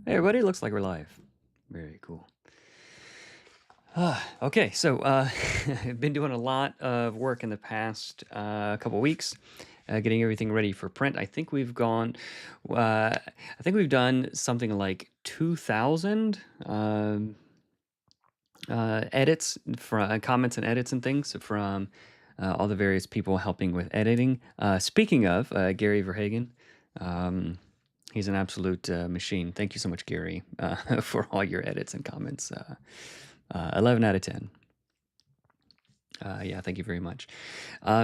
Hey everybody, looks like we're live. Very cool. Okay, so I've been doing a lot of work in the past couple weeks, getting everything ready for print. I think we've gone, I think we've done something like 2,000 edits, from comments and edits and things from all the various people helping with editing. Speaking of Gary Verhagen, um, he's an absolute machine. Thank you so much, Gary, for all your edits and comments. 11 out of 10. Yeah, thank you very much.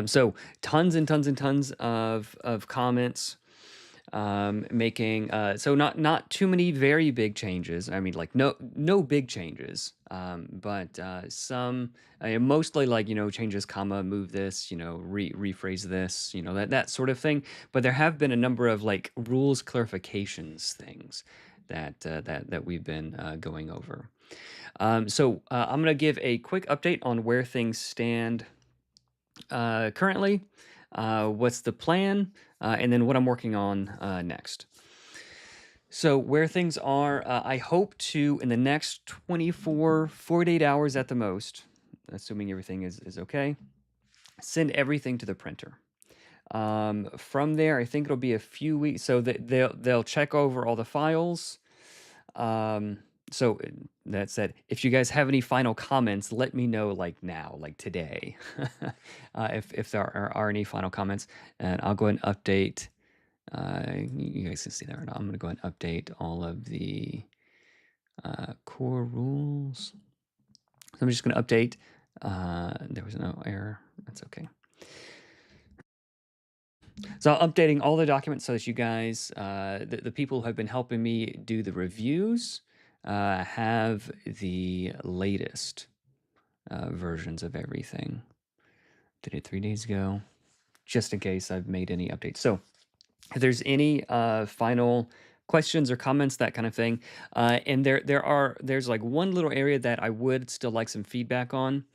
So tons and tons and tons of comments, making so not too many very big changes. I mean, like no big changes, but some mostly like changes, comma, move this, rephrase this, that sort of thing. But there have been a number of like rules clarifications things that we've been going over. So I'm going to give a quick update on where things stand currently, what's the plan, and then what I'm working on next. So where things are, I hope to, in the next 48 hours at the most, assuming everything is okay, send everything to the printer. From there, I think it'll be a few weeks, so that they'll check over all the files. So that said, if you guys have any final comments, let me know like now, like today, if there are any final comments, and I'll go ahead and update. You guys can see there. I'm going to go ahead and update all of the core rules. So I'm just going to update. There was no error. That's okay. So I'm updating all the documents so that you guys, the people who have been helping me do the reviews, have the latest versions of everything. Did it 3 days ago, just in case I've made any updates. So if there's any final questions or comments, that kind of thing, and there's like one little area that I would still like some feedback on,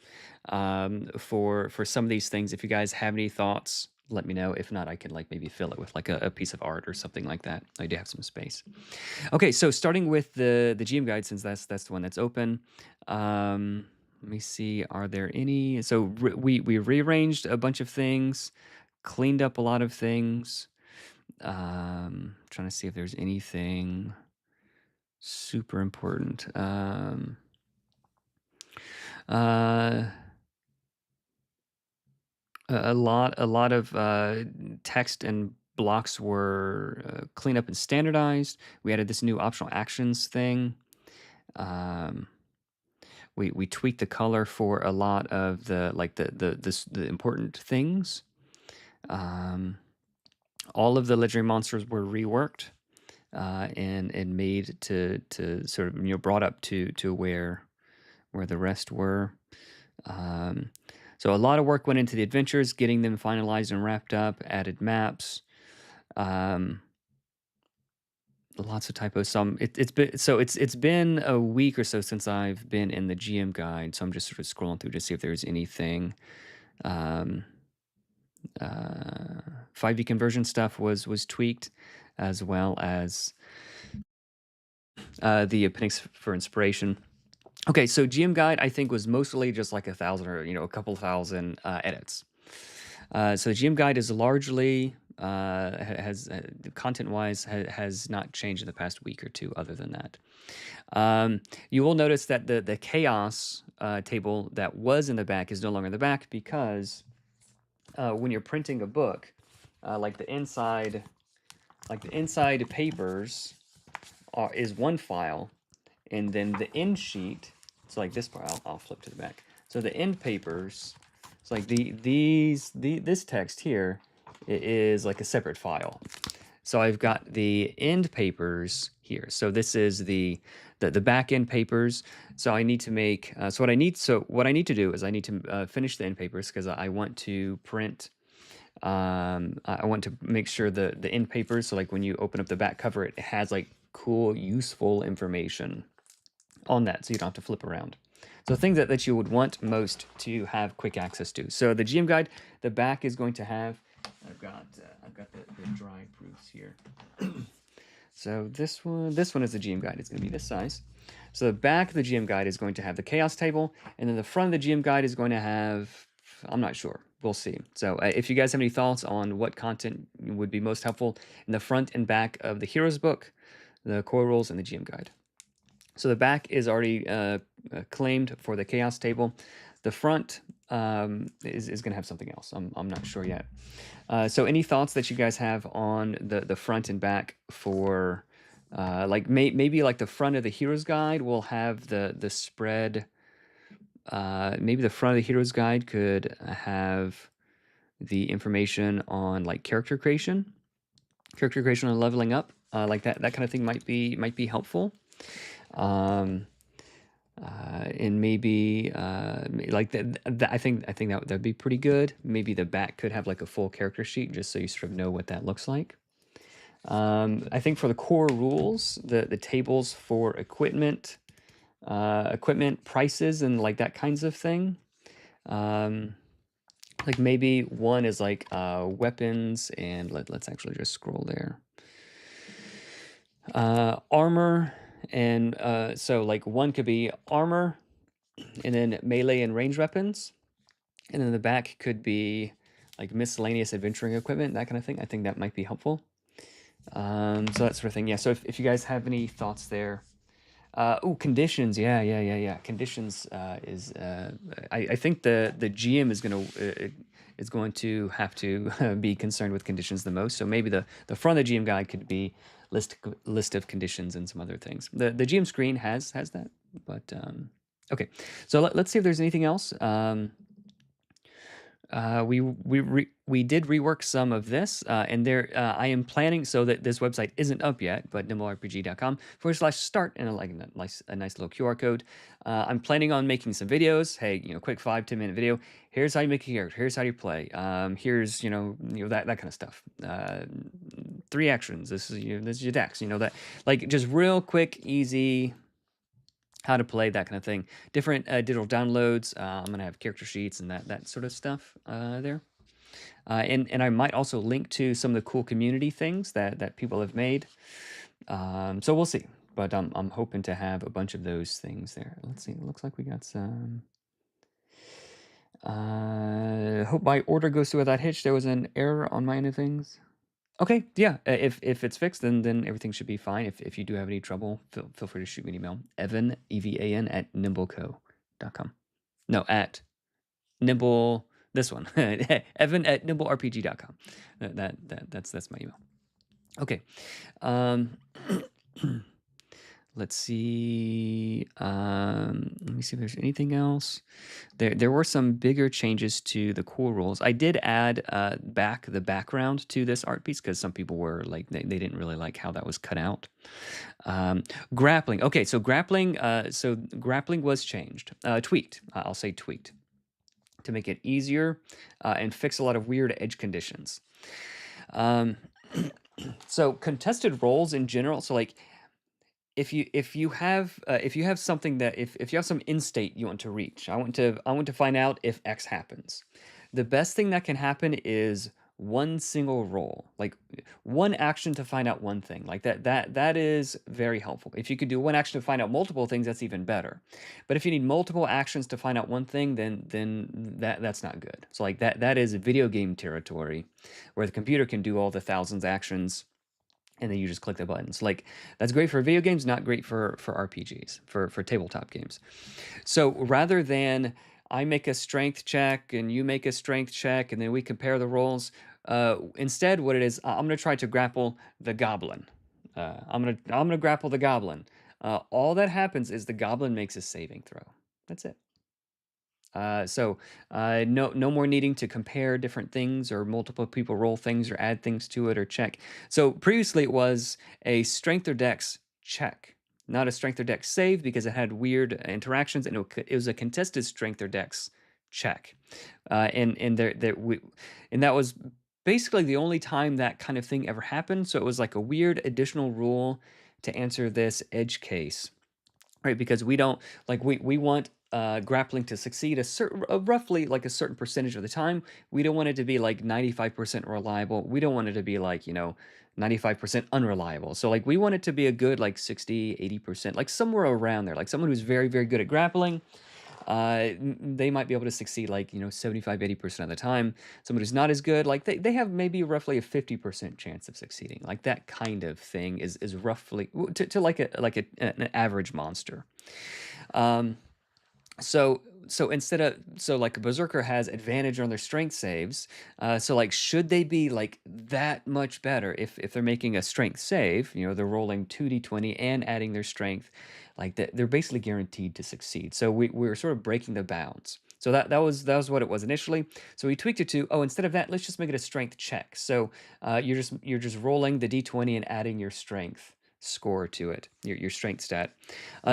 for some of these things. If you guys have any thoughts, let me know. If not, I can like maybe fill it with like a piece of art or something like that. I do have some space. Okay, so starting with the GM guide, since that's the one that's open. Let me see. Are there any? So we rearranged a bunch of things, cleaned up a lot of things. Trying to see if there's anything super important. A lot of text and blocks were cleaned up and standardized. We added this new optional actions thing. We tweaked the color for a lot of the like the important things. All of the legendary monsters were reworked and made to sort of brought up to where the rest were. So a lot of work went into the adventures, getting them finalized and wrapped up. Added maps. Lots of typos. It's been a week or so since I've been in the GM guide, so I'm just sort of scrolling through to see if there's anything. 5D conversion stuff was tweaked, as well as the appendix for inspiration. Okay, so GM guide I think was mostly just like 1,000 or a couple thousand edits. So the GM guide is largely has content-wise has not changed in the past week or two. Other than that, you will notice that the chaos table that was in the back is no longer in the back, because when you're printing a book, like the inside papers is one file, and then the end sheet. So like this part, I'll flip to the back. So the end papers, it's like this text here is like a separate file. So I've got the end papers here. So this is the back end papers. So I need to make what I need to do is I need to finish the end papers, because I want to print. I want to make sure the end papers. So like when you open up the back cover, it has like cool, useful information on that, so you don't have to flip around. So things that you would want most to have quick access to. So the GM guide, the back is going to have. I've got the dry proofs here. So this one is the GM guide. It's going to be this size. So the back of the GM guide is going to have the chaos table, and then the front of the GM guide is going to have, I'm not sure. We'll see. So if you guys have any thoughts on what content would be most helpful in the front and back of the hero's book, the core rules, and the GM guide. So the back is already claimed for the chaos table. The front is going to have something else. I'm not sure yet. So any thoughts that you guys have on the front and back for like maybe like the front of the hero's guide will have the spread. Maybe the front of the hero's guide could have the information on like character creation and leveling up, like that kind of thing might be helpful. And maybe like that I think that'd be pretty good. Maybe the back could have like a full character sheet just so you sort of know what that looks like. I think for the core rules, the tables for equipment prices and like that kinds of thing. Like maybe one is like weapons, and let's actually just scroll there. Armor, and so like one could be armor, and then melee and range weapons, and then the back could be like miscellaneous adventuring equipment, that kind of thing. I think that might be helpful. So that sort of thing. Yeah. So if you guys have any thoughts there. Conditions. Yeah. Conditions is. I think the GM is going to have to be concerned with conditions the most. So maybe the front of the GM guide could be list of conditions and some other things. The GM screen has that, but okay. So let's see if there's anything else. We did rework some of this, and there I am planning, so that this website isn't up yet, but nimblerpg.com/start, and a nice little QR code. I'm planning on making some videos. Hey, quick 5-10 minute video. Here's how you make a character. Here's how you play. Here's that kind of stuff. 3 actions. This is your dex. That, like, just real quick, easy. How to play, that kind of thing. Different digital downloads. I'm gonna have character sheets and that sort of stuff there. And I might also link to some of the cool community things that people have made. So we'll see. But I'm hoping to have a bunch of those things there. Let's see. It looks like we got some. Hope my order goes through without hitch. There was an error on my end of things. Okay, yeah. If it's fixed, then everything should be fine. If you do have any trouble, feel free to shoot me an email. Evan, EVAN, @nimbleco.com. No, at nimble. This one, Evan at nimblerpg.com. That's my email. Okay. Let's see. Let me see if there's anything else. There were some bigger changes to the core rules. I did add back the background to this art piece because some people were like they didn't really like how that was cut out. Grappling. Okay, so grappling. Grappling was changed, tweaked. I'll say tweaked to make it easier and fix a lot of weird edge conditions. So contested roles in general. So like. If you have something that if you have some end state you want to reach, I want to find out if X happens. The best thing that can happen is one single roll, like one action to find out one thing. Like that is very helpful. If you could do one action to find out multiple things, that's even better. But if you need multiple actions to find out one thing, then that's not good. So like that is video game territory where the computer can do all the thousands of actions, and then you just click the buttons. Like, that's great for video games, not great for RPGs, for tabletop games. So rather than I make a strength check and you make a strength check and then we compare the rolls, instead what it is, I'm going to try to grapple the goblin. I'm gonna grapple the goblin. All that happens is the goblin makes a saving throw. That's it. No more needing to compare different things or multiple people roll things or add things to it or check. So previously it was a strength or dex check, not a strength or dex save, because it had weird interactions, and it was a contested strength or dex check. And that was basically the only time that kind of thing ever happened. So it was like a weird additional rule to answer this edge case. Right, because we don't we want grappling to succeed roughly like a certain percentage of the time. We don't want it to be like 95% reliable. We don't want it to be like 95% unreliable. So like we want it to be a good like 60, 80%, like somewhere around there. Like someone who's very, very good at grappling, they might be able to succeed like, 75, 80% of the time. Someone who's not as good, like they have maybe roughly a 50% chance of succeeding. Like that kind of thing is roughly to an average monster. Um, so instead of so like a berserker has advantage on their strength saves. So like should they be like that much better if they're making a strength save? They're rolling 2d20 and adding their strength, like that they're basically guaranteed to succeed. So we're sort of breaking the bounds. So that was what it was initially. So we tweaked it to, instead of that, let's just make it a strength check. So you're just rolling the d20 and adding your strength score to it, your strength stat.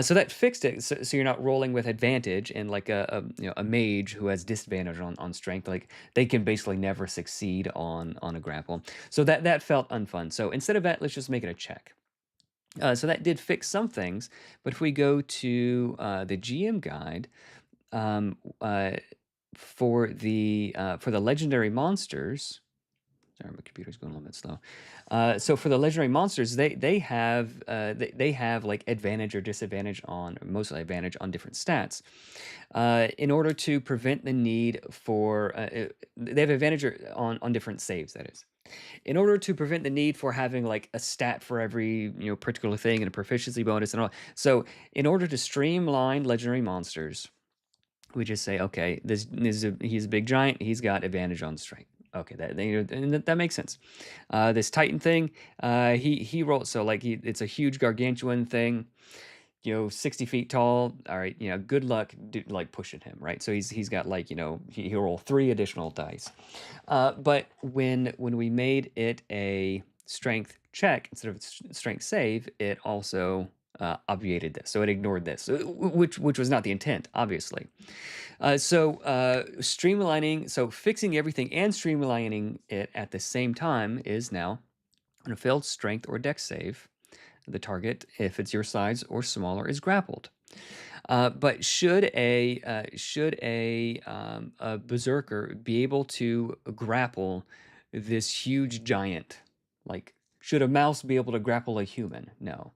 So that fixed it, so you're not rolling with advantage, and like a mage who has disadvantage on strength, like they can basically never succeed on a grapple. So that felt unfun. So instead of that, let's just make it a check. So that did fix some things, but if we go to the GM guide, um, uh, for the legendary monsters. Sorry, my computer's going a little bit slow. So for the legendary monsters, they have like advantage or disadvantage on, mostly advantage on different stats. In order to prevent the need for, they have advantage on different saves. That is, in order to prevent the need for having like a stat for every particular thing and a proficiency bonus and all. So in order to streamline legendary monsters, we just say, okay, he's a big giant. He's got advantage on strength. Okay, that makes sense. This Titan thing, he rolls, so like it's a huge gargantuan thing, 60 feet tall. All right, good luck like pushing him, right? So he's got like he'll roll 3 additional dice. But when we made it a strength check instead of strength save, it also obviated this. So it ignored this, which was not the intent, obviously. Streamlining, so fixing everything and streamlining it at the same time is now on a failed strength or dex save. The target, if it's your size or smaller, is grappled. But should a berserker be able to grapple this huge giant? Like, should a mouse be able to grapple a human? No.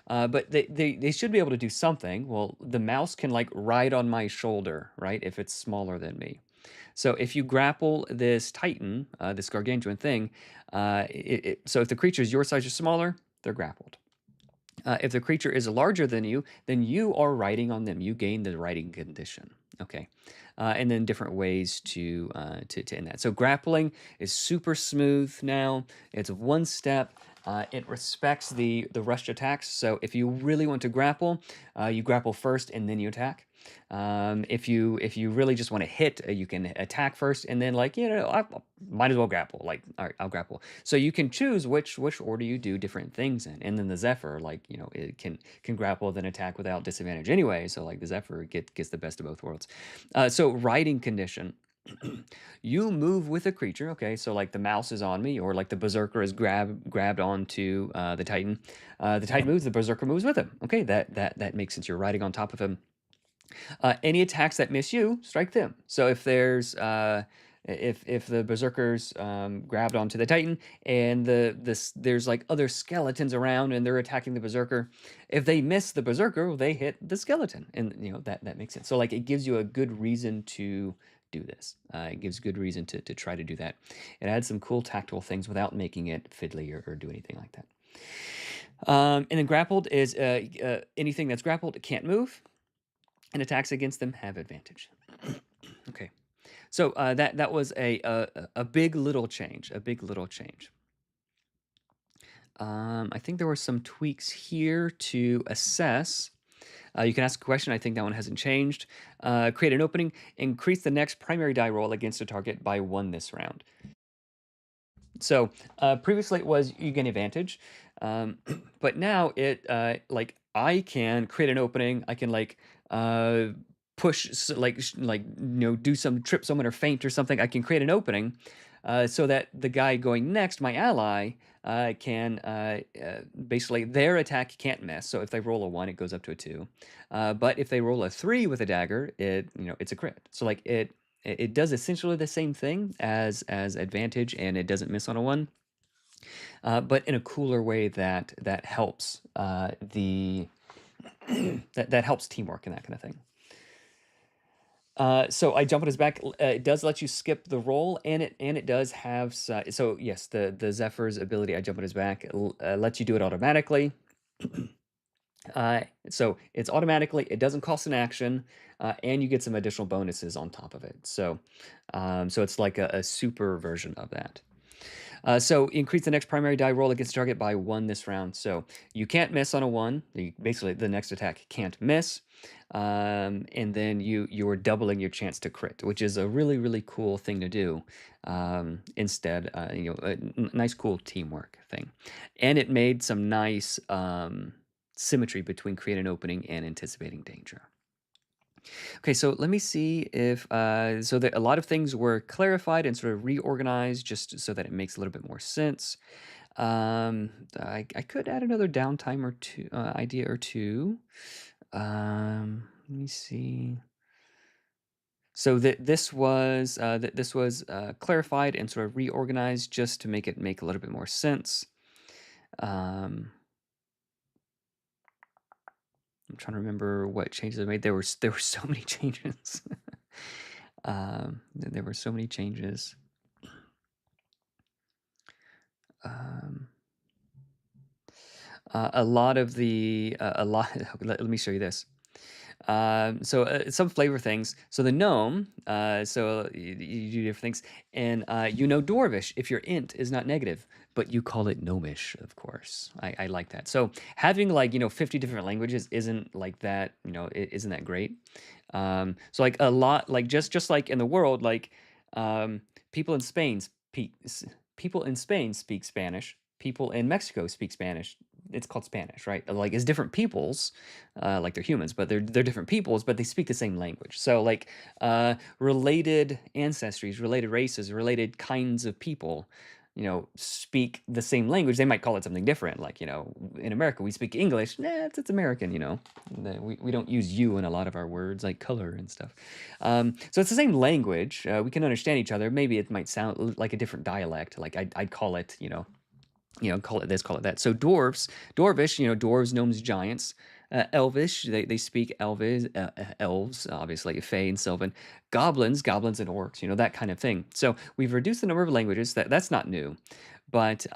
But they should be able to do something. Well, the mouse can like ride on my shoulder, right? If it's smaller than me. So if you grapple this Titan, this gargantuan thing, so if the creature is your size or smaller, they're grappled. If the creature is larger than you, then you are riding on them. You gain the riding condition. Okay, and then different ways to end that. So grappling is super smooth now. It's one step. It respects the rushed attacks. So if you really want to grapple, you grapple first and then you attack. If you really just want to hit, you can attack first and then I might as well grapple. Like, all right, I'll grapple. So you can choose which order you do different things in. And then the Zephyr, it can grapple then attack without disadvantage anyway. So like the Zephyr gets the best of both worlds. So riding condition. You move with a creature, okay? So like the mouse is on me, or like the berserker is grabbed onto the Titan. The Titan moves, the berserker moves with him. Okay, that makes sense. You're riding on top of him. Any attacks that miss you, strike them. So if there's if the berserkers grabbed onto the Titan and there's like other skeletons around and they're attacking the berserker, if they miss the berserker, they hit the skeleton, and that makes sense. So like it gives you a good reason to do this. It gives good reason to try to do that. It adds some cool tactile things without making it fiddly or do anything like that. And then grappled is anything that's grappled, it can't move, and attacks against them have advantage. Okay, so that was a big little change. A big little change. I think there were some tweaks here to assess. You can ask a question. I think that one hasn't changed. Create an opening. Increase the next primary die roll against a target by 1 this round. So previously it was you gain advantage, but now it I can create an opening. I can push do some trip someone or feint or something. I can create an opening so that the guy going next, my ally, can basically their attack can't miss. So if they roll a 1, it goes up to a 2. But if they roll a 3 with a dagger, it's a crit. So like it does essentially the same thing as advantage, and it doesn't miss on a 1. but in a cooler way that helps the that helps teamwork and that kind of thing. So I jump on his back. It does let you skip the roll, and it does have so yes, the Zephyr's ability. I jump on his back lets you do it automatically. So it's automatically. It doesn't cost an action, and you get some additional bonuses on top of it. So it's like a super version of that. So increase the next primary die roll against target by 1 this round. So you can't miss on a 1. Basically, the next attack can't miss. And then you're doubling your chance to crit, which is a really, really cool thing to do. Instead, a nice, cool teamwork thing. And it made some nice symmetry between create an opening and anticipating danger. Okay, so let me see if so that a lot of things were clarified and sort of reorganized just so that it makes a little bit more sense. I could add another downtime or two idea or two. Let me see. So that this was clarified and sort of reorganized just to make it make a little bit more sense. Um, I'm trying to remember what changes I made. There were so many changes. There were so many changes. Um, a lot of the a lot. Let me show you this. Some flavor things. So the gnome. So you do different things, and dwarvish if your int is not negative, but you call it gnomish. Of course, I like that. So having 50 different languages isn't like that. Isn't that great? So like a lot like just like in the world um, people in Spain speak people in Spain speak Spanish. People in Mexico speak Spanish. It's called Spanish, right? Like it's different peoples, like they're humans, but they're different peoples, but they speak the same language. So like related ancestries, related races, related kinds of people, speak the same language. They might call it something different. Like in America we speak English. Nah, it's American. We don't use you in a lot of our words, like color and stuff. So it's the same language. We can understand each other. Maybe it might sound like a different dialect. Like I'd call it, call it this, call it that. So dwarvish, dwarves, gnomes, giants. Elvish, they speak elves, obviously, Fey and Sylvan. Goblins and orcs, that kind of thing. So we've reduced the number of languages. That's not new, but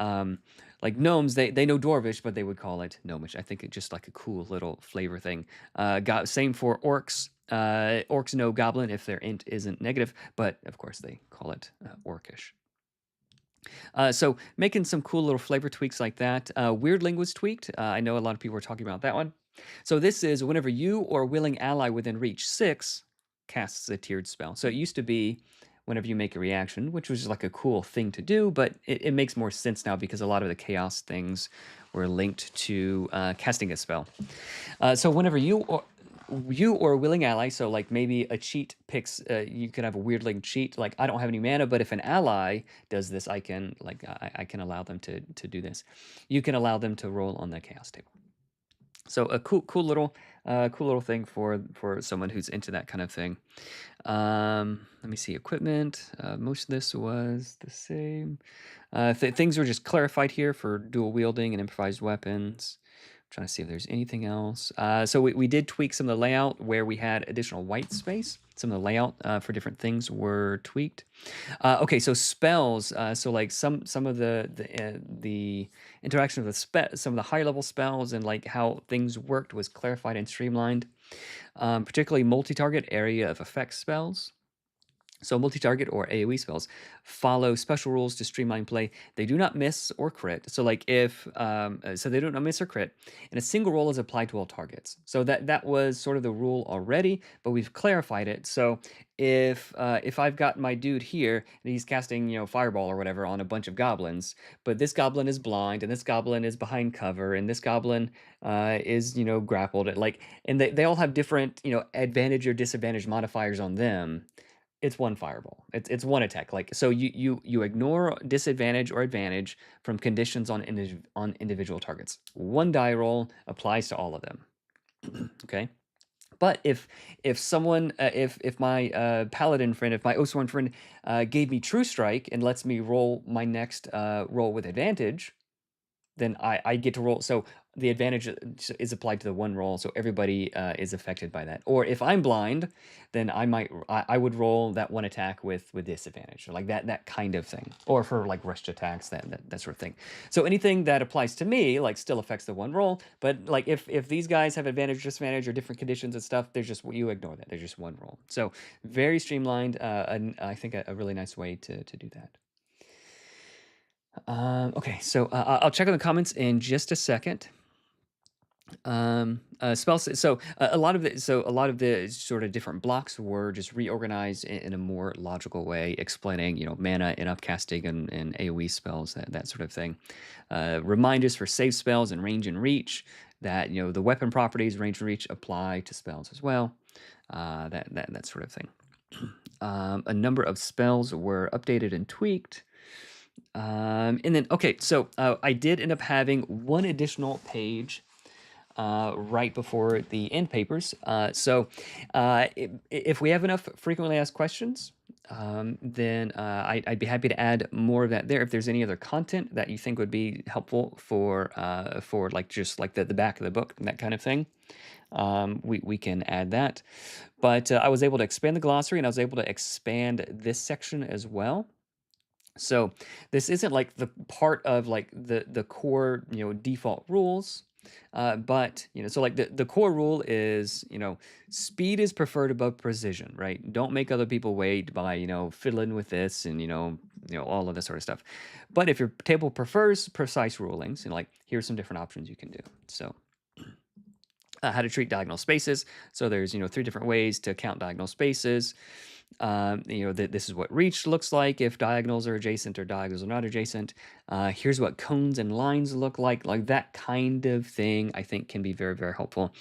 like gnomes, they know dwarvish, but they would call it gnomish. I think it's just like a cool little flavor thing. Same for orcs. Orcs know goblin if their int isn't negative, but of course they call it orcish. So making some cool little flavor tweaks like that. Weirdling was tweaked. I know a lot of people were talking about that one. So this is whenever you or a willing ally within reach 6 casts a tiered spell. So it used to be whenever you make a reaction, which was like a cool thing to do, but it makes more sense now because a lot of the chaos things were linked to casting a spell. So whenever you or a willing ally, so like maybe a cheat picks, you could have a weirdling cheat, like I don't have any mana, but if an ally does this, I can allow them to do this. You can allow them to roll on the chaos table. So a cool little thing for someone who's into that kind of thing. Let me see, equipment. Most of this was the same. Things were just clarified here for dual wielding and improvised weapons. Trying to see if there's anything else. So we did tweak some of the layout where we had additional white space. Some of the layout for different things were tweaked. Okay, so spells. So like some of the interaction with some of the higher level spells and like how things worked was clarified and streamlined. Particularly multi-target area of effect spells. So multi-target or AoE spells follow special rules to streamline play. They do not miss or crit. So like if so they do not miss or crit, and a single roll is applied to all targets. So that was sort of the rule already, but we've clarified it. So if I've got my dude here and he's casting fireball or whatever on a bunch of goblins, but this goblin is blind and this goblin is behind cover and this goblin is grappled, and they all have different advantage or disadvantage modifiers on them. It's one fireball. It's one attack. Like so, you ignore disadvantage or advantage from conditions on individual targets. One die roll applies to all of them. Okay. But if someone if my paladin friend, if my Oathsworn friend gave me True Strike and lets me roll my next roll with advantage, then I get to roll. So the advantage is applied to the one roll, so everybody is affected by that. Or if I'm blind, then I would roll that one attack with disadvantage, or like that kind of thing. Or for like rushed attacks, that sort of thing. So anything that applies to me like still affects the one roll. But like if these guys have advantage, disadvantage, or different conditions and stuff, there's just you ignore that. There's just one roll. So very streamlined, and I think a really nice way to do that. Okay, so I'll check on the comments in just a second. Spells. So a lot of the sort of different blocks were just reorganized in a more logical way, explaining mana and upcasting and AOE spells, that sort of thing. Reminders for save spells and range and reach. That the weapon properties, range and reach, apply to spells as well. That sort of thing. A number of spells were updated and tweaked. And then, okay, so I did end up having one additional page right before the end papers. So if we have enough frequently asked questions, then I'd be happy to add more of that there. If there's any other content that you think would be helpful for like just like the back of the book and that kind of thing, we can add that. But I was able to expand the glossary, and I was able to expand this section as well. So this isn't like the part of like the core default rules, but so like the core rule is speed is preferred above precision, right? Don't make other people wait by fiddling with this and all of this sort of stuff. But if your table prefers precise rulings, like here's some different options you can do. So how to treat diagonal spaces. So there's 3 different ways to count diagonal spaces. This is what reach looks like if diagonals are adjacent or diagonals are not adjacent. Here's what cones and lines look like that kind of thing. I think can be very, very helpful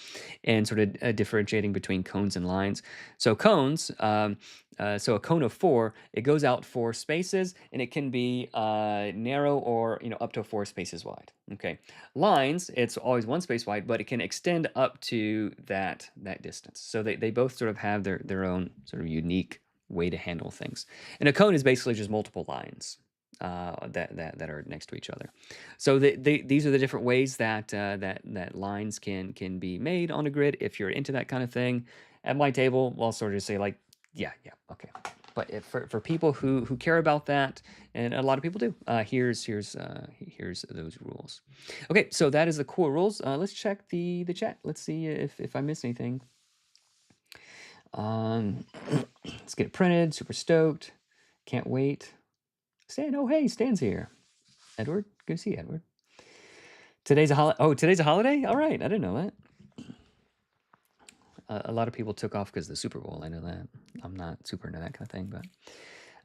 in sort of differentiating between cones and lines. So cones, so a cone of 4, it goes out 4 spaces, and it can be narrow or up to 4 spaces wide. Okay, lines, it's always 1 space wide, but it can extend up to that distance. So they both sort of have their own sort of unique way to handle things. And a cone is basically just multiple lines that are next to each other. So these are the different ways that lines can be made on a grid. If you're into that kind of thing, at my table, I'll sort of say like, yeah, okay. But for people who care about that, and a lot of people do, here's those rules. Okay, so that is the core rules. Let's check the chat. Let's see if I missed anything. Let's get it printed. Super stoked. Can't wait. Stan, oh hey, Stan's here. Edward, good to see you, Edward. Today's a holiday. Oh, today's a holiday? All right, I didn't know that. A lot of people took off because of the Super Bowl. I know that. I'm not super into that kind of thing,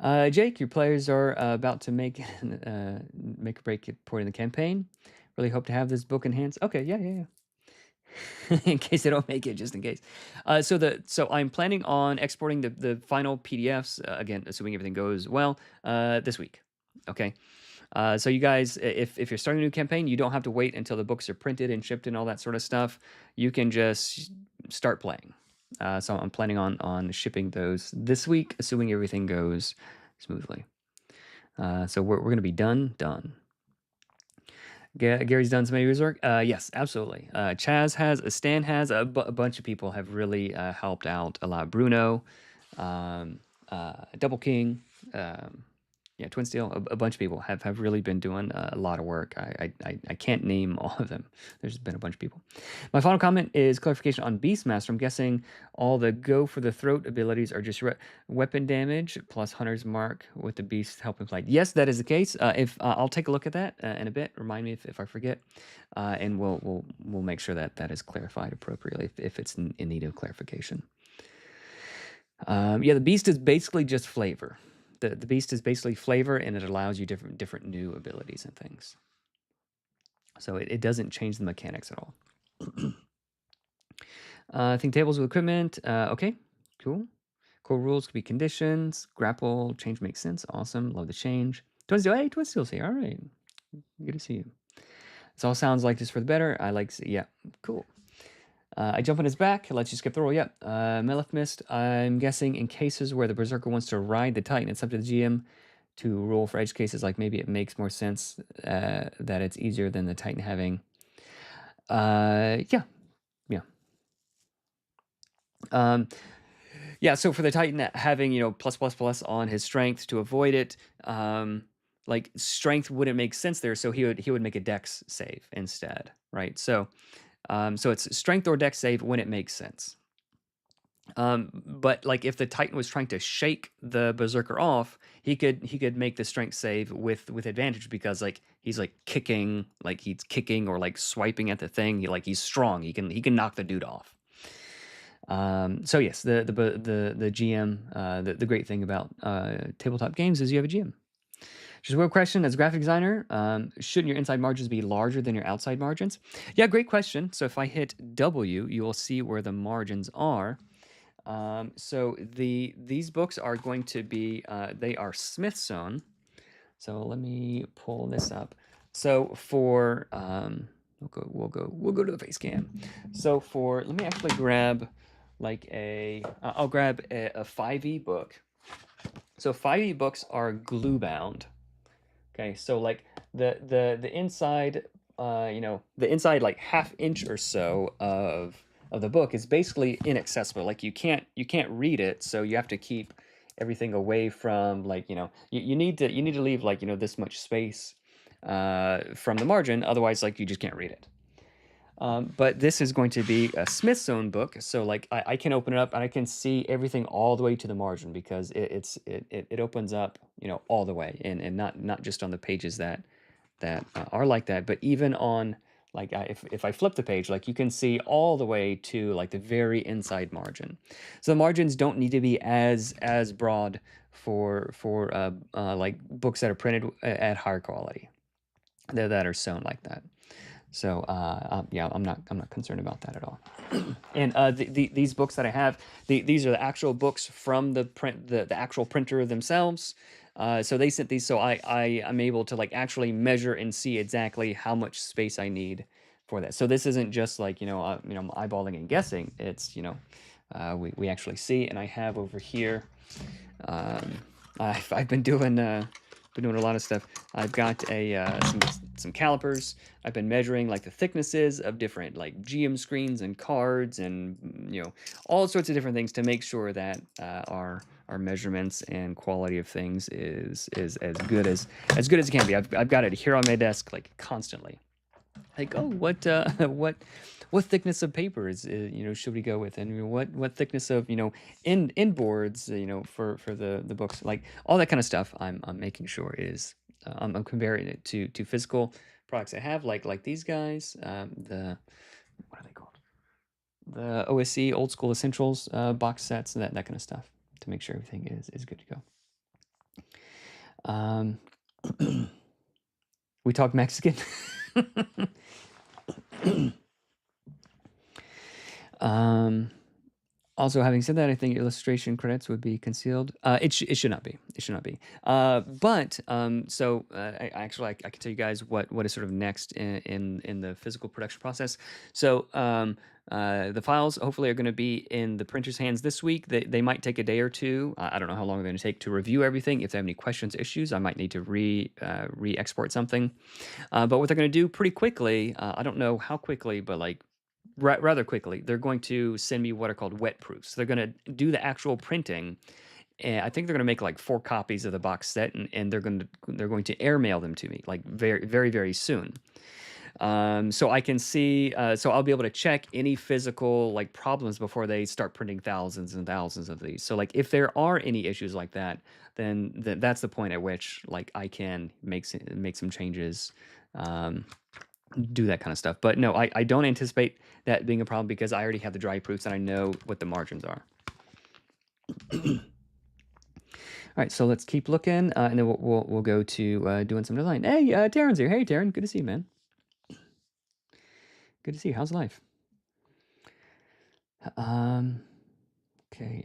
but Jake, your players are about to make a break point in the campaign. Really hope to have this book in hands. Okay, yeah. In case they don't make it, just in case. So I'm planning on exporting the final PDFs again, assuming everything goes well, this week. Okay. So you guys, if you're starting a new campaign, you don't have to wait until the books are printed and shipped and all that sort of stuff. You can just start playing. So I'm planning on shipping those this week, assuming everything goes smoothly. So we're going to be done. Gary's done some AOE work. Yes, absolutely. Chaz has, Stan has, a bunch of people have really helped out a lot. Bruno, Double King, Twin Steel, a bunch of people have really been doing a lot of work. I can't name all of them. There's been a bunch of people. My final comment is clarification on Beastmaster. I'm guessing all the go for the throat abilities are just weapon damage plus Hunter's Mark with the Beast helping fight. Yes, that is the case. If I'll take a look at that in a bit. Remind me if I forget, and we'll make sure that is clarified appropriately if it's in need of clarification. The Beast is basically just flavor. The Beast is basically flavor, and it allows you different new abilities and things. So it doesn't change the mechanics at all. I think tables with equipment. Okay, cool. Core rules could be conditions. Grapple, change makes sense. Awesome. Love the change. Twin Steel. Hey, Twin Steel's here. All right. Good to see you. This all sounds like just for the better. I like, yeah, cool. I jump on his back, lets you skip the roll. Yep. Melith missed. I'm guessing in cases where the Berserker wants to ride the Titan, it's up to the GM to roll for edge cases. Like maybe it makes more sense that it's easier than the Titan having. Yeah. Yeah, so for the Titan having, plus plus plus on his strength to avoid it, like strength wouldn't make sense there, so he would make a dex save instead, right? So so it's strength or dex save when it makes sense. But like if the Titan was trying to shake the Berserker off, he could make the strength save with advantage because like he's kicking or like swiping at the thing. He's strong. He can knock the dude off. So yes, the GM, the great thing about tabletop games is you have a GM. Just a real question, as a graphic designer, shouldn't your inside margins be larger than your outside margins? Yeah, great question. So if I hit W, you will see where the margins are. So these books are going to be, they are Smith sewn. So let me pull this up. So for, we'll go to the face cam. So let me actually grab I'll grab a 5e book. So 5e books are glue bound. Okay, so like the inside, the inside like half inch or so of the book is basically inaccessible. Like you can't read it, so you have to keep everything away from you need to leave this much space from the margin, otherwise you just can't read it. But this is going to be a Smith's own book, so I can open it up and I can see everything all the way to the margin because it opens up all the way and not just on the pages that are like that, but even on if I flip the page, you can see all the way to the very inside margin. So the margins don't need to be as broad for books that are printed at higher quality that are sewn like that. So yeah, I'm not concerned about that at all. And these books that I have, these are the actual books from the actual printer themselves. So they sent these, so I am able to actually measure and see exactly how much space I need for that. So this isn't just I'm eyeballing and guessing. It's we actually see, and I have over here. I've been doing a lot of stuff. I've got some calipers. I've been measuring the thicknesses of different GM screens and cards and all sorts of different things to make sure that our measurements and quality of things is as good as it can be. I've got it here on my desk constantly. What thickness of paper is should we go with, and what thickness of in boards for the books, all that kind of stuff. I'm making sure is I'm comparing it to physical products I have like these guys, the what are they called, the OSC Old School Essentials box sets, and that kind of stuff to make sure everything is good to go. We talk Mexican. Also, having said that, I think illustration credits would be concealed. It should not be. It should not be. But so I can tell you guys what is sort of next in the physical production process. So the files hopefully are going to be in the printer's hands this week. They might take a day or two. I don't know how long they're going to take to review everything. If they have any questions, issues, I might need to re-export something. But what they're going to do pretty quickly, I don't know how quickly, but rather quickly, they're going to send me what are called wet proofs. They're going to do the actual printing, and I think they're going to make 4 copies of the box set, and they're going to airmail them to me very very very soon. So I can see, so I'll be able to check any physical problems before they start printing thousands and thousands of these. So if there are any issues like that, then that's the point at which I can make some changes. Do that kind of stuff. But no, I don't anticipate that being a problem because I already have the dry proofs and I know what the margins are. All right, so let's keep looking, and then we'll go to doing some design. Hey, Taryn's here. Hey, Taryn, good to see you, man. Good to see you. How's life? Okay,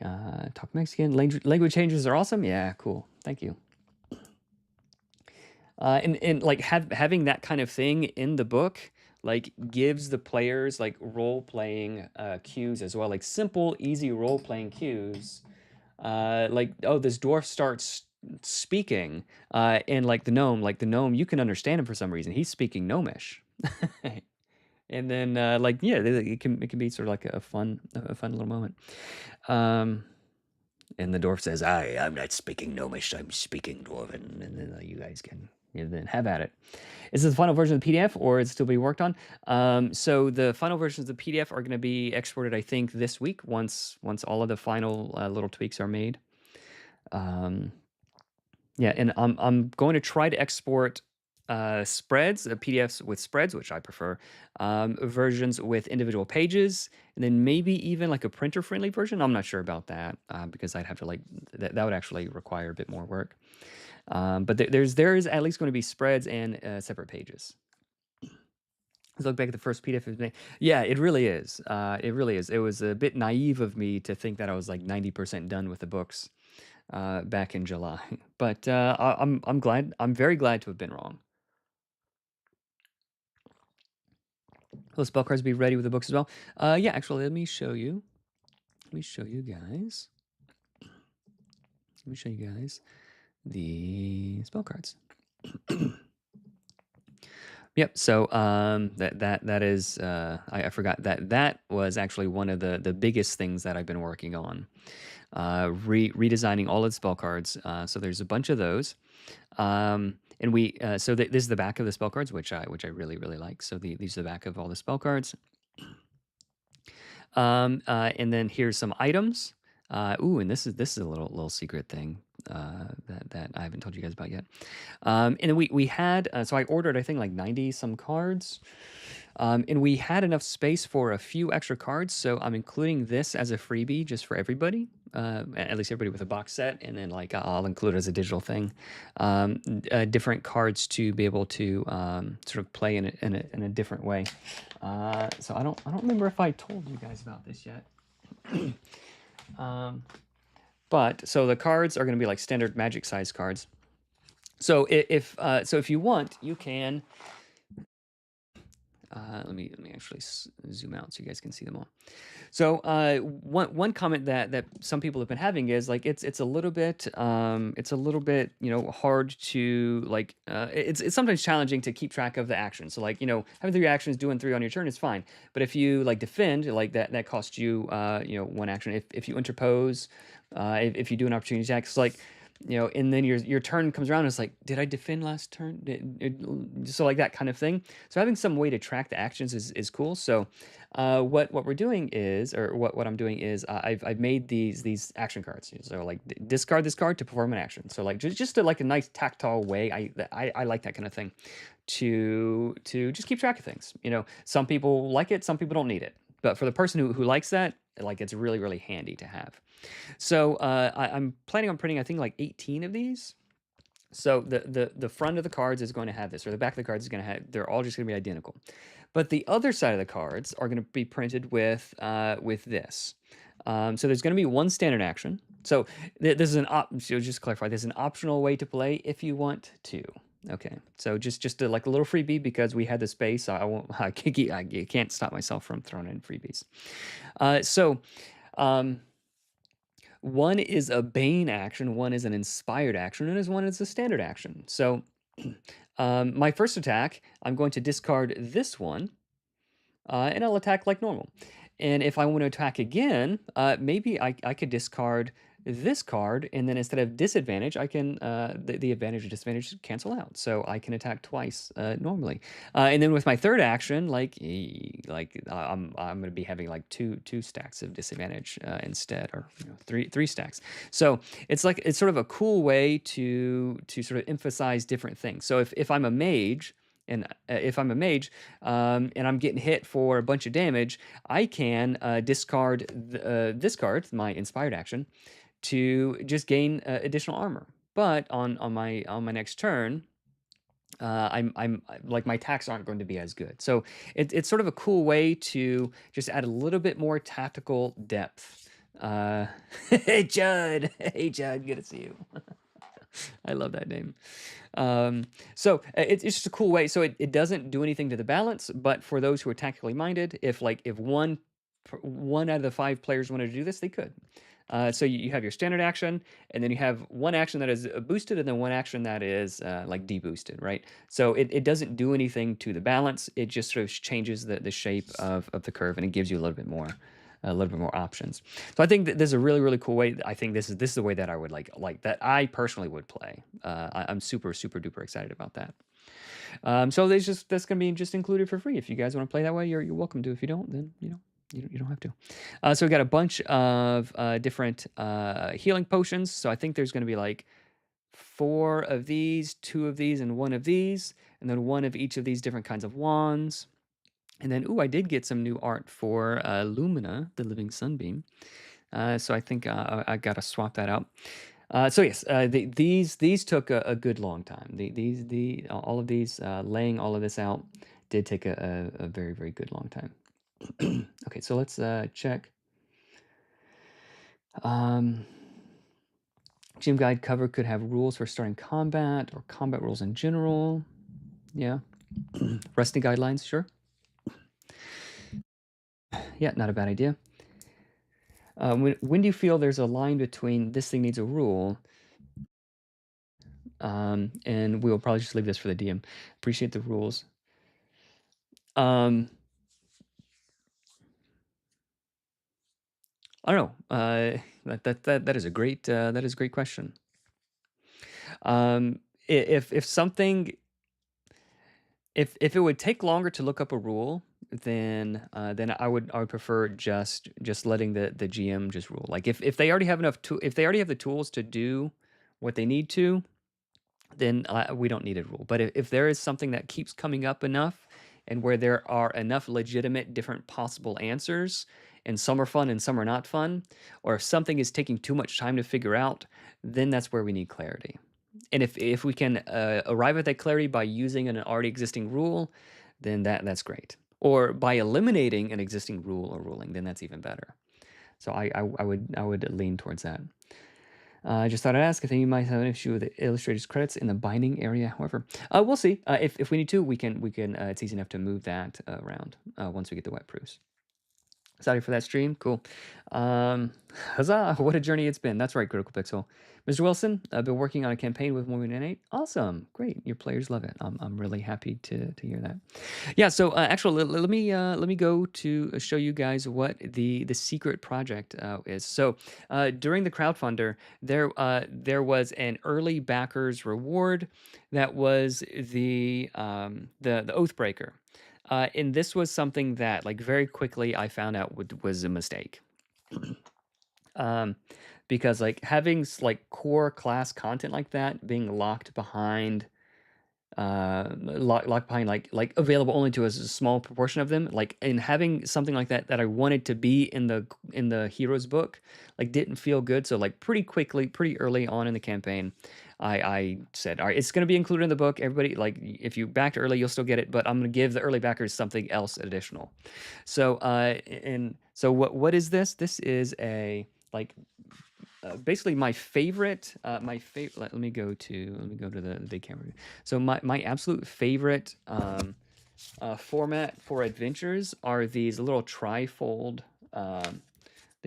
talk Mexican. Language changes are awesome. Yeah, cool. Thank you. And having that kind of thing in the book, like gives the players like role playing cues as well, like simple, easy role playing cues. Like, oh, this dwarf starts speaking, and like the gnome, you can understand him for some reason. He's speaking gnomish. And then like yeah, it can be sort of like a fun little moment. Um, and the dwarf says, I'm not speaking gnomish, I'm speaking dwarven, and then you guys can then have at it. Is this the final version of the PDF, or is it still being worked on? So the final versions of the PDF are going to be exported, I think, this week once all of the final little tweaks are made. Yeah, and I'm going to try to export spreads, PDFs with spreads, which I prefer, versions with individual pages, and then maybe even like a printer-friendly version. I'm not sure about that because I'd have to like that would actually require a bit more work. But there is at least going to be spreads and separate pages. Let's look back at the first PDF. Yeah, it really is. It really is. It was a bit naive of me to think that I was like 90% done with the books back in July. But I'm glad. I'm very glad to have been wrong. Will spell cards be ready with the books as well? Yeah, actually, let me show you. Let me show you guys. Let me show you guys the spell cards. Yep. So that is I forgot that was actually one of the biggest things that I've been working on. Redesigning all of the spell cards. So there's a bunch of those. And we so this is the back of the spell cards, which I really like. So these are the back of all the spell cards. And then here's some items. Ooh, and this is a little secret thing that I haven't told you guys about yet. And then we had so I ordered I think like 90 some cards. And we had enough space for a few extra cards, so I'm including this as a freebie just for everybody, at least everybody with a box set, and then like I'll include it as a digital thing, different cards to be able to sort of play in a different way. So I don't remember if I told you guys about this yet. But so the cards are going to be like standard Magic size cards. So if you want, you can. Let me actually zoom out so you guys can see them all. So one comment that some people have been having is like it's a little bit hard to like it's sometimes challenging to keep track of the actions. So like having 3 actions, doing 3 on your turn is fine, but if you like defend, like that costs you 1 action. If you interpose, if you do an opportunity attack, it's like and then your turn comes around and it's like, did I defend last turn? So like that kind of thing. So having some way to track the actions is cool. So what we're doing is, or what I'm doing is, I've made these action cards. So like discard this card to perform an action. So like just like a nice tactile way. I like that kind of thing to just keep track of things. Some people like it, some people don't need it. But for the person who likes that, like it's really handy to have. So I'm planning on printing, I think, like 18 of these. So the front of the cards is going to have this, or the back of the cards is going to have. They're all just going to be identical, but the other side of the cards are going to be printed with this. So there's going to be 1 standard action. So this is so just to clarify, this is an optional way to play if you want to. Okay, so just like a little freebie because we had the space. I can't stop myself from throwing in freebies. So. One is a Bane action, one is an inspired action, and one is a standard action. So my first attack, I'm going to discard this one, and I'll attack like normal. And if I want to attack again, maybe I could discard this card, and then instead of disadvantage, I can the advantage and disadvantage cancel out, so I can attack twice normally. And then with my third action, I'm going to be having like two stacks of disadvantage instead, or three stacks. So it's sort of a cool way to sort of emphasize different things. So if I'm a mage. And if I'm a mage and I'm getting hit for a bunch of damage, I can discard this card, my inspired action, to just gain additional armor. But on my next turn, I'm like my attacks aren't going to be as good. So it's sort of a cool way to just add a little bit more tactical depth. Hey Judd, good to see you. I love that name. So it's just a cool way. So it doesn't do anything to the balance, but for those who are tactically minded, if one out of the 5 players wanted to do this, they could. So you have your standard action, and then you have one action that is boosted, and then one action that is like deboosted, right? So it doesn't do anything to the balance. It just sort of changes the shape of the curve, and it gives you a little bit more options. So I think that this is a really, really cool way. I think this is the way that I would like that I personally would play. I'm super, super duper excited about that. So that's gonna be just included for free. If you guys want to play that way, you're welcome to. If you don't, then you don't have to. So we got a bunch of different healing potions. So I think there's gonna be like 4 of these, 2 of these, and 1 of these, and then 1 of each of these different kinds of wands. And then, ooh, I did get some new art for Lumina, the Living Sunbeam. So I think I got to swap that out. So yes, these took a good long time. All of these laying all of this out did take a very, very good long time. Okay, so let's check. Gym guide cover could have rules for starting combat or combat rules in general. Yeah. Resting guidelines, sure. Yeah, not a bad idea. When do you feel there's a line between this thing needs a rule, and we will probably just leave this for the DM. Appreciate the rules. Um, I don't know. That is a great question. If something if it would take longer to look up a rule, then I would prefer just letting the GM just rule. Like if they already have if they already have the tools to do what they need to, then we don't need a rule. But if there is something that keeps coming up enough, and where there are enough legitimate different possible answers, and some are fun and some are not fun, or if something is taking too much time to figure out, then that's where we need clarity. And if we can arrive at that clarity by using an already existing rule, then that's great. Or by eliminating an existing rule or ruling, then that's even better. So I would lean towards that. I just thought I'd ask. I think you might have an issue with the illustrators credits in the binding area. However, we'll see. If we need to, we can. It's easy enough to move that around once we get the wet proofs. Excited for that stream. Cool. Huzzah! What a journey it's been. That's right, Critical Pixel. Mr. Wilson, I've been working on a campaign with Morgan and 8. Awesome. Great. Your players love it. I'm really happy to hear that. Yeah, so actually let me go to show you guys what the secret project is. So during the crowdfunder, there was an early backers reward that was the Oathbreaker. And this was something that, like, very quickly I found out was a mistake. Because like having like core class content like that being locked behind locked behind like available only to a small proportion of them, like, and having something like that I wanted to be in the heroes book, like, didn't feel good. So like pretty early on in the campaign, I said, all right, it's going to be included in the book. Everybody, like, if you backed early, you'll still get it, but I'm going to give the early backers something else additional. So and so what is this? This is a like basically my favorite let me go to the big camera. So my absolute favorite format for adventures are these little trifold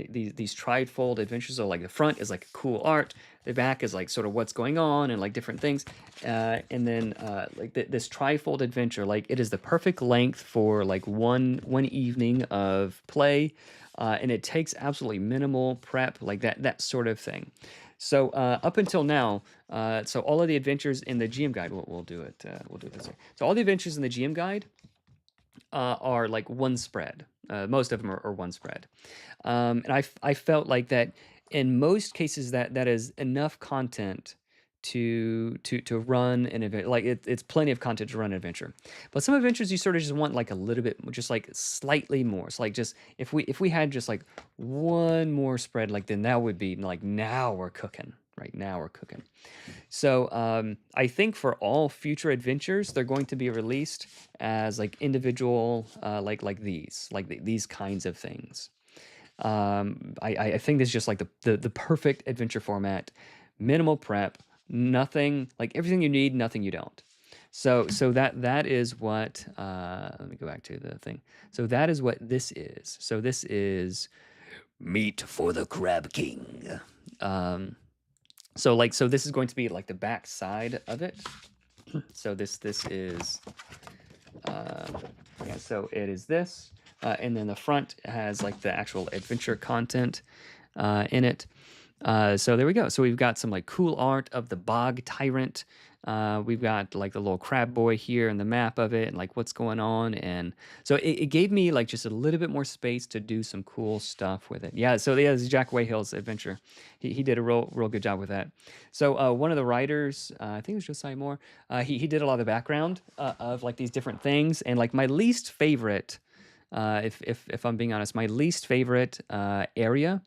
these trifold adventures. So like the front is like cool art, the back is like sort of what's going on and like different things, and then like this trifold adventure, like, it is the perfect length for like one evening of play, and it takes absolutely minimal prep, like that sort of thing. So up until now, so all of the adventures in the GM guide, we'll do it this way. So all the adventures in the GM guide are like one spread. Most of them are one spread. And I felt like that in most cases that is enough content to run an event. Like, it's plenty of content to run an adventure. But some adventures you sort of just want like a little bit, just like slightly more. So like, just if we had just like one more spread, like, then that would be like, now we're cooking. Right now we're cooking. So I think for all future adventures, they're going to be released as like individual, like these kinds of things. I think this is just like the perfect adventure format, minimal prep, nothing, like everything you need, nothing you don't. So that is what, let me go back to the thing. So that is what this is. So this is meat for the Crab King. Um, so this is going to be like the back side of it. So this is, yeah, so it is this, and then the front has like the actual adventure content in it. So there we go. So we've got some like cool art of the bog tyrant. We've got like the little crab boy here and the map of it and like what's going on. And so it gave me like just a little bit more space to do some cool stuff with it. Yeah. So yeah, this is Jack Wayhill's adventure. He did a real good job with that. So one of the writers, I think it was Josiah Moore, he did a lot of the background of like these different things. And like my least favorite, if I'm being honest, my least favorite area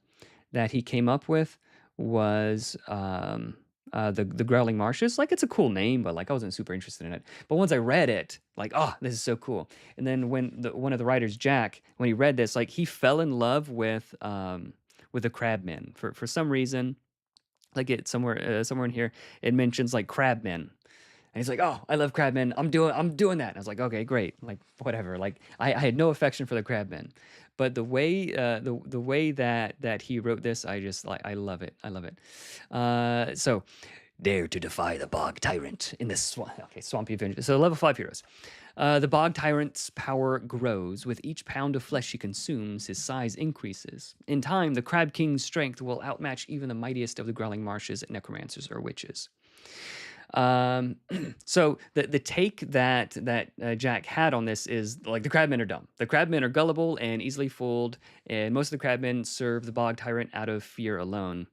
that he came up with was the Growling Marshes. Like it's a cool name, but like I wasn't super interested in it. But once I read it, like, oh, this is so cool. And then when one of the writers, Jack, when he read this, like he fell in love with the crabmen for some reason. Like it somewhere in here, it mentions like crabmen. And he's like, "Oh, I love crabmen. I'm doing that." And I was like, "Okay, great. Like, whatever." Like, I had no affection for the crabmen, but the way that he wrote this, I just like, I love it. I love it. So, dare to defy the bog tyrant in this swampy adventure. So, level 5 heroes. The bog tyrant's power grows. With each pound of flesh he consumes, his size increases. In time, the Crab King's strength will outmatch even the mightiest of the Growling Marshes necromancers or witches. So the take that Jack had on this is like the crabmen are dumb. The crabmen are gullible and easily fooled, and most of the crabmen serve the bog tyrant out of fear alone.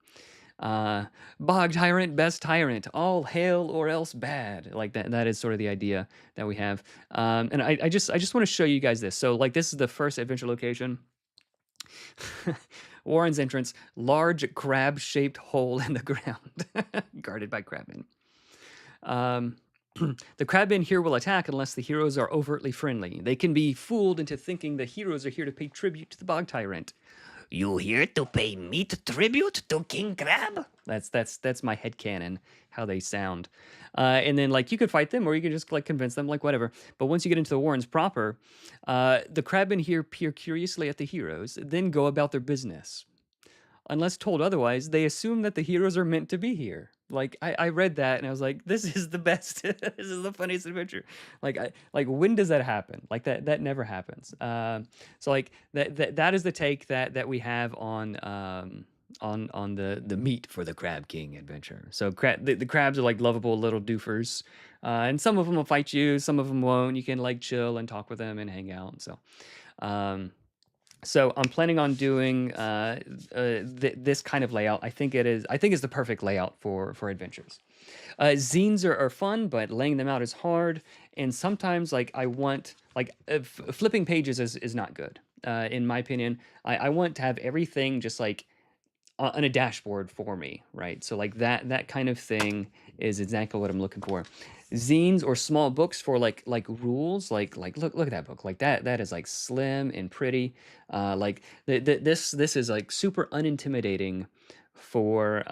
Bog tyrant, best tyrant, all hail or else bad. Like that is sort of the idea that we have. And I just want to show you guys this. So like this is the first adventure location. Warren's entrance, large crab-shaped hole in the ground, guarded by crabmen. The crabmen here will attack unless the heroes are overtly friendly. They can be fooled into thinking the heroes are here to pay tribute to the bog tyrant. You here to pay meat tribute to King Crab? That's my headcanon, how they sound. And then like you could fight them or you could just like convince them, like whatever. But once you get into the Warrens proper, the crabmen here peer curiously at the heroes, then go about their business. Unless told otherwise, they assume that the heroes are meant to be here. Like I read that and I was like, this is the best. This is the funniest adventure. Like when does that happen? Like that never happens. So like that is the take that we have on the meat for the Crab King adventure. So the crabs are like lovable little doofers, and some of them will fight you, some of them won't. You can like chill and talk with them and hang out. So. So I'm planning on doing this kind of layout. I think it's the perfect layout for adventures. Zines are fun, but laying them out is hard. And sometimes like I want like flipping pages is not good. In my opinion, I want to have everything just like on a dashboard for me, right? So like that kind of thing is exactly what I'm looking for. Zines or small books for like rules, like look at that book, like that is like slim and pretty. Like this is like super unintimidating for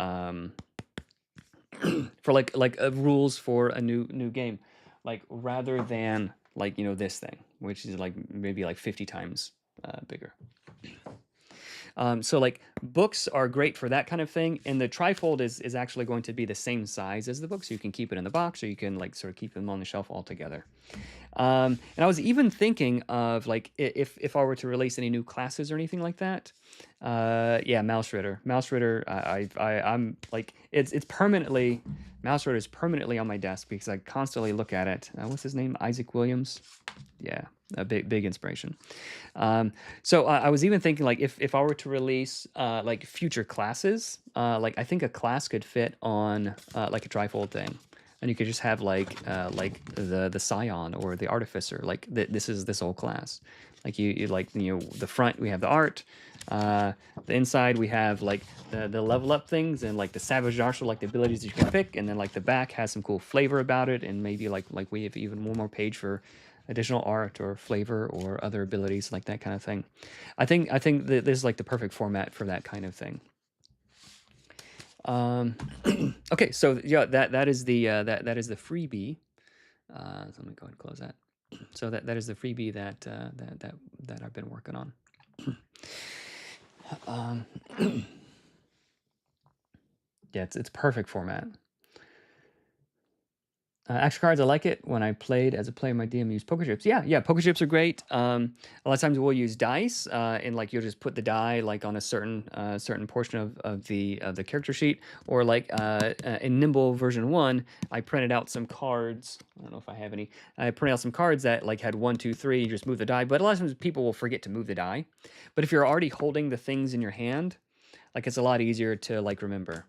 for like rules for a new game, like rather than like this thing, which is like maybe like 50 times bigger. So like books are great for that kind of thing, and the trifold is actually going to be the same size as the book, so you can keep it in the box, or you can like sort of keep them on the shelf all together. And I was even thinking of like if I were to release any new classes or anything like that. Yeah, Mouse Ritter. I'm like it's permanently Mouse Ritter is permanently on my desk because I constantly look at it. What's his name? Isaac Williams. Yeah, a big inspiration. So I was even thinking like if I were to release like future classes, like I think a class could fit on like a trifold thing. And you could just have like the Scion or the Artificer. Like this is this whole class. Like you like the front we have the art, the inside we have like the level up things and like the Savage Marshal, like the abilities that you can pick, and then like the back has some cool flavor about it, and maybe like we have even one more page for additional art or flavor or other abilities, like that kind of thing. I think that this is like the perfect format for that kind of thing. Okay, so yeah, that is the that is the freebie. So let me go ahead and close that. So that is the freebie that I've been working on. Um, yeah, it's perfect format. Action cards, I like it. When I played as a player, my DM used poker chips. Yeah, poker chips are great. A lot of times we'll use dice, and like you'll just put the die like on a certain portion of the character sheet, or like in Nimble version 1, I printed out some cards. I don't know if I have any. I printed out some cards that like had 1, 2, 3. You just move the die, but a lot of times people will forget to move the die. But if you're already holding the things in your hand, like it's a lot easier to like remember.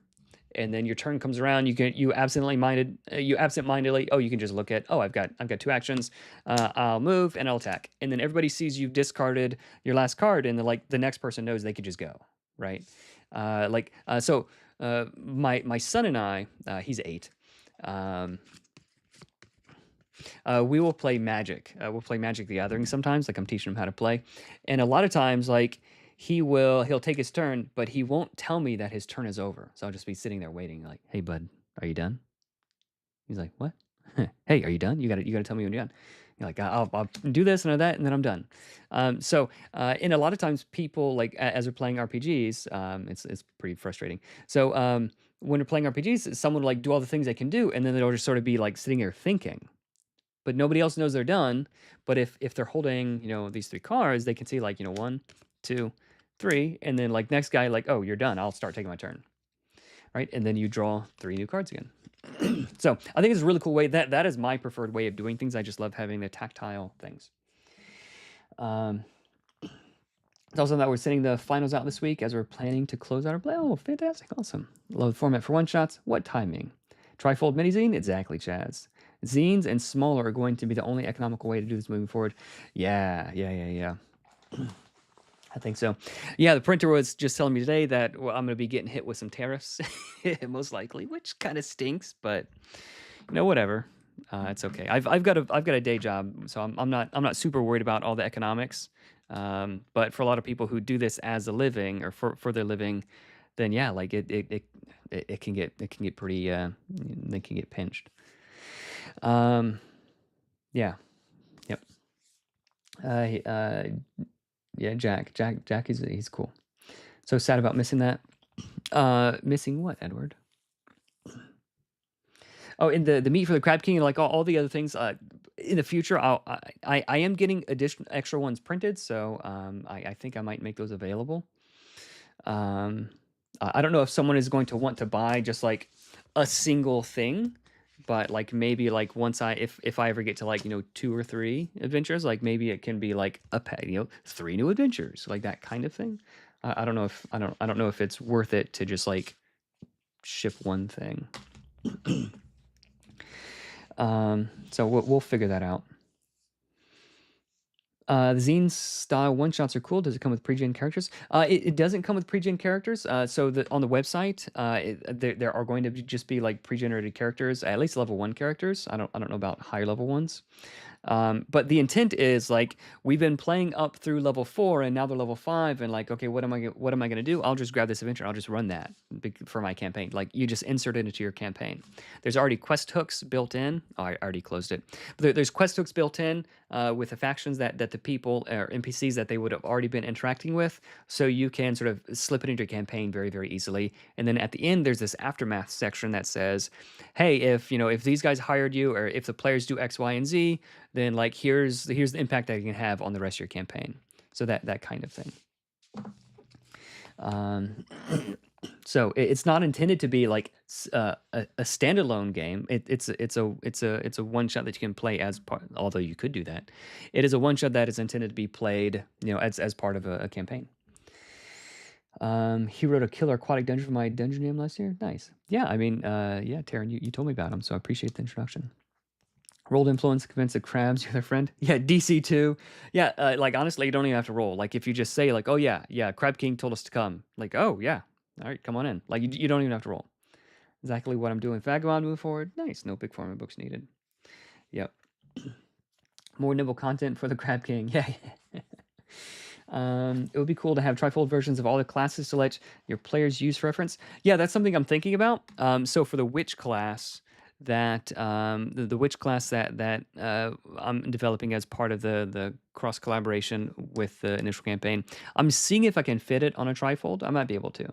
And then your turn comes around, you absent-mindedly, you can just look at, I've got 2 actions. I'll move and I'll attack. And then everybody sees you've discarded your last card, and the next person knows they could just go, right? My son and I, he's 8. We will play Magic. We'll play Magic the Gathering sometimes. Like I'm teaching him how to play, and a lot of times, like he'll take his turn, but he won't tell me that his turn is over. So I'll just be sitting there waiting, like, "Hey, bud, are you done?" He's like, "What? Hey, are you done? You gotta tell me when you're done." You're like, I'll do this and that, and then I'm done." And a lot of times, people like as we're playing RPGs, it's pretty frustrating. So when we're playing RPGs, someone will like do all the things they can do, and then they'll just sort of be like sitting there thinking, but nobody else knows they're done. But if they're holding, these 3 cards, they can see like, 1, 2, 3, and then like next guy, like, "Oh, you're done. I'll start taking my turn." Right? And then you draw 3 new cards again. So I think it's a really cool way. That is my preferred way of doing things. I just love having the tactile things. It's also that we're sending the finals out this week as we're planning to close out our play. Oh, fantastic. Awesome. Love the format for one-shots. What timing? Trifold mini-zine? Exactly, Chaz. Zines and smaller are going to be the only economical way to do this moving forward. Yeah. I think so. Yeah, the printer was just telling me today that I'm going to be getting hit with some tariffs, most likely, which kind of stinks, but whatever. It's okay. I've got a day job, so I'm not super worried about all the economics. But for a lot of people who do this as a living or for their living, then yeah, like it can get pretty they can get pinched. Yeah. Yep. Yeah, Jack he's cool. So sad about missing that. Missing what, Edward? Oh, in the meat for the Crab King, like all the other things. In the future, I am getting extra ones printed, so I think I might make those available. I don't know if someone is going to want to buy just like a single thing, but like maybe like once if I ever get to like 2 or 3 adventures, like maybe it can be like a pet, 3 new adventures, like that kind of thing. I don't know if I don't know if it's worth it to just like ship one thing. So we'll figure that out. The zine style one shots are cool. Does it come with pre-gen characters? It doesn't come with pre-gen characters. So on the website, there are going to just be like pre-generated characters, at least level 1 characters. I don't know about higher level ones. But the intent is like we've been playing up through level 4 and now they're level 5, and like, okay, what am I going to do? I'll just grab this adventure. I'll just run that for my campaign. Like you just insert it into your campaign. There's already quest hooks built in. Oh, I already closed it. But there's quest hooks built in with the factions that the people or NPCs that they would have already been interacting with. So you can sort of slip it into your campaign very, very easily. And then at the end, there's this aftermath section that says, hey, if these guys hired you, or if the players do X, Y, and Z, then like here's the impact that you can have on the rest of your campaign. So that kind of thing. So it's not intended to be like a standalone game. It's a one shot that you can play as part. Although you could do that, it is a one shot that is intended to be played, as part of a campaign. He wrote a killer aquatic dungeon for my dungeon game last year. Nice. Yeah, I mean, yeah, Taryn, you told me about him, so I appreciate the introduction. Rolled influence, convince the crabs you're their friend. Yeah, DC2. Yeah, like honestly, you don't even have to roll. Like if you just say like, oh yeah, Crab King told us to come. Like, oh yeah, all right, come on in. Like you don't even have to roll. Exactly what I'm doing. Vagabond moving forward. Nice. No big format books needed. Yep. More nimble content for the Crab King. Yeah. It would be cool to have trifold versions of all the classes to let your players use for reference. Yeah, that's something I'm thinking about. So for the witch class, the witch class that I'm developing as part of the cross collaboration with the initial campaign, I'm seeing if I can fit it on a trifold. I might be able to,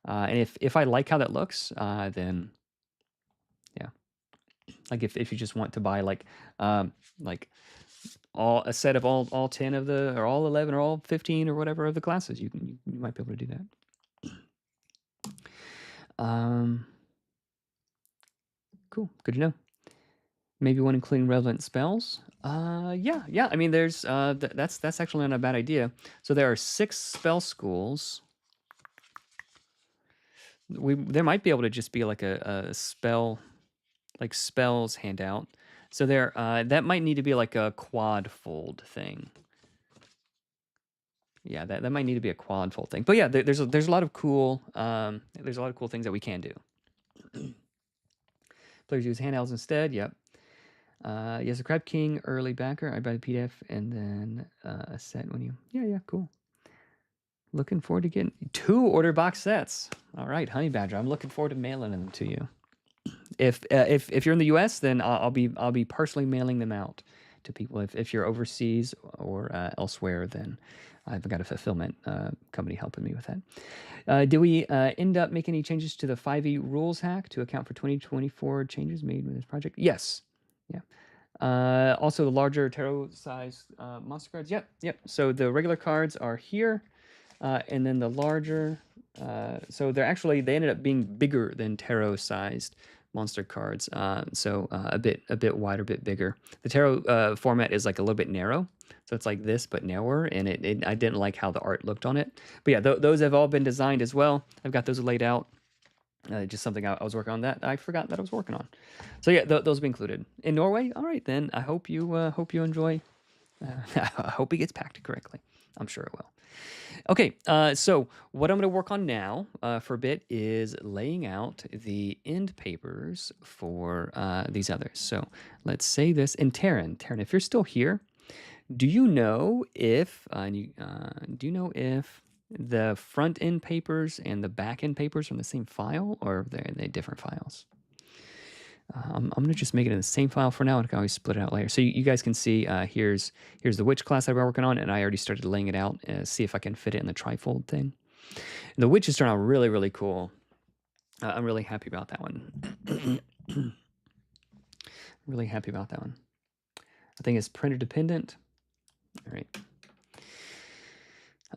and if I like how that looks, then yeah, like if you just want to buy like all a set of all 10 of the or all 11 or all 15 or whatever of the classes, you might be able to do that. Cool, good to know. Maybe one including relevant spells. Yeah. I mean, there's that's actually not a bad idea. So there are 6 spell schools. There might be able to just be like a spell, like spells handout. So there that might need to be like a quad fold thing. Yeah, that might need to be a quad fold thing. But yeah, there's a lot of cool things that we can do. Players use handhelds instead. Yep. Yes, a Crab King early backer. I buy the PDF and then a set when you. Yeah, cool. Looking forward to getting 2 order box sets. All right, Honey Badger. I'm looking forward to mailing them to you. If you're in the U.S., then I'll be personally mailing them out to people. If you're overseas or elsewhere, then I've got a fulfillment company helping me with that. Do we end up making any changes to the 5e rules hack to account for 2024 changes made with this project? Yes. Yeah. Also, the larger tarot size monster cards. Yep. So the regular cards are here, and then the larger. So they ended up being bigger than tarot sized monster cards. So a bit wider, a bit bigger. The tarot format is like a little bit narrow, so it's like this but narrower, and I didn't like how the art looked on it. But yeah, those have all been designed as well. I've got those laid out. Just something I was working on that I forgot that I was working on. So yeah, those will be included in Norway. All right, then I hope you enjoy. I hope it gets packed correctly. I'm sure it will. Okay, so what I'm going to work on now for a bit is laying out the end papers for these others. So let's say this. And Taryn, if you're still here, do you know if the front end papers and the back end papers are in the same file, or are they different files? I'm going to just make it in the same file for now, and I can always split it out later. So you guys can see here's the witch class I've been working on, and I already started laying it out, see if I can fit it in the trifold thing. And the witches turn out really, really cool. I'm really happy about that one. Really happy about that one. I think it's printer dependent. All right.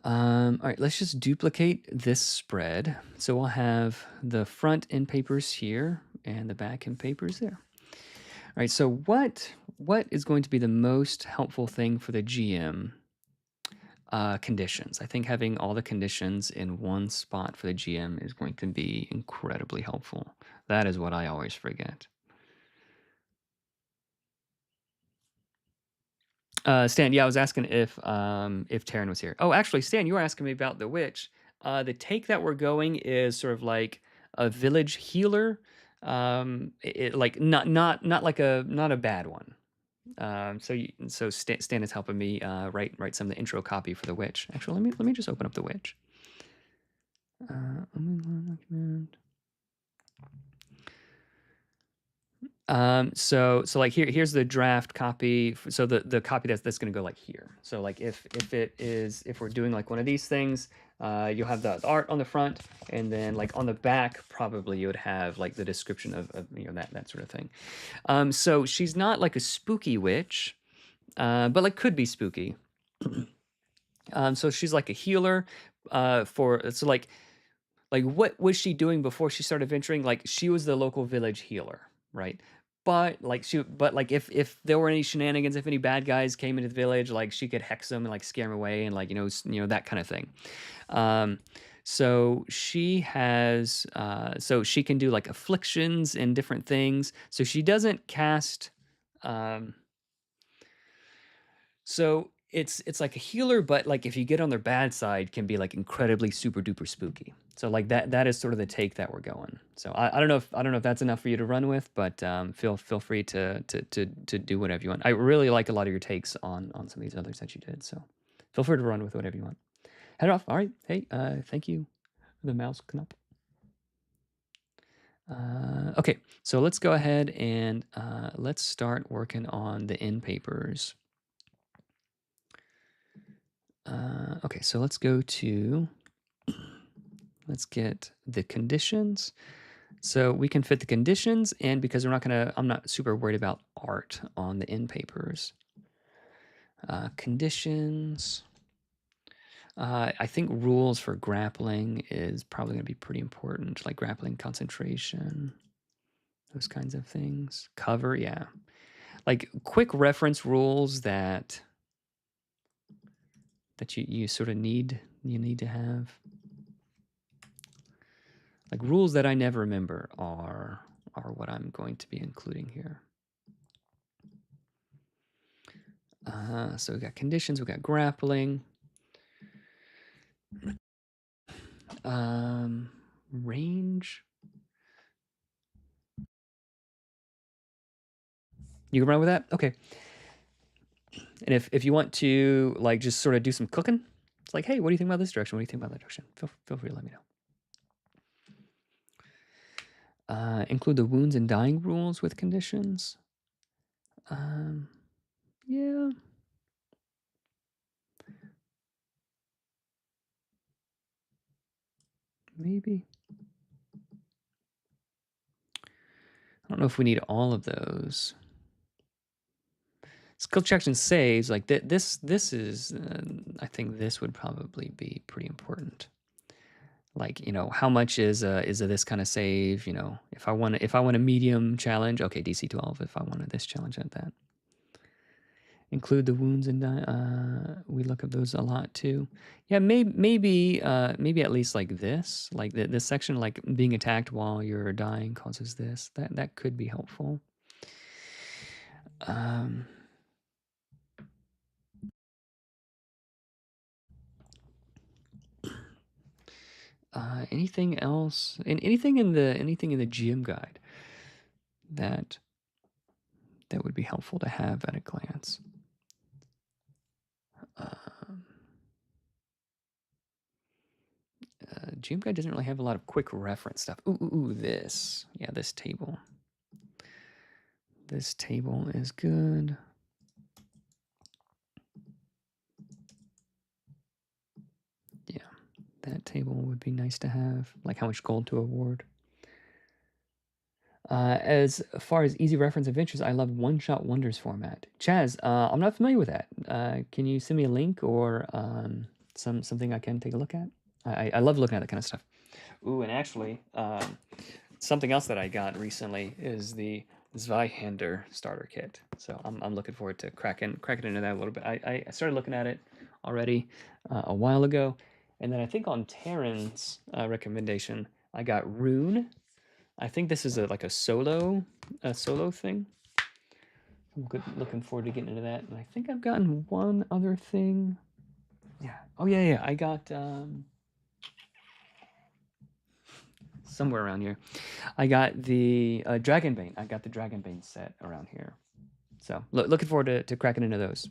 All right, let's just duplicate this spread. So we'll have the front end papers here and the back end papers there. All right, so what is going to be the most helpful thing for the GM? Conditions. I think having all the conditions in one spot for the GM is going to be incredibly helpful. That is what I always forget. Stan, yeah, I was asking if Taryn was here. Oh, actually, Stan, you were asking me about the witch. The take that we're going is sort of like a village healer, like not a bad one. So Stan is helping me write some of the intro copy for the witch. Actually, let me just open up the witch. Document. So like here's the draft copy. So the copy that's going to go like here. So like if we're doing like one of these things, you'll have the art on the front, and then like on the back probably you would have like the description of that sort of thing. So she's not like a spooky witch, but like could be spooky. So she's like a healer. Like what was she doing before she started venturing? Like she was the local village healer, right? But if there were any shenanigans, if any bad guys came into the village, like she could hex them and like scare them away, and like that kind of thing. So she has so she can do like afflictions and different things. So she doesn't cast. So it's like a healer, but like if you get on their bad side, can be like incredibly super duper spooky. So like that is sort of the take that we're going. So I don't know if that's enough for you to run with, but feel free to do whatever you want. I really like a lot of your takes on some of these others that you did. So Feel free to run with whatever you want. Head off. All right. Hey, thank you for the mouse knop. Okay, so let's go ahead and let's start working on the end papers. Okay, so let's go to, let's get the conditions. So we can fit the conditions, and because I'm not super worried about art on the end papers. Conditions. I think rules for grappling is probably going to be pretty important, like grappling concentration, those kinds of things. Cover, yeah. Like quick reference rules that you sort of need to have. Like rules that I never remember are what I'm going to be including here. So we got conditions, we got grappling. Range. You can run with that? Okay. And if you want to like just sort of do some cooking, it's like, hey, what do you think about this direction? What do you think about that direction? Feel free to let me know. Include the wounds and dying rules with conditions. Yeah. Maybe. I don't know if we need all of those. Skill checks and saves, like this is, I think this would probably be pretty important. Like, you know, how much is this kind of save? You know, if I want a medium challenge, okay, DC 12. If I wanted this challenge at that. Include the wounds and we look at those a lot too. Yeah, maybe at least like this, like this section, like being attacked while you're dying causes this. That could be helpful. Anything else? Anything in the GM guide that would be helpful to have at a glance? GM guide doesn't really have a lot of quick reference stuff. Ooh, this. Yeah, this table. This table is good. Yeah, that table would be nice to have. Like how much gold to award. As far as easy reference adventures, I love one-shot wonders format. Chaz, I'm not familiar with that. Can you send me a link or something I can take a look at? I love looking at that kind of stuff. Ooh, and actually, something else that I got recently is the Zweihander starter kit. So I'm looking forward to cracking into that a little bit. I started looking at it already a while ago, and then I think on Taryn's recommendation, I got Rune. I think this is like a solo thing. I'm looking forward to getting into that. And I think I've gotten one other thing. Yeah. Oh yeah. I got somewhere around here. I got the Dragonbane. I got the Dragonbane set around here. So looking forward to cracking into those.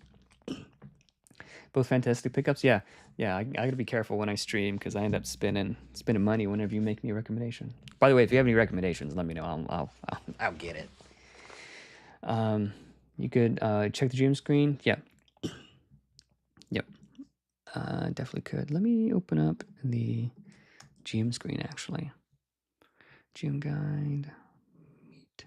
Both fantastic pickups. Yeah. I gotta be careful when I stream because I end up spending money whenever you make me a recommendation. By the way, if you have any recommendations, let me know. I'll get it. You could check the GM screen. Yeah. Yep. Definitely could. Let me open up the GM screen actually. GM guide. Meet.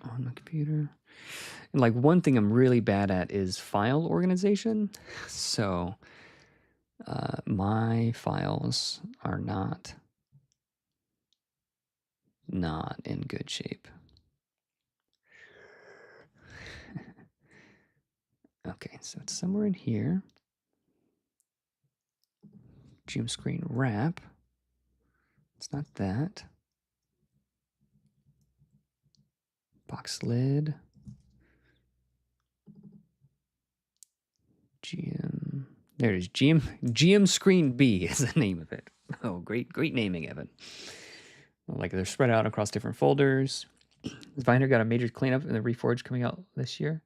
On my computer. And like one thing I'm really bad at is file organization. So my files are not in good shape. Okay, so it's somewhere in here. GM screen wrap. It's not that. Box lid. GM. There it is. GM screen B is the name of it. Oh, great naming, Evan. Like they're spread out across different folders. Viner got a major cleanup in the Reforged coming out this year.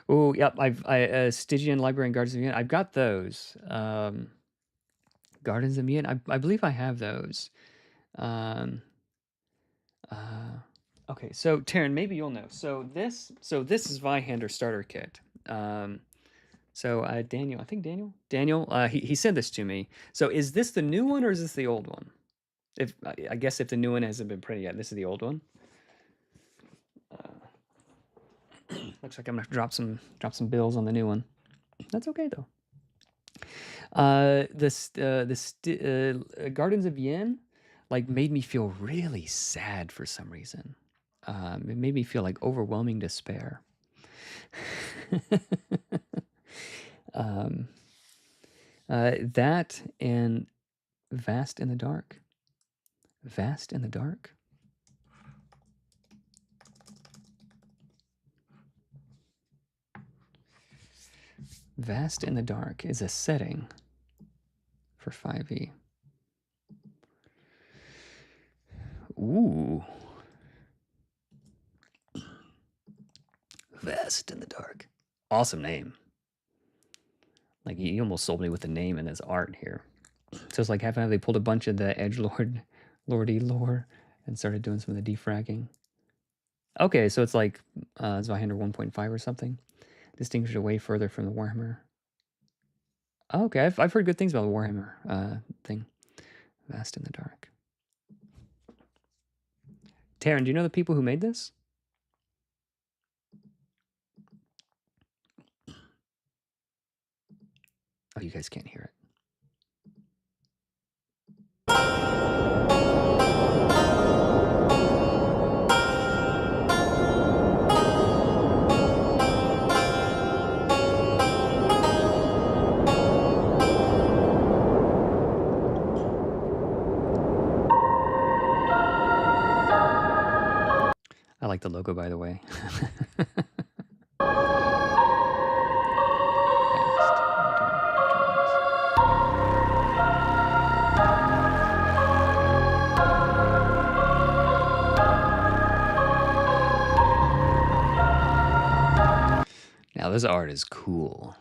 Oh, yep. Stygian Library and Gardens of Yen. I've got those. Gardens of Yen. I believe I have those. Um, okay, so Taryn, maybe you'll know. So this is Vihander starter kit. Daniel, I think Daniel, he sent this to me. So is this the new one or is this the old one? If I guess if the new one hasn't been printed yet, this is the old one. Looks like I'm gonna drop some bills on the new one. That's okay though. Gardens of Yen, like made me feel really sad for some reason. It made me feel like overwhelming despair. That and Vast in the Dark. Vast in the Dark. Vast in the Dark is a setting for 5e. Ooh. Vast in the Dark. Awesome name. Like, you almost sold me with the name and this art here. So it's like have they pulled a bunch of the edgelord lordy lore and started doing some of the defragging. Okay, so it's like Zweihander 1.5 or something. Distinguished away further from the Warhammer. Oh, okay, I've heard good things about the Warhammer thing. Vast in the Dark. Taryn, do you know the people who made this? Oh, you guys can't hear it. I like the logo, by the way. Now this art is cool.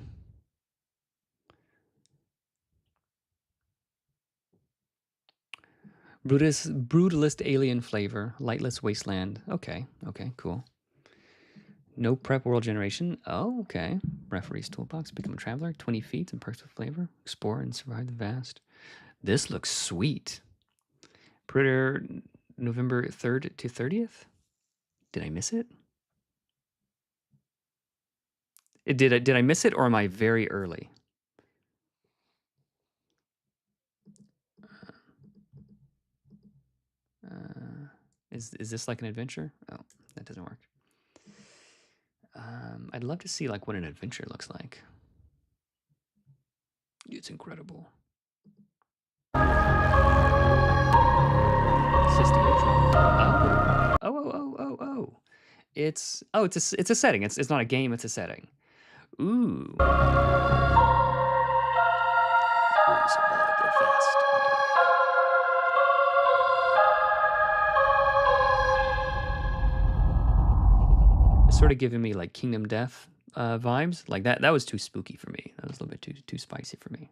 Brutalist alien flavor, lightless wasteland. Okay, cool. No prep world generation. Oh, okay. Referee's toolbox. Become a traveler. 20 feet and perks with flavor. Explore and survive the vast. This looks sweet. Printer November 3rd to 30th. Did I miss it? Did I miss it or am I very early? Is this like an adventure? Oh, that doesn't work. I'd love to see like what an adventure looks like. It's incredible. System control. Oh. It's a setting. It's not a game. It's a setting. Ooh. It's sort of giving me like Kingdom Death vibes. Like that was too spooky for me. That was a little bit too spicy for me.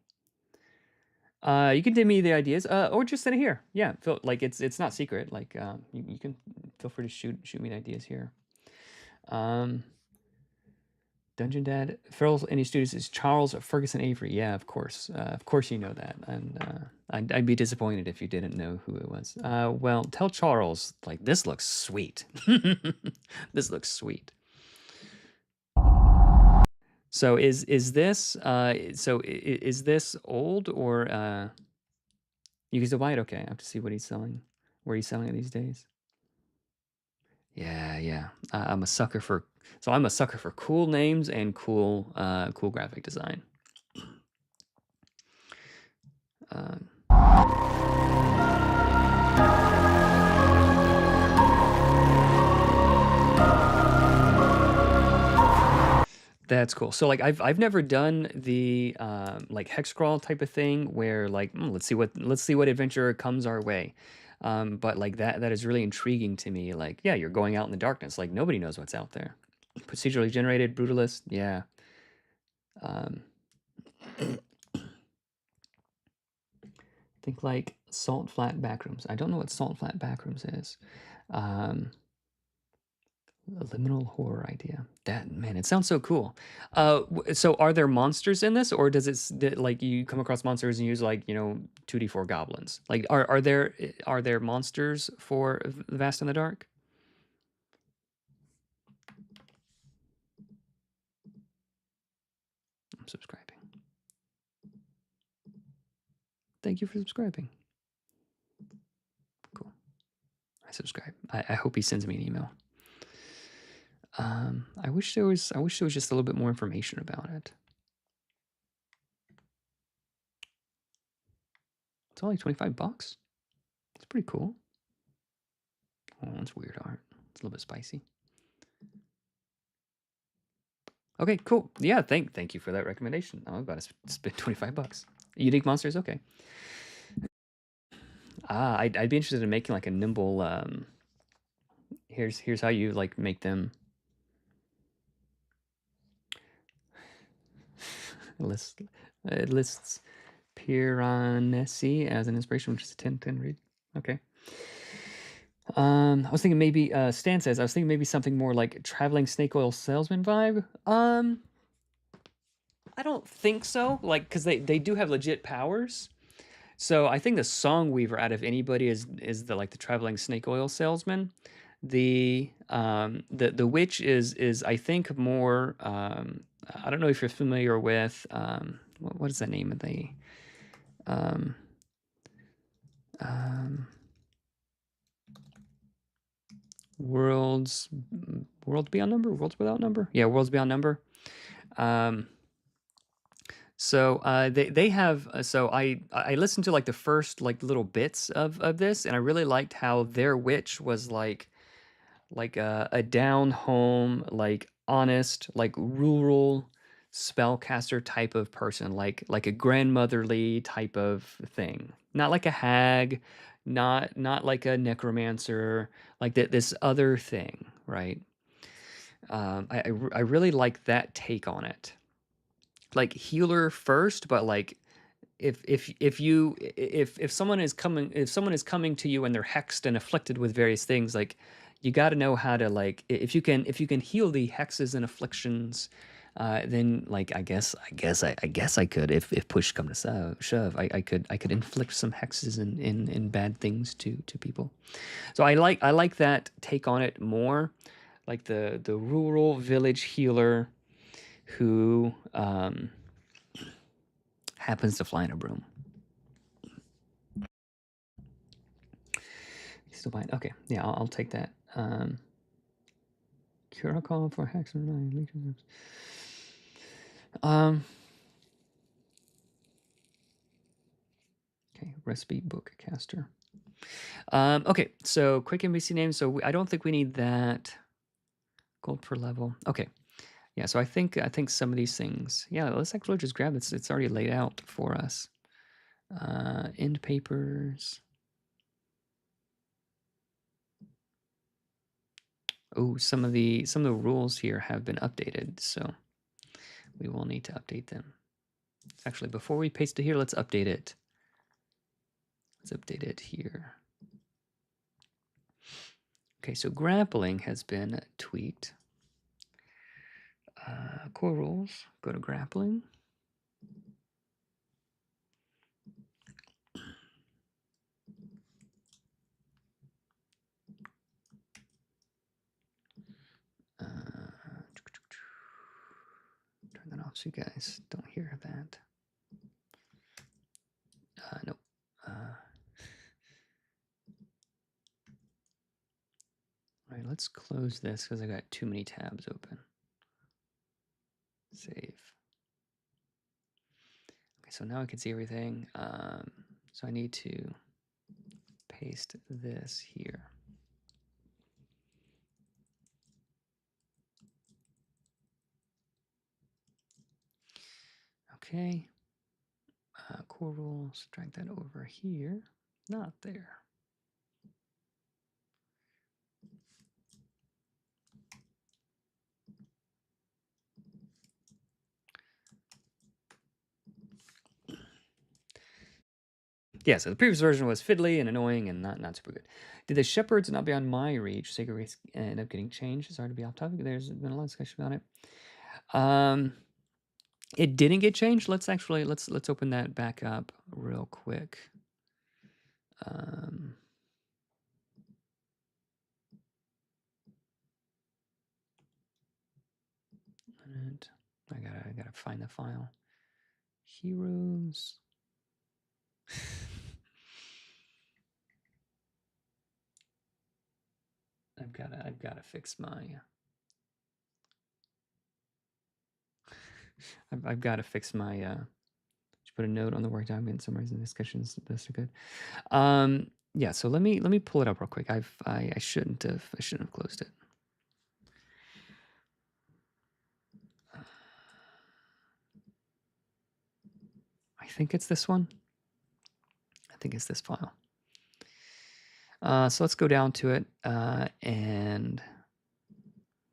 You can give me the ideas, or just send it here. Yeah, feel like it's not secret. Like you can feel free to shoot me the ideas here. Dungeon Dad, Ferrell's Any Studios is Charles Ferguson Avery. Yeah, of course you know that, and I'd be disappointed if you didn't know who it was. Well, tell Charles like this looks sweet. This looks sweet. So is this is this old or you can still buy it? Okay, I have to see what he's selling, where he's selling it these days. Yeah. I'm a sucker for cool names and cool graphic design. That's cool. So like I've never done the like hex crawl type of thing where like let's see what adventure comes our way. But like that is really intriguing to me. Like, yeah, you're going out in the darkness. Like nobody knows what's out there. Procedurally generated, brutalist, yeah. Um, think like Salt Flat Backrooms. I don't know what Salt Flat Backrooms is. Um, a liminal horror idea. That man, it sounds so cool. So are there monsters in this, or does like you come across monsters and use like 2d4 goblins? Like are there monsters for Vast in the Dark? I'm subscribing. Thank you for subscribing. Cool. I subscribe. I hope he sends me an email. I wish there was just a little bit more information about it. It's only $25. It's pretty cool. Oh, it's weird art. It's a little bit spicy. Okay, cool. Yeah, thank you for that recommendation. I'm about to spend $25. Unique monsters, okay. I'd be interested in making like a nimble. Here's how you like make them. It lists Piranesi as an inspiration, which is a 10/10 read. Okay. I was thinking maybe Stan says I was thinking maybe something more like traveling snake oil salesman vibe. I don't think so. Like, because they do have legit powers. So I think the song weaver out of anybody is the like the traveling snake oil salesman. The witch is I think more I don't know if you're familiar with what is the name of the um, um, worlds beyond number, worlds without number, yeah, worlds beyond number. So they have so I listened to like the first like little bits of this, and I really liked how their witch was like a down home, like honest, like rural spellcaster type of person, like a grandmotherly type of thing. Not like a hag, not like a necromancer, like this other thing, right? I really like that take on it. Like healer first, but like if someone is coming to you and they're hexed and afflicted with various things, like you got to know how to like if you can heal the hexes and afflictions, then like I guess I could, if push come to shove, I could inflict some hexes and bad things to people. So I like that take on it more, like the rural village healer who happens to fly in a broom. Still fine. Okay, yeah, I'll take that. Cure call for hex or 9 legions. Okay, recipe book caster. Okay, so quick NPC name. So I don't think we need that. Gold per level. Okay, yeah. So I think some of these things. Yeah, let's actually just grab it. It's already laid out for us. End papers. Oh, some of the rules here have been updated, so we will need to update them. Actually, before we paste it here, let's update it. Let's update it here. Okay, so grappling has been tweaked. Core rules, go to grappling. Turn that off so you guys don't hear that. Nope. All right, let's close this because I got too many tabs open. Save. Okay, so now I can see everything. So I need to paste this here. Okay. Core rules, drag that over here. Not there. Yeah, so the previous version was fiddly and annoying and not super good. Did the shepherds not beyond my reach? Sacred race end up getting changed. Sorry to be off topic. There's been a lot of discussion about it. It didn't get changed. Let's open that back up real quick. And I gotta find the file. Heroes. I've gotta fix my. I've got to fix my. Just put a note on the work document. Summaries and discussions. Those are good. Yeah. So let me pull it up real quick. I shouldn't have closed it. I think it's this one. I think it's this file. So let's go down to it and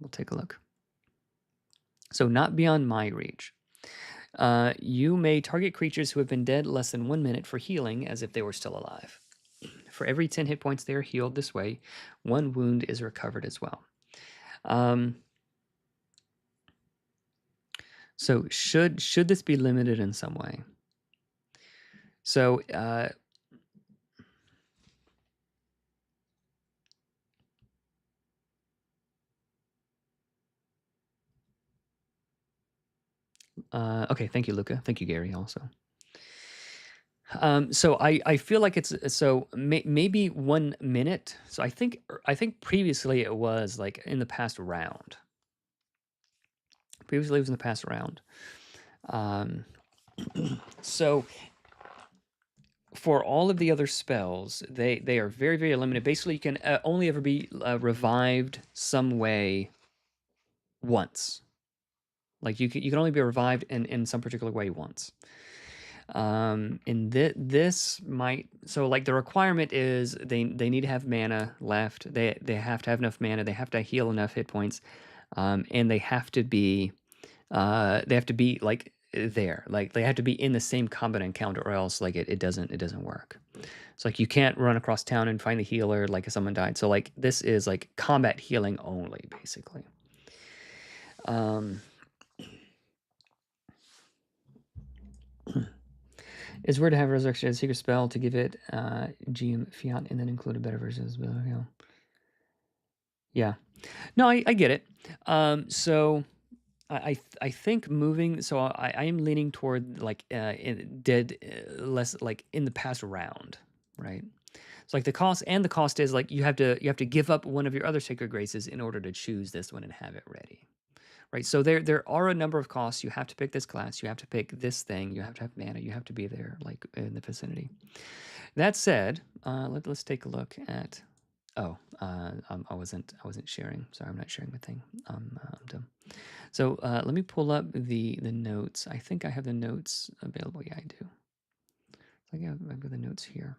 we'll take a look. So not beyond my reach. You may target creatures who have been dead less than 1 minute for healing as if they were still alive. For every 10 hit points they are healed this way, 1 wound is recovered as well. So should this be limited in some way? So okay, thank you, Luca. Thank you, Gary, also. So I feel like it's maybe 1 minute. So I think previously it was like in the past round. Previously it was in the past round. So for all of the other spells, they are very, very limited. Basically, you can only ever be revived some way once. Like you can only be revived in some particular way once. And this might, so like the requirement is they need to have mana left. They have to have enough mana. They have to heal enough hit points, and they have to be like there, like they have to be in the same combat encounter, or else like it doesn't work. So like you can't run across town and find the healer like if someone died. So like this is like combat healing only, basically. It's weird to have resurrection as a secret spell to give it GM fiat and then include a better version as well. Yeah. No, I get it. So I think moving. So I am leaning toward like less like in the past round, right? So like the cost is like you have to give up one of your other sacred graces in order to choose this one and have it ready. Right, so there are a number of costs. You have to pick this class. You have to pick this thing. You have to have mana. You have to be there, like in the vicinity. That said, let's take a look at. Oh, I wasn't sharing. Sorry, I'm not sharing my thing. I'm dumb. So let me pull up the notes. I think I have the notes available. Yeah, I do. I've got the notes here.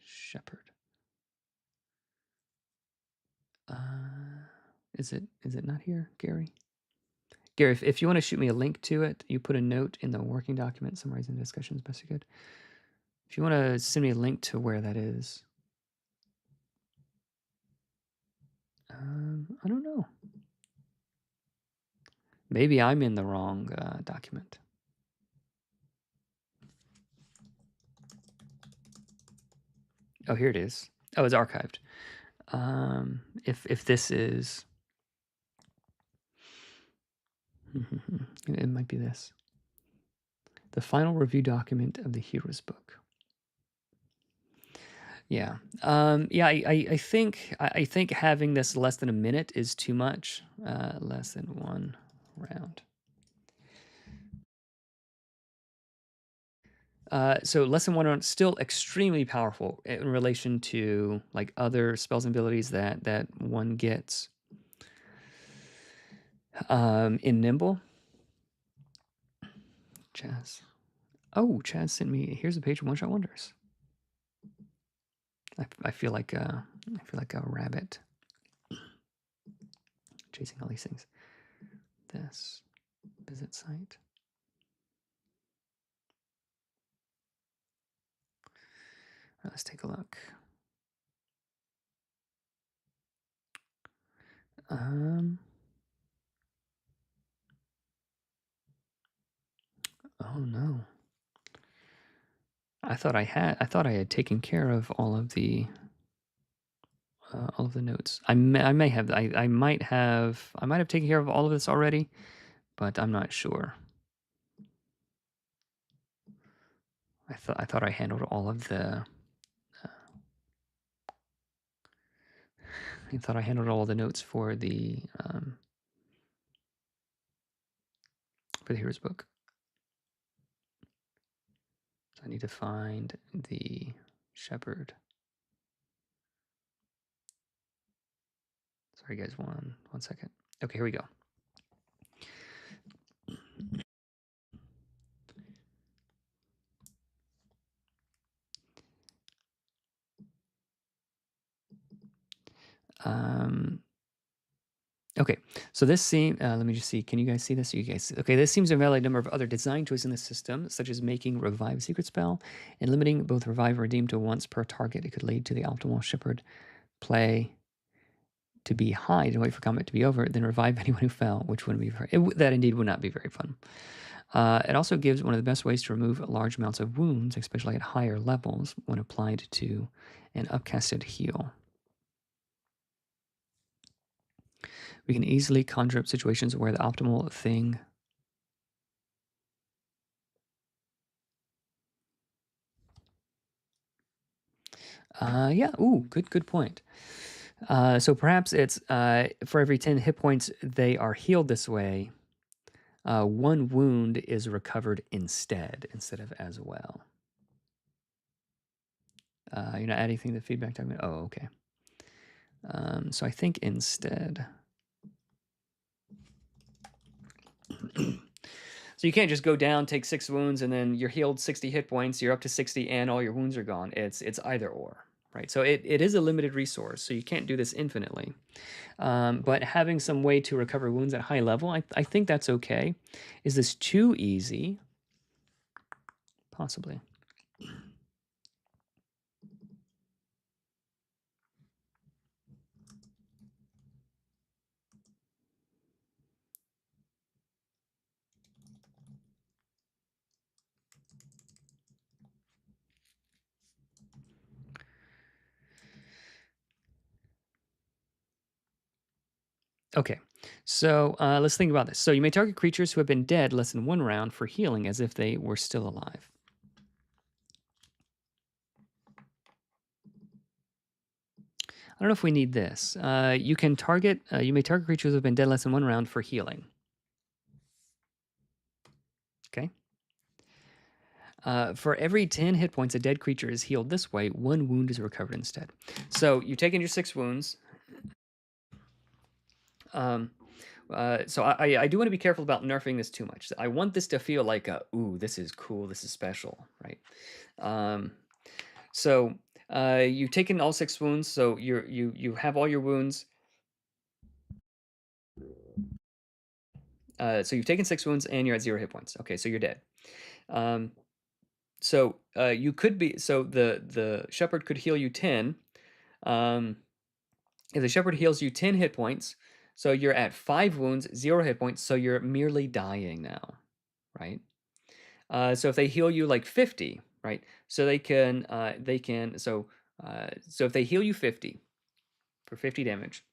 Shepherd. Is it not here, Gary? Gary, if you want to shoot me a link to it, you put a note in the working document summarizing the discussions best you could. If you want to send me a link to where that is. I don't know. Maybe I'm in the wrong document. Oh, here it is. Oh, it's archived. If this is, it might be this. The final review document of the Heroes book. Yeah. Yeah. I think having this less than a minute is too much. Less than 1 round. So less than 1 round, still extremely powerful in relation to like other spells and abilities that one gets. In Nimble. Chaz. Oh, Chaz sent me. Here's a page of One Shot Wonders. I feel like a rabbit chasing all these things. this visit site. Let's take a look. Oh no. I thought I had taken care of all of the notes. I might have taken care of all of this already, but I'm not sure. I thought I handled all of the. I thought I handled all the notes for the hero's book. So I need to find the shepherd. Sorry, guys. One second. Okay, here we go. Okay, so this seems, let me just see, can you guys see this? You guys, okay, this seems to invalidate a number of other design choices in the system, such as making revive secret spell and limiting both revive and redeem to once per target. It could lead to the optimal shepherd play to be hide and wait for combat to be over, then revive anyone who fell, which wouldn't be that indeed would not be very fun. It also gives one of the best ways to remove large amounts of wounds, especially at higher levels, when applied to an upcasted heal. We can easily conjure up situations where the optimal thing yeah, ooh, good point. So perhaps it's for every 10 hit points they are healed this way, one wound is recovered instead of as well. You're not adding anything to the feedback document? Oh, okay. So I think instead. So you can't just go down, take 6 wounds, and then you're healed 60 hit points, you're up to 60, and all your wounds are gone. It's either or, right? So it is a limited resource, so you can't do this infinitely. But having some way to recover wounds at high level, I think that's okay. Is this too easy? Possibly. Okay, so let's think about this. So you may target creatures who have been dead less than 1 round for healing as if they were still alive. I don't know if we need this. You may target creatures who have been dead less than 1 round for healing. Okay. For every 10 hit points a dead creature is healed this way, 1 wound is recovered instead. So you've taken your 6 wounds. So I do want to be careful about nerfing this too much. I want this to feel like ooh, this is cool, this is special, right? So you've taken all 6 wounds, so you have all your wounds. So you've taken 6 wounds and you're at 0 hit points. Okay, so you're dead. So you could be, so the shepherd could heal you 10. If the shepherd heals you 10 hit points, so you're at 5 wounds, 0 hit points, so you're merely dying now, right? So if they heal you like 50, right? So so if they heal you 50 for 50 damage,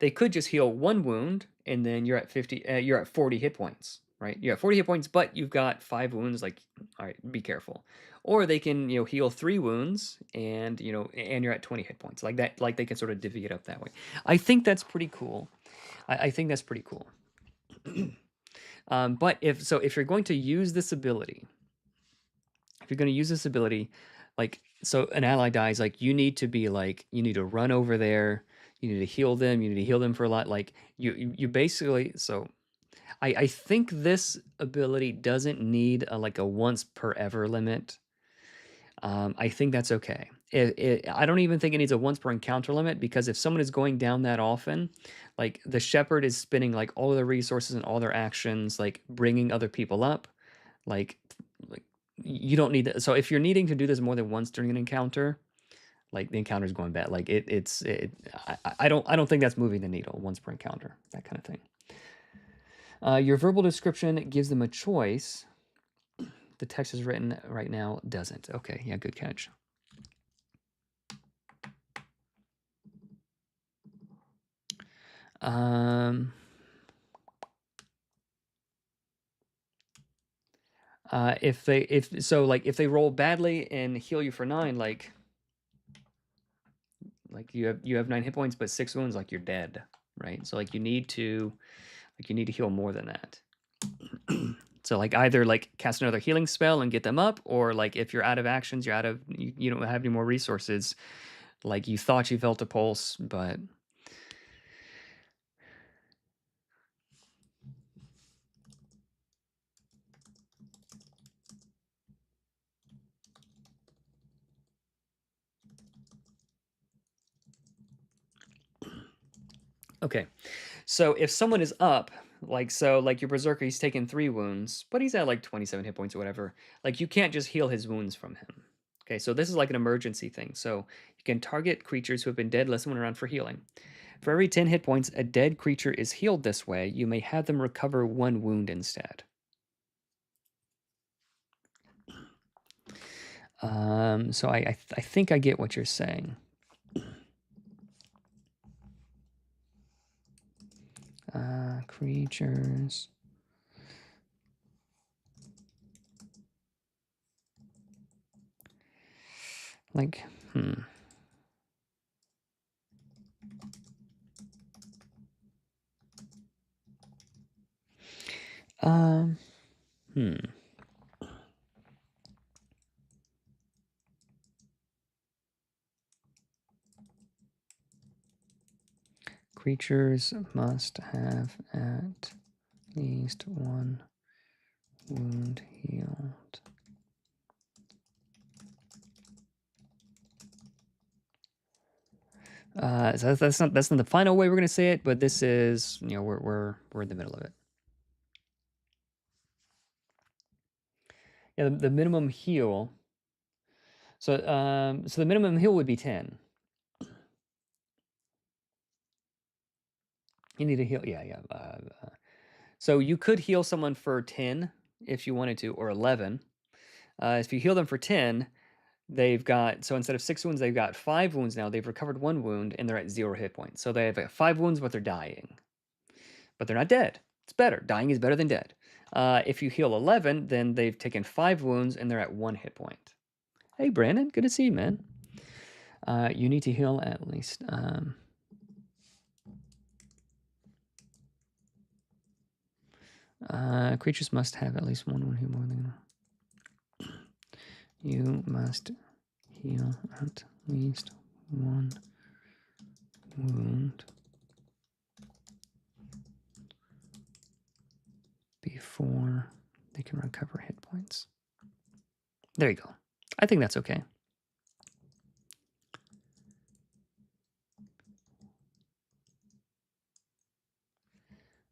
they could just heal 1 wound and then you're at 50. You're at 40 hit points, right? You're at 40 hit points, but you've got 5 wounds. Like, all right, be careful. Or they can heal 3 wounds and and you're at 20 hit points, like that. Like they can sort of divvy it up that way. I think that's pretty cool. I think that's pretty cool. But if you're going to use this ability, like, so an ally dies, like you need to run over there, you need to heal them for a lot, like you basically, so I think this ability doesn't need like a once per ever limit. I think that's okay. I don't even think it needs a once per encounter limit, because if someone is going down that often, like the shepherd is spending like all of their resources and all their actions, like bringing other people up, like like you don't need that. So if you're needing to do this more than once during an encounter, like the encounter is going bad. Like I don't think that's moving the needle once per encounter, that kind of thing. Your verbal description gives them a choice. The text is written right now doesn't. Okay, yeah, good catch. If they roll badly and heal you for 9, like you have 9 hit points but 6 wounds, like you're dead, right? So like you need to heal more than that. So like either like cast another healing spell and get them up, or like if you're out of actions, you don't have any more resources, like you thought you felt a pulse, but okay. So if someone is up, like your berserker, he's taken 3 wounds, but he's at like 27 hit points or whatever. Like you can't just heal his wounds from him. Okay, so this is like an emergency thing. So you can target creatures who have been dead less than 1 round for healing. For every 10 hit points a dead creature is healed this way, you may have them recover 1 wound instead. So I think I get what you're saying. Creatures. Like, Creatures must have at least 1 wound healed. So that's not the final way we're gonna say it, but this is, we're in the middle of it. Yeah, the minimum heal. So the minimum heal would be 10. You need to heal. Yeah. So you could heal someone for 10 if you wanted to, or 11. If you heal them for 10, they've got, so instead of 6 wounds, they've got 5 wounds now. They've recovered 1 wound and they're at 0 hit points. So they have 5 wounds, but they're dying. But they're not dead. It's better. Dying is better than dead. If you heal 11, then they've taken 5 wounds and they're at 1 hit point. Hey, Brandon, good to see you, man. You need to heal at least. Creatures must have at least 1 wound heal more than. You must heal at least 1 wound before they can recover hit points. There you go. I think that's okay.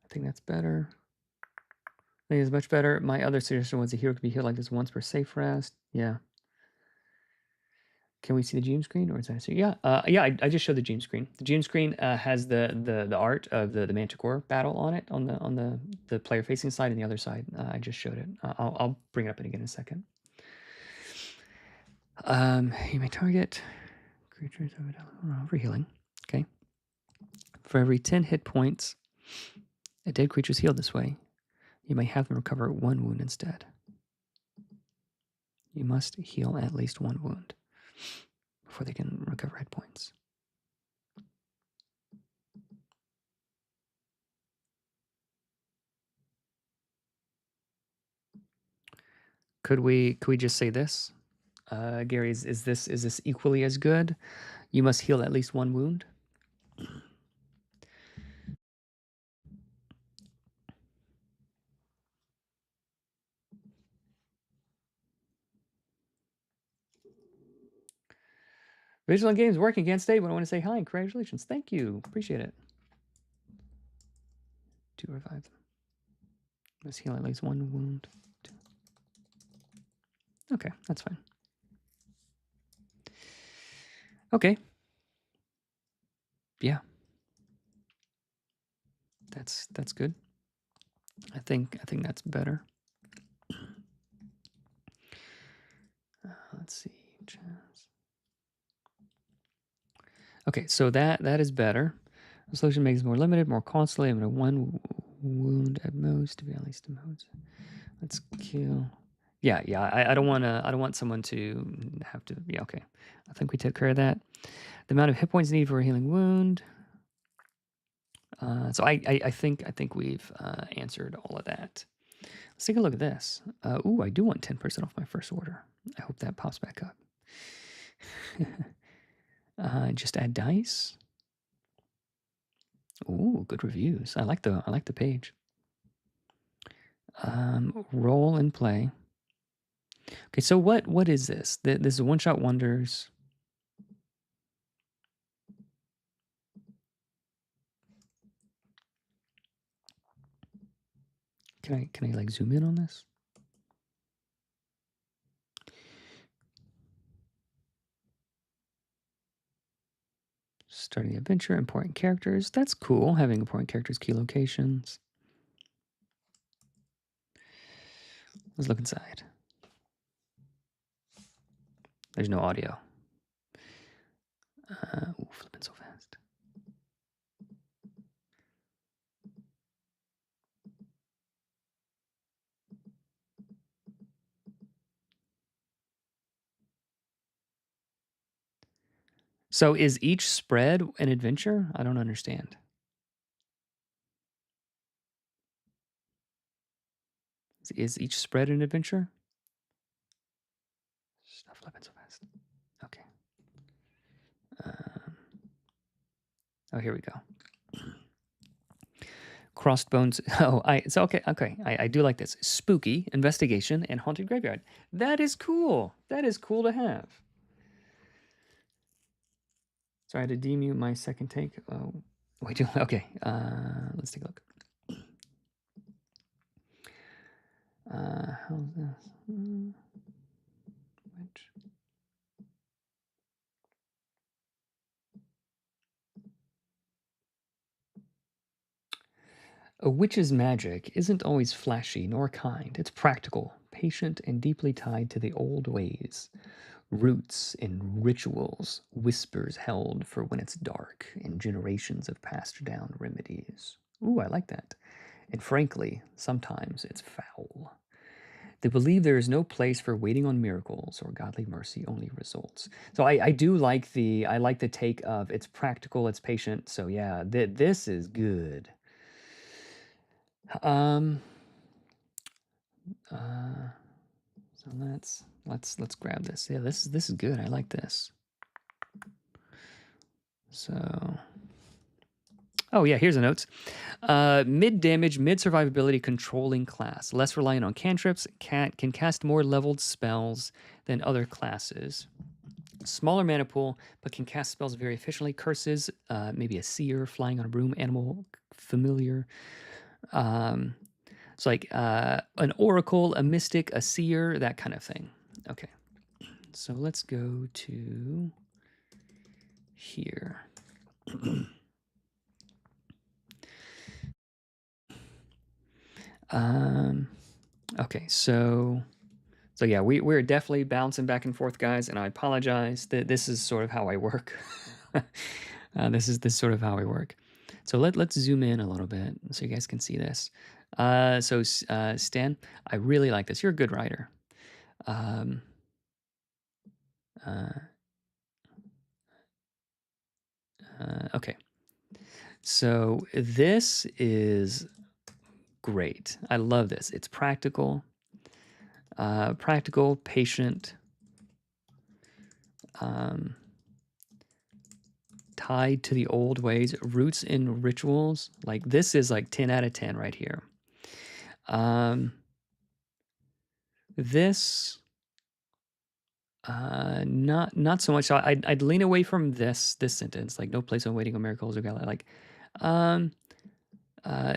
I think that's better. I think it's much better. My other suggestion was a hero could be healed like this once per safe rest. Yeah. Can we see the GM screen, or is that? Yeah. I just showed the GM screen. The GM screen has the art of the Manticore battle on it, on the player facing side, and the other side. I just showed it. I'll bring it up again in a second. You may target creatures over healing. Okay. For every 10 hit points, a dead creature is healed this way. You may have them recover 1 wound instead. You must heal at least 1 wound before they can recover hit points. Could we just say this? Gary, is this equally as good? You must heal at least 1 wound. Vigilant Games working, can't stay, but I want to say hi. Congratulations. Thank you. Appreciate it. 2 revive them. Let's heal at least 1 wound. 2. Okay, that's fine. Okay. Yeah. That's good. I think that's better. Let's see. Okay, so that is better. The solution makes it more limited, more costly. I'm gonna 1 wound at most to be at least a modes. Let's kill. Yeah. I don't want someone to have to. Yeah. Okay. I think we took care of that. The amount of hit points needed for a healing wound. So I think we've answered all of that. Let's take a look at this. Ooh, I do want 10% off my first order. I hope that pops back up. Just add dice. Ooh, good reviews. I like the page. Roll and play. Okay, so what is this? This is one-shot wonders. Can I like zoom in on this? Starting the adventure, important characters. That's cool, having important characters, key locations. Let's look inside. There's no audio. Ooh, flipping so fast. So is each spread an adventure? I don't understand. Is each spread an adventure? Stop flipping so fast. Okay. Oh, here we go. Crossbones. Oh, okay. I do like this. Spooky, investigation, and haunted graveyard. That is cool. That is cool to have. So I had to demute my second take. Oh, we do. Okay. Let's take a look. How's this? Which? A witch's magic isn't always flashy nor kind. It's practical, patient, and deeply tied to the old ways. Roots in rituals, whispers held for when it's dark, and generations of passed down remedies. Ooh, I like that. And frankly, sometimes it's foul. They believe there is no place for waiting on miracles or godly mercy, only results. So I do like the take of it's practical, it's patient. So yeah, this is good. So let's grab this. Yeah, this is good. I like this. So, oh yeah, here's the notes. Mid damage, mid survivability, controlling class. Less reliant on cantrips. Can cast more leveled spells than other classes. Smaller mana pool, but can cast spells very efficiently. Curses, maybe a seer, flying on a broom, animal familiar. It's like an oracle, a mystic, a seer, that kind of thing. Okay, so let's go to here. Okay, so yeah, we're definitely bouncing back and forth, guys, and I apologize. This is sort of how I work. This is sort of how I work. So let's zoom in a little bit so you guys can see this. So Stan, I really like this. You're a good writer. Okay. So this is great. I love this. It's practical, patient, tied to the old ways, roots in rituals. Like this is like 10 out of 10 right here. This Not so much. So I'd lean away from this sentence, like no place on waiting on miracles or God. Like, um,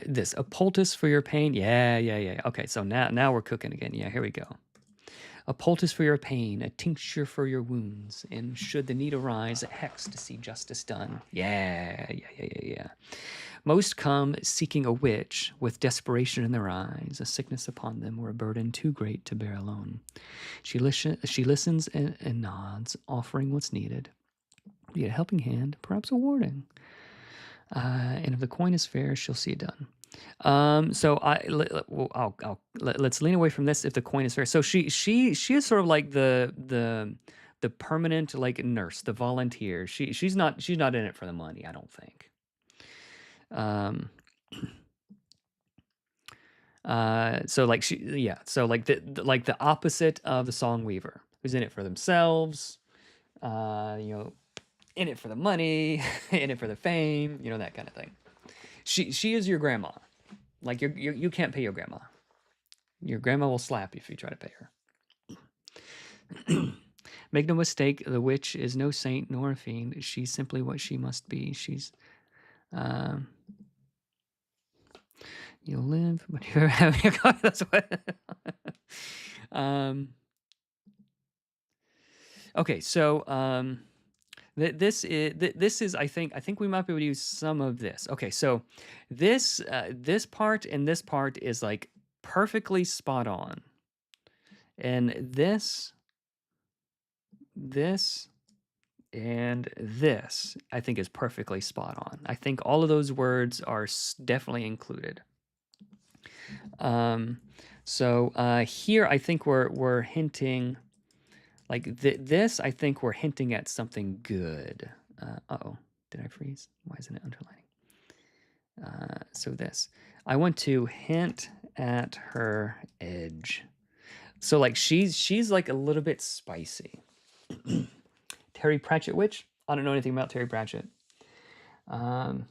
this a poultice for your pain. Yeah. Okay, so now we're cooking again. Yeah, here we go. A poultice for your pain, a tincture for your wounds, and should the need arise, a hex to see justice done. Yeah. Most come seeking a witch with desperation in their eyes, a sickness upon them or a burden too great to bear alone. She listens and nods, offering what's needed, be it a helping hand, perhaps a warning. And if the coin is fair, she'll see it done. So let's lean away from this. If the coin is fair, so she is sort of like the permanent like nurse, the volunteer. She's not in it for the money, I don't think. So like so like the opposite of the song weaver, who's in it for themselves, in it for the money, in it for the fame, that kind of thing. She is your grandma. Like you can't pay your grandma. Your grandma will slap you if you try to pay her. Make no mistake, the witch is no saint nor a fiend. She's simply what she must be. She's you'll live when you're having a coffee. That's what. Okay, so this is I think we might be able to use some of this. Okay, so this part and this part is like perfectly spot on, and this and this I think is perfectly spot on. I think all of those words are definitely included. So here I think we're hinting. Like this, I think we're hinting at something good. Uh-oh, did I freeze? Why isn't it underlining? So this, I want to hint at her edge. So like she's like a little bit spicy. Terry Pratchett witch? I don't know anything about Terry Pratchett. So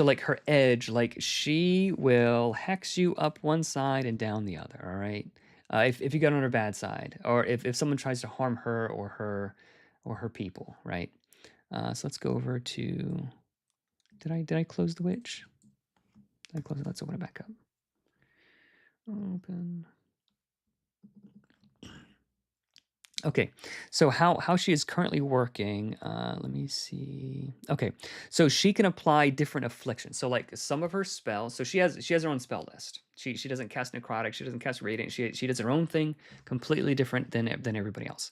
like her edge, like she will hex you up one side and down the other, all right? If you get on her bad side, or if someone tries to harm her or her people, right? So let's go over to. Did I close the witch? Did I close it? Let's open it back up. Open. Okay, so how she is currently working, let me see. Okay, so she can apply different afflictions. So like some of her spells, so she has her own spell list. She doesn't cast necrotic, she doesn't cast radiant. She does her own thing, completely different than everybody else.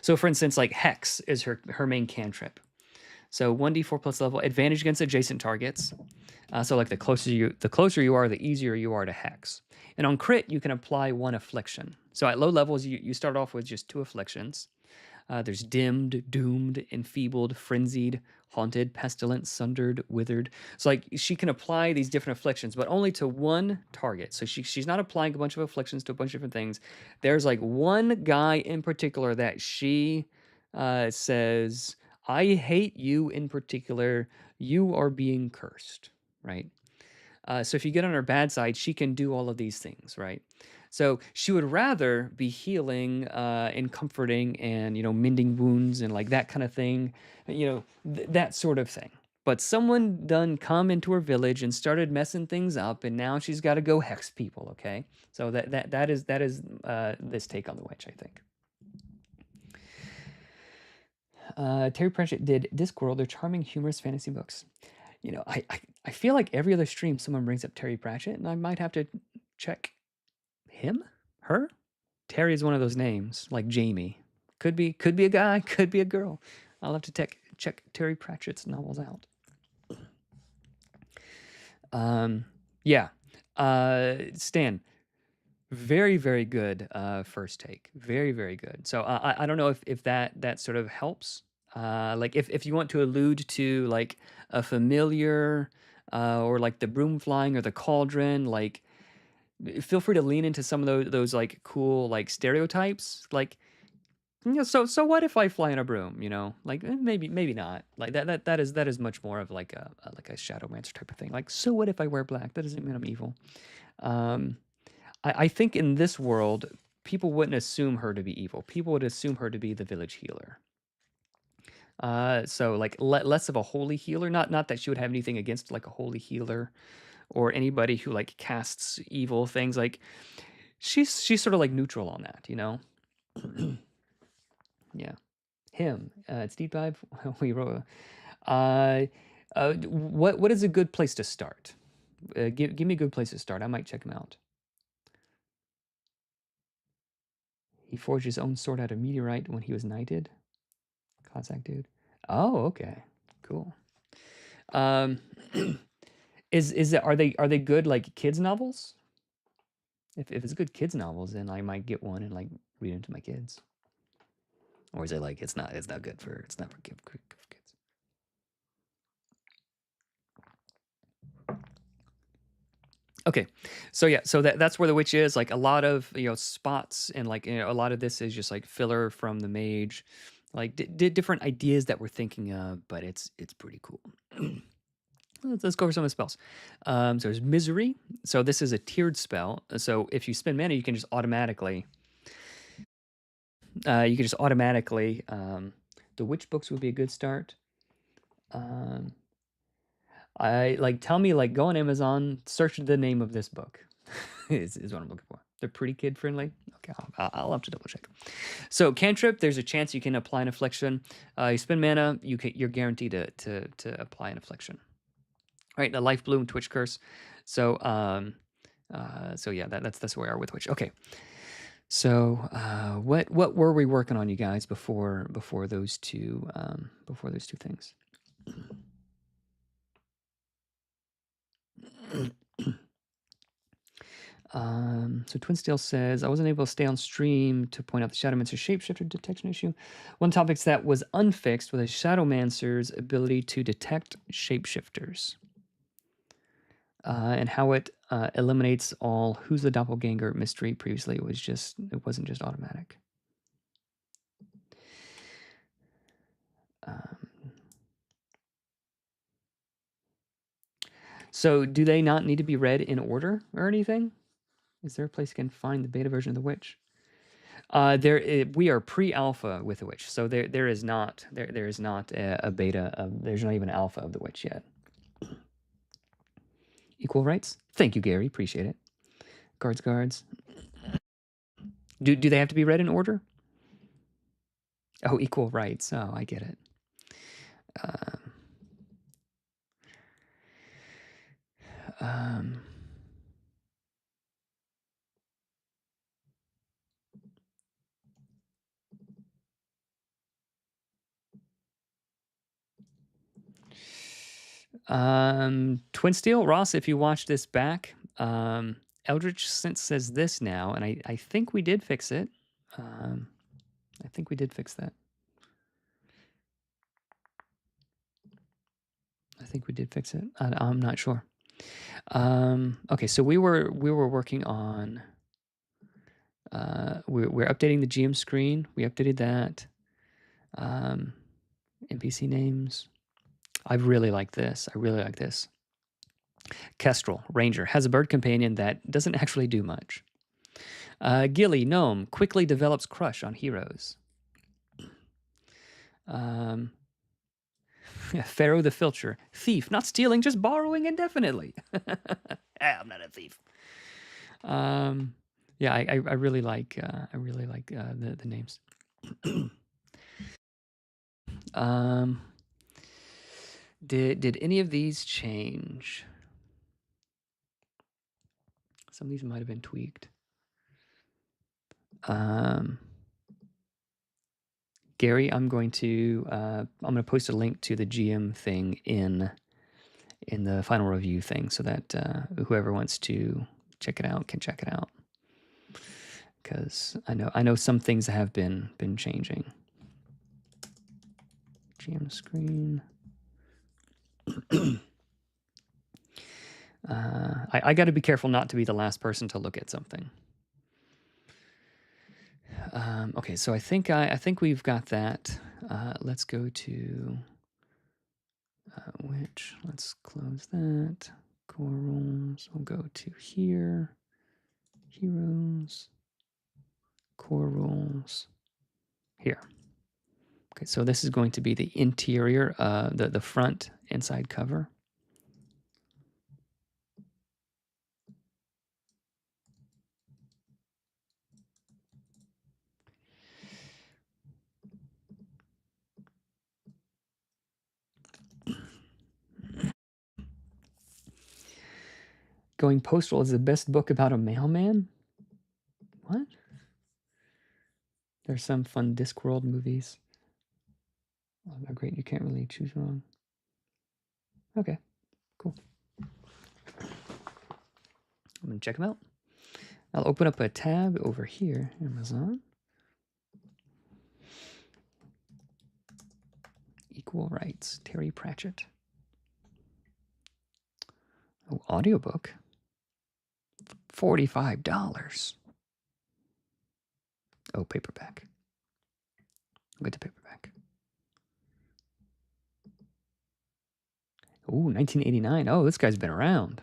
So for instance, like hex is her main cantrip. So 1d4 plus level, advantage against adjacent targets. So like the closer you are, the easier you are to hex. And on crit, you can apply one affliction. So at low levels, you start off with just 2 afflictions. There's dimmed, doomed, enfeebled, frenzied, haunted, pestilent, sundered, withered. So like she can apply these different afflictions, but only to one target. So she's not applying a bunch of afflictions to a bunch of different things. There's like one guy in particular that she says, I hate you in particular. You are being cursed, right? So if you get on her bad side, she can do all of these things, right? So she would rather be healing and comforting and, mending wounds and like that kind of thing, that sort of thing. But someone done come into her village and started messing things up, and now she's got to go hex people. Okay, so that is this take on the witch, I think. Terry Pratchett did Discworld. They're charming, humorous fantasy books. I feel like every other stream someone brings up Terry Pratchett, and I might have to check him, her. Terry is one of those names, like Jamie. Could be a guy, could be a girl. I'll have to check Terry Pratchett's novels out. Yeah. Stan, very, very good first take. Very, very good. So I don't know if that sort of helps. Like if you want to allude to like a familiar or like the broom flying or the cauldron, like feel free to lean into some of those like cool like stereotypes. Like, so what if I fly in a broom? Like maybe not. Like that is much more of like a Shadowmancer type of thing. Like, so what if I wear black? That doesn't mean I'm evil. I think in this world, people wouldn't assume her to be evil. People would assume her to be the village healer. So like less of a holy healer. Not that she would have anything against like a holy healer or anybody who like casts evil things. Like she's sort of like neutral on that, you know. Yeah, him. It's deep dive. We wrote. What is a good place to start? Give me a good place to start. I might check him out. He forged his own sword out of meteorite when he was knighted. Contact dude. Oh, okay, cool. Um, are they good like kids novels? If it's good kids novels, then I might get one and like read them to my kids. Or is it like it's not good for it's not for kids? Okay, so yeah, so that's where the witch is. Like a lot of spots and like a lot of this is just like filler from the mage, like different ideas that we're thinking of, but it's pretty cool. Let's go over some of the spells. So there's Misery. So this is a tiered spell. So if you spend mana, you can just automatically. The witch books would be a good start. I like tell me like go on Amazon, search the name of this book. is what I'm looking for. They're pretty kid friendly. Okay, I'll have to double check. So cantrip, there's a chance you can apply an affliction. You spend mana, you're guaranteed to apply an affliction. All right, the life bloom, twitch curse. So so yeah, that's where we are with witch. Okay. So what were we working on, you guys, before those two things? So Twinstale says, I wasn't able to stay on stream to point out the Shadowmancer's shapeshifter detection issue. One of the topics that was unfixed was a Shadowmancer's ability to detect shapeshifters. And how it eliminates all who's the doppelganger mystery. Previously, it wasn't just automatic. So do they not need to be read in order or anything? Is there a place you can find the beta version of the witch? We are pre-alpha with the witch, so there is not a beta of. There's not even an alpha of the witch yet. Equal rights. Thank you, Gary. Appreciate it. Guards. Do they have to be read in order? Oh, equal rights. Oh, I get it. Twin Steel, Ross, if you watch this back, Eldritch Sense says this now, and I think we did fix it. I think we did fix that. I think we did fix it. I'm not sure. Okay, so we were working on. We're updating the GM screen. We updated that. NPC names. I really like this. Kestrel, Ranger, has a bird companion that doesn't actually do much. Gilly, Gnome, quickly develops crush on heroes. Pharaoh the Filcher, thief, not stealing, just borrowing indefinitely. I'm not a thief. Yeah, I really like the names. Did any of these change? Some of these might have been tweaked. Gary, I'm going to post a link to the GM thing in the final review thing, so that whoever wants to check it out can check it out. Because I know some things have been changing. GM screen. I got to be careful not to be the last person to look at something. Okay, so I think we've got that. Let's go to which. Let's close that. Core rules. We'll go to here. Heroes. core rules here. Okay, so this is going to be the interior, the front inside cover. Going Postal is the best book about a mailman? What? There's some fun Discworld movies. Oh, they're great. You can't really choose wrong. Okay, cool. I'm gonna check them out. I'll open up a tab over here, Amazon. Equal Rights, Terry Pratchett. Oh, audiobook. $45. Oh, paperback. I'll get the paperback. Ooh, 1989. Oh, this guy's been around.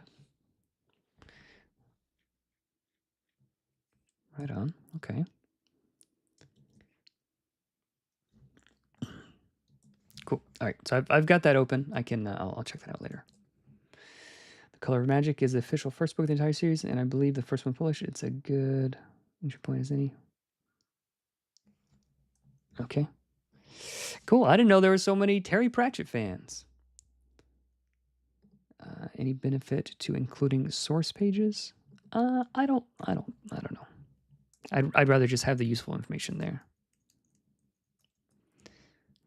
Right on. Okay. Cool. All right. So I've got that open. I can. I'll check that out later. The Color of Magic is the official first book of the entire series, and I believe the first one published. It's a good entry point as any. Okay. Cool. I didn't know there were so many Terry Pratchett fans. Any benefit to including source pages? I don't know. I'd rather just have the useful information there.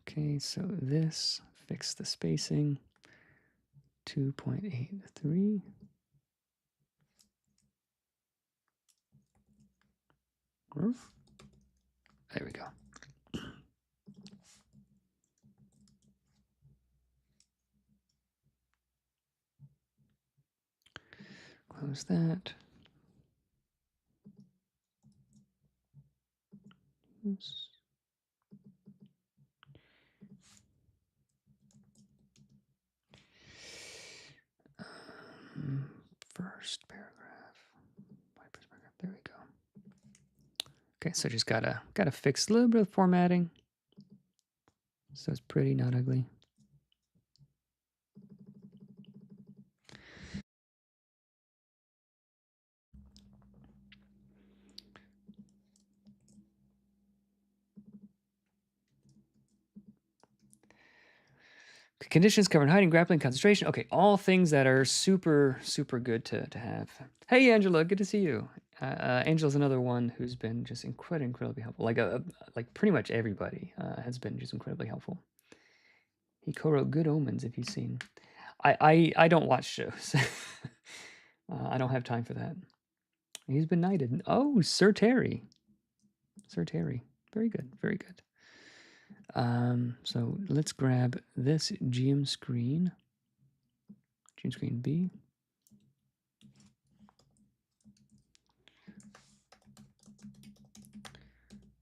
Okay, so this, fix the spacing, 2.83. There we go. Close that. Oops. First paragraph. First paragraph. There we go. Okay, so just gotta fix a little bit of formatting, so it's pretty, not ugly. Conditions covering hiding, grappling, concentration. Okay, all things that are super, super good to have. Hey, Angela, good to see you. Angela's another one who's been just incredibly helpful. Like pretty much everybody has been just incredibly helpful. He co-wrote Good Omens, if you've seen. I don't watch shows. I don't have time for that. He's been knighted. Oh, Sir Terry. Sir Terry. Very good, very good. So let's grab this GM screen. GM screen B.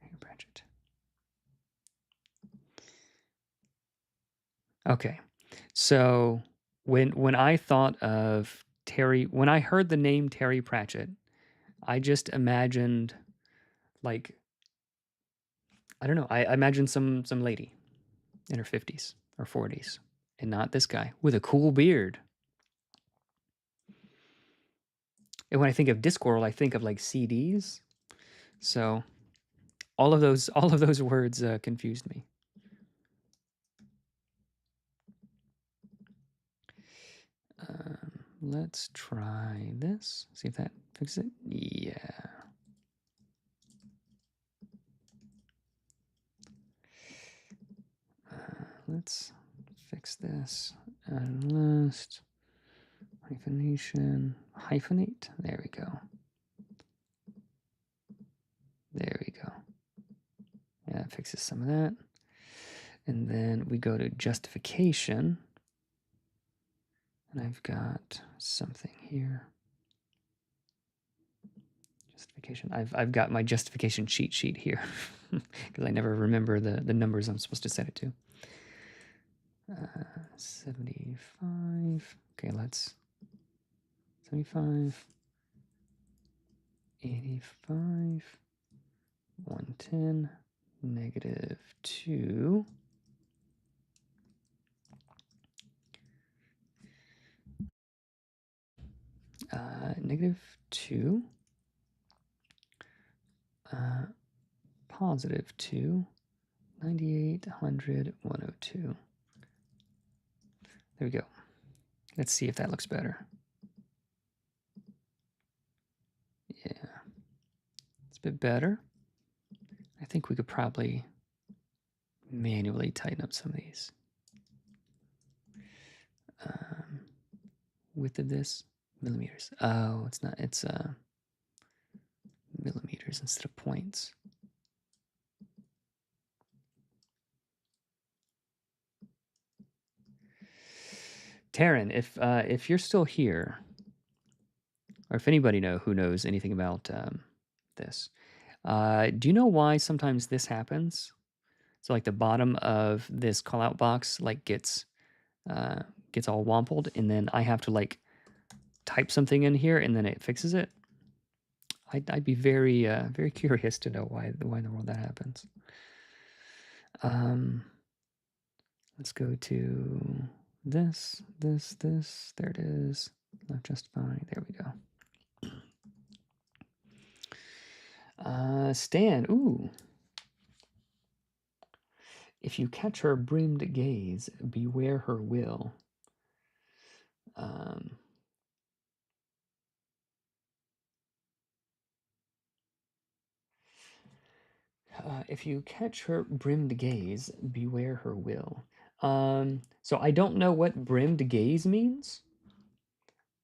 Here, Pratchett. Okay, so when I thought of Terry, when I heard the name Terry Pratchett, I just imagined, like, I don't know, I imagined some lady in her 50s or 40s, and not this guy with a cool beard. And when I think of Discworld, I think of like CDs. So all of those words confused me. Let's try this. See if that fixes it. Yeah. Let's fix this. List. Hyphenation. Hyphenate. There we go. There we go. Yeah, that fixes some of that. And then we go to justification. And I've got something here. Justification. I've got my justification cheat sheet here because I never remember the numbers I'm supposed to set it to. 75. Okay, let's 75. 85. 110, negative 2. Negative 2. Positive 2. 98, 100, 102. There we go. Let's see if that looks better. Yeah, it's a bit better. I think we could probably manually tighten up some of these. Width of this, millimeters. Oh, it's not, it's millimeters instead of points. Taryn, if you're still here, or if anybody knows anything about this, do you know why sometimes this happens? So like the bottom of this callout box like gets all wompled, and then I have to like type something in here, and then it fixes it. I'd be very very curious to know why in the world that happens. Let's go to this. There it is. Left justify. There we go. Stan. Ooh. If you catch her brimmed gaze, beware her will. If you catch her brimmed gaze, beware her will. So I don't know what brimmed gaze means,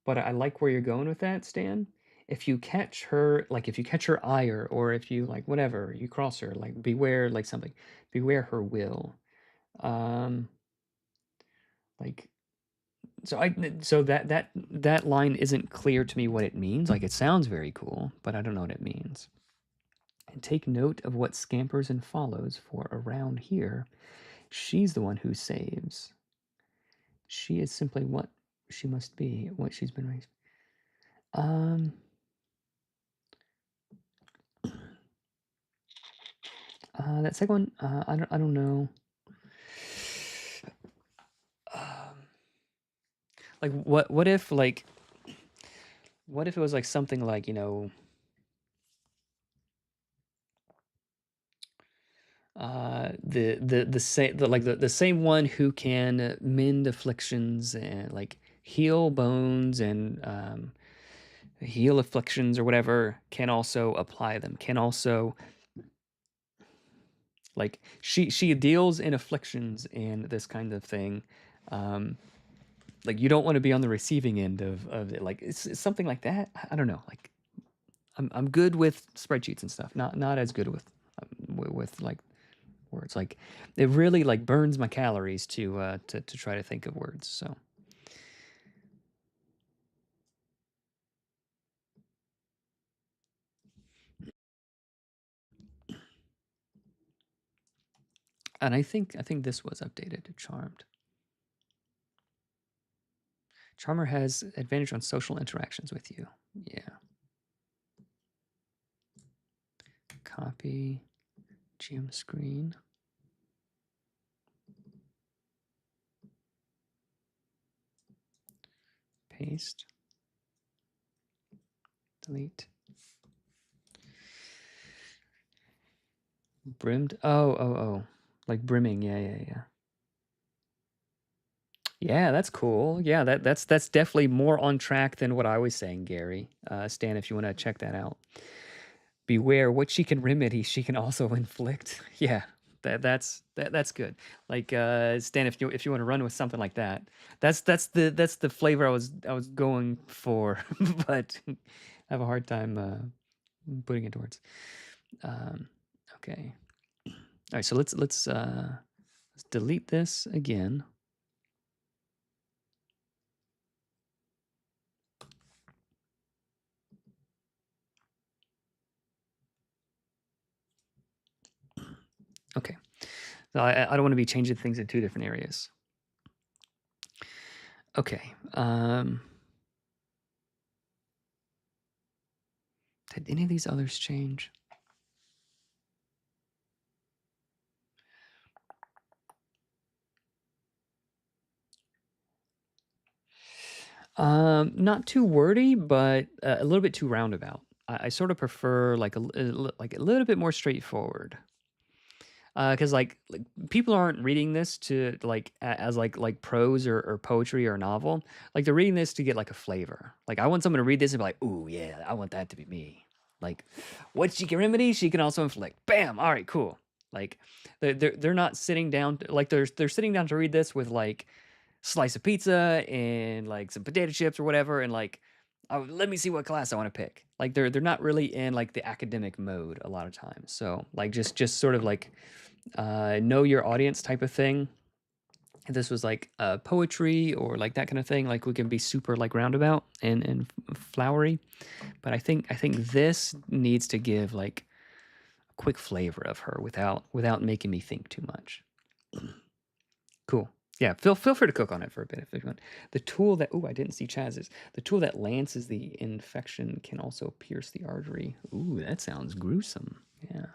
but I like where you're going with that, Stan. If you catch her, like if you catch her ire, or if you like whatever, you cross her, like beware, like something, beware her will. Like, so that line isn't clear to me what it means. Like it sounds very cool, but I don't know what it means. And take note of what scampers and follows, for around here, she's the one who saves. She is simply what she must be, what she's been raised. That second one, I don't know. Like what if it was like something like, you know, the same one who can mend afflictions and like heal bones and heal afflictions or whatever, can also apply them, can also like she deals in afflictions and this kind of thing. Like you don't want to be on the receiving end of it. Like it's something like that. I don't know. Like I'm good with spreadsheets and stuff. Not as good with like words. Like it really like burns my calories to try to think of words. So and I think this was updated to charmed. Charmer has advantage on social interactions with you. Yeah. Copy. GM screen. Paste. Delete. Brimmed. Oh. Like brimming. Yeah. Yeah, that's cool. Yeah, that's definitely more on track than what I was saying, Gary. Stan, if you want to check that out. Beware what she can remedy, she can also inflict. Yeah, that's good. Like Stan, if you want to run with something like that, that's the flavor I was going for, but I have a hard time putting it towards. Okay. All right, so let's delete this again. Okay. So I don't want to be changing things in two different areas. Okay. Did any of these others change? Not too wordy, but a little bit too roundabout. I sort of prefer like like a little bit more straightforward. Because like people aren't reading this to like as like prose or poetry or novel. Like they're reading this to get like a flavor. Like I want someone to read this and be like, "Ooh, yeah, I want that to be me." Like, what she can remedy, she can also inflict. Bam! All right, cool. Like, they're not sitting down like they're sitting down to read this with like slice of pizza and like some potato chips or whatever, and like, oh, let me see what class I want to pick. Like they're not really in like the academic mode a lot of times. So like just sort of like know your audience type of thing. If this was like poetry or like that kind of thing, like we can be super like roundabout and flowery. But I think this needs to give like a quick flavor of her without making me think too much. Cool. Yeah, feel free to cook on it for a bit if you want. The tool that I didn't see Chaz's. The tool that lances the infection can also pierce the artery. Ooh, that sounds gruesome. Yeah.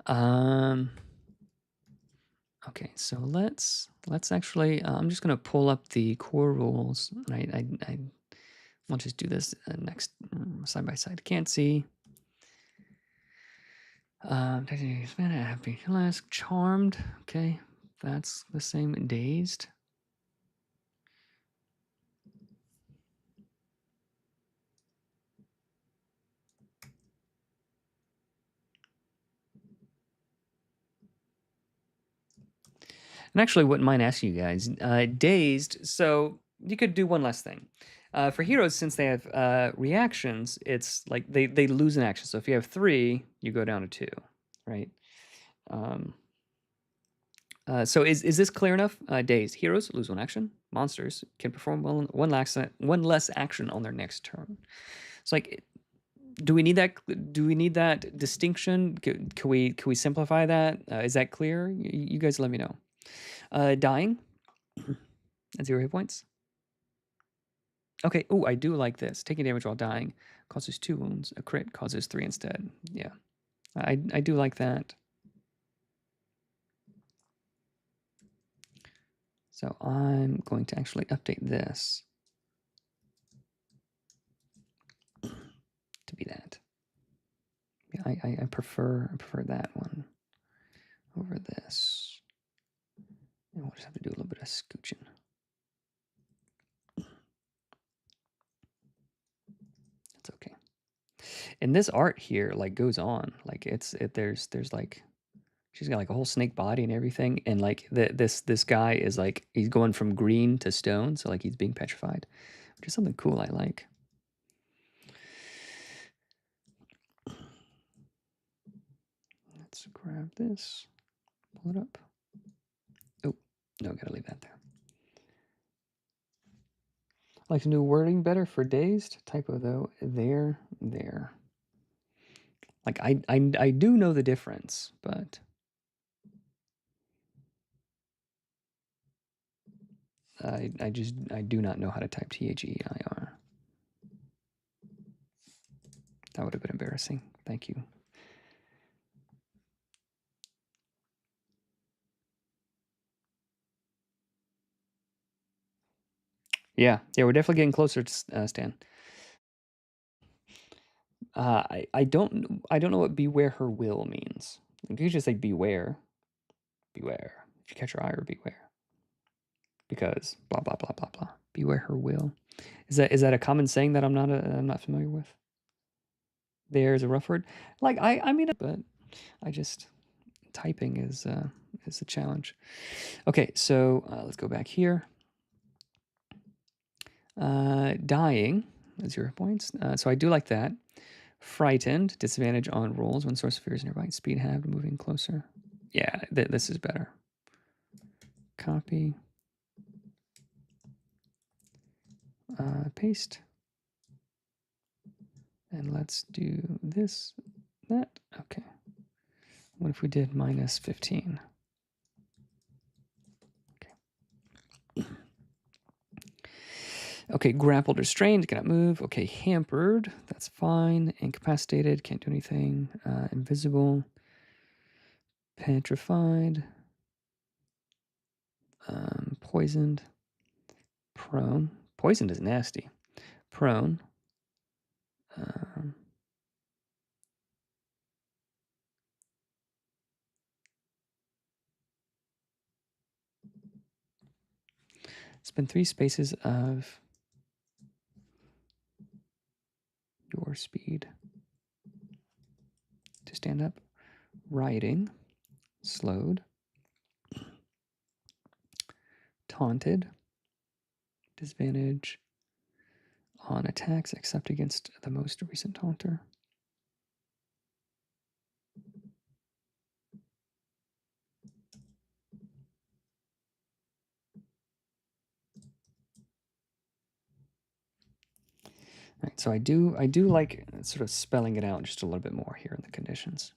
Um. Okay, so let's actually. I'm just gonna pull up the core rules. I we'll just do this next side by side. Can't see. Happy, last, charmed. Okay, that's the same. Dazed. And actually, wouldn't mind asking you guys, dazed. So you could do one less thing. For heroes, since they have reactions, it's like they lose an action. So if you have 3, you go down to 2, right? Um, so is this clear enough? Dazed heroes lose 1 action. Monsters can perform one less action on their next turn. It's like, do we need that? Do we need that distinction? Can we simplify that? Is that clear? You guys, let me know. Dying at 0 hit points. Okay. Oh, I do like this. Taking damage while dying causes 2 wounds. A crit causes 3 instead. Yeah, I do like that. So I'm going to actually update this to be that. Yeah, I prefer that one over this. And we'll just have to do a little bit of scooching. That's okay. And this art here like goes on. Like there's like she's got like a whole snake body and everything, and like this guy is like he's going from green to stone, so like he's being petrified, which is something cool I like. Let's grab this, pull it up. Oh, no, gotta leave that there. I like to do wording better for dazed. Typo though, there. Like I do know the difference, but I do not know how to type THEIR. That would have been embarrassing. Thank you. Yeah, we're definitely getting closer to Stan. I don't know what beware her will means. You could just say beware. Beware. If you catch her eye, or beware. Because blah blah blah blah blah. Beware her will. Is that a common saying that I'm not familiar with? There's a rough word. Like I mean, but I just typing is a challenge. Okay, so let's go back here. Dying, 0 points. So I do like that. Frightened, disadvantage on rolls when source of fear is nearby. Speed halved, moving closer. Yeah, this is better. Copy. Paste. And let's do this, that. Okay. What if we did minus 15? Okay. Okay, grappled or strained, cannot move. Okay, hampered, that's fine. Incapacitated, can't do anything. Invisible. Petrified. poisoned, prone. Poisoned is nasty. Prone. Spend 3 spaces of your speed to stand up. Riding, slowed, taunted, disadvantage on attacks except against the most recent taunter. Right, so I do like sort of spelling it out just a little bit more here in the conditions.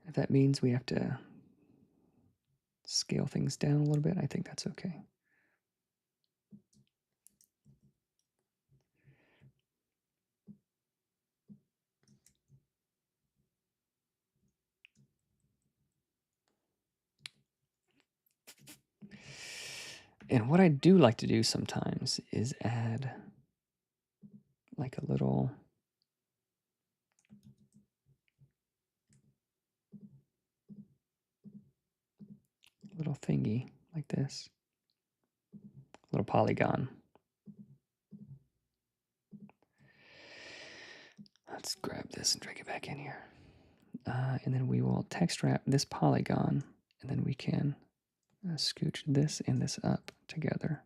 If that means we have to scale things down a little bit, I think that's okay. And what I do like to do sometimes is add like a little thingy like this, little polygon. Let's grab this and drag it back in here. And then we will text wrap this polygon, and then we can scooch this and this up together.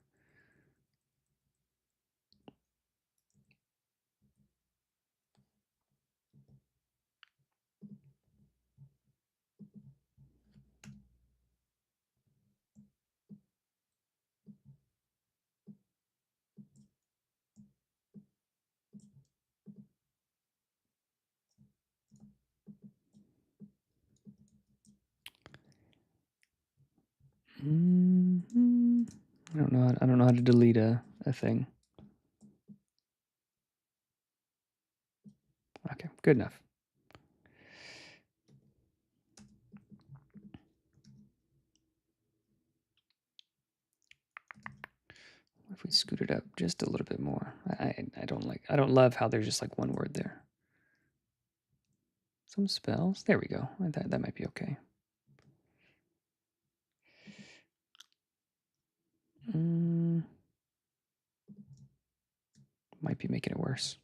I don't know how to delete a thing. Okay, good enough. If we scoot it up just a little bit more. I don't love how there's just like one word there. Some spells. There we go. That might be okay. Might be making it worse.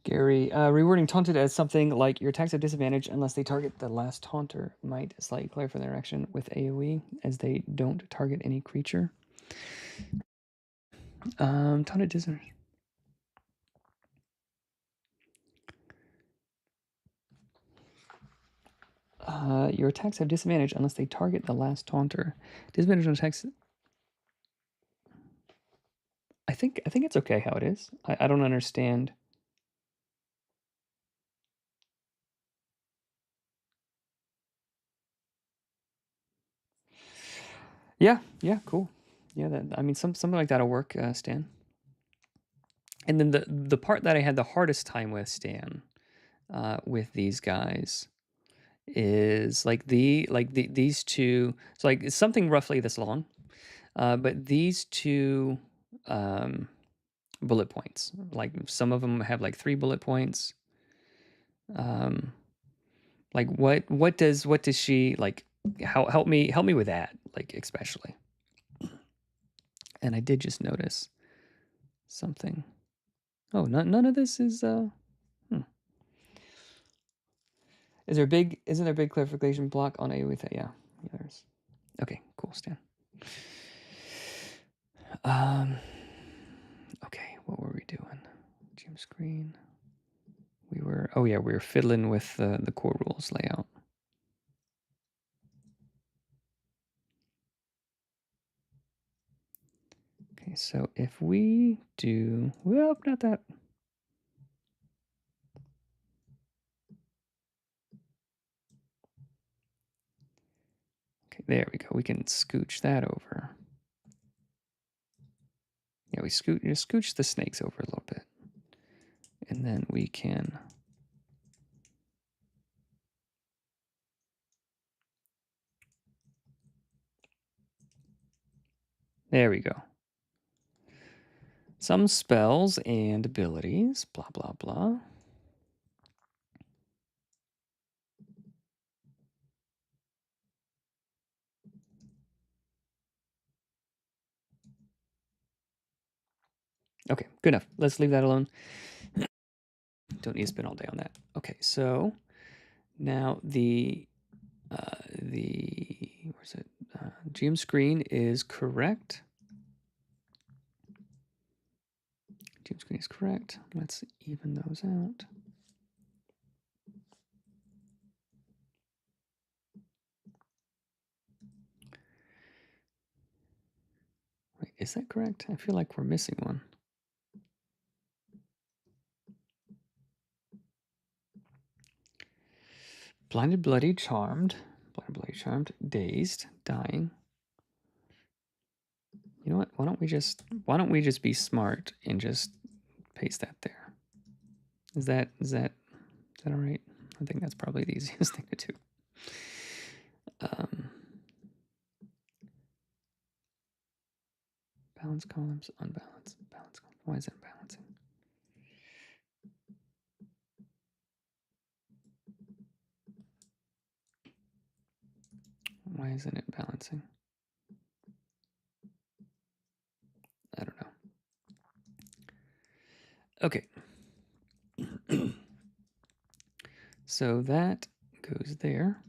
Gary, rewording taunted as something like your attacks have disadvantage unless they target the last taunter might slightly clarify their action with AoE as they don't target any creature. Taunted disadvantage. Your attacks have disadvantage unless they target the last taunter. Disadvantage on attacks. I think it's okay how it is. I don't understand. Yeah, cool. Yeah, I mean something like that'll work, Stan. And then the part that I had the hardest time with, Stan, with these guys is like these two. So like it's something roughly this long, but these two bullet points. Like some of them have like 3 bullet points. Like what does she like? Help me with that, like especially. And I did just notice something. Oh, none of this is. Is there isn't there a big clarification block on AoE? Yeah, there's. Okay, cool, Stan. Okay, what were we doing? Gym screen. We were fiddling with the core rules layout. Okay, so if we do, well, not that. Okay, there we go. We can scooch that over. Yeah, we just scooch the snakes over a little bit. And then we can there we go. Some spells and abilities, blah, blah, blah. Okay, good enough. Let's leave that alone. Don't need to spend all day on that. Okay, so now the where's it? GM screen is correct. GM screen is correct. Let's even those out. Wait, is that correct? I feel like we're missing one. Blinded, bloody, charmed. Blinded, bloody, charmed. Dazed, dying. You know what? Why don't we just be smart and just paste that there? Is that all right? I think that's probably the easiest thing to do. Balance columns, unbalance, balance columns. Why is that balancing? Why isn't it balancing? I don't know. Okay. So that goes there.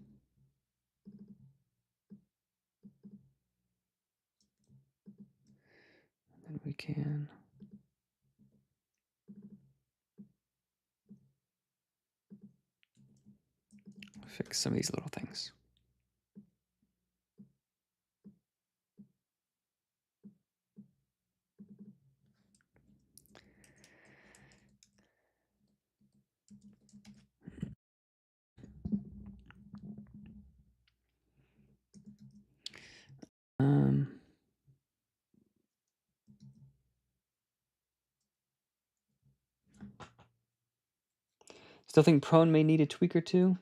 And we can fix some of these little things. Still think prone may need a tweak or two.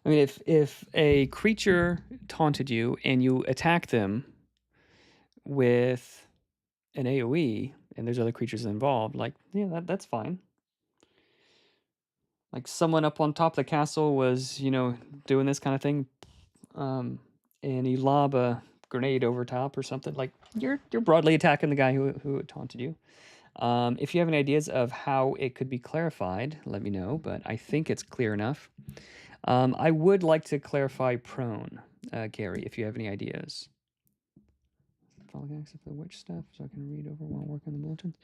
I mean, if a creature taunted you and you attack them with an AoE and there's other creatures involved, like, yeah, that's fine. Like someone up on top of the castle was, doing this kind of thing, and you lob a grenade over top or something, like you're broadly attacking the guy who taunted you. If you have any ideas of how it could be clarified, let me know, but I think it's clear enough. I would like to clarify prone, Gary, if you have any ideas. Follow except for the witch stuff, so I can read over while working on the bulletins.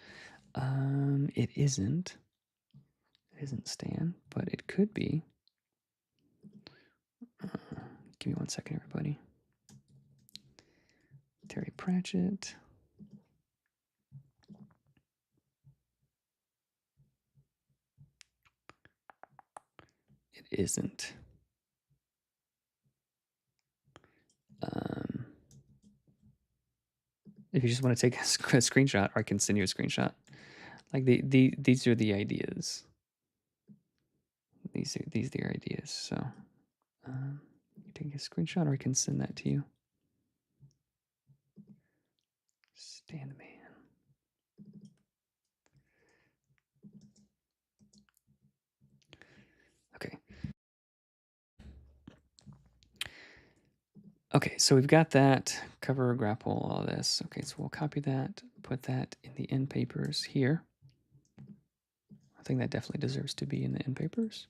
It isn't. It isn't Stan, but it could be. Give me 1 second, everybody. Terry Pratchett. It isn't. If you just want to take a screenshot, or I can send you a screenshot. Like these are the ideas. These are the ideas. So you take a screenshot, or I can send that to you. Stan the man. Okay. Okay, so we've got that, cover, grapple, all this. Okay, so we'll copy that, put that in the end papers here. I think that definitely deserves to be in the end papers.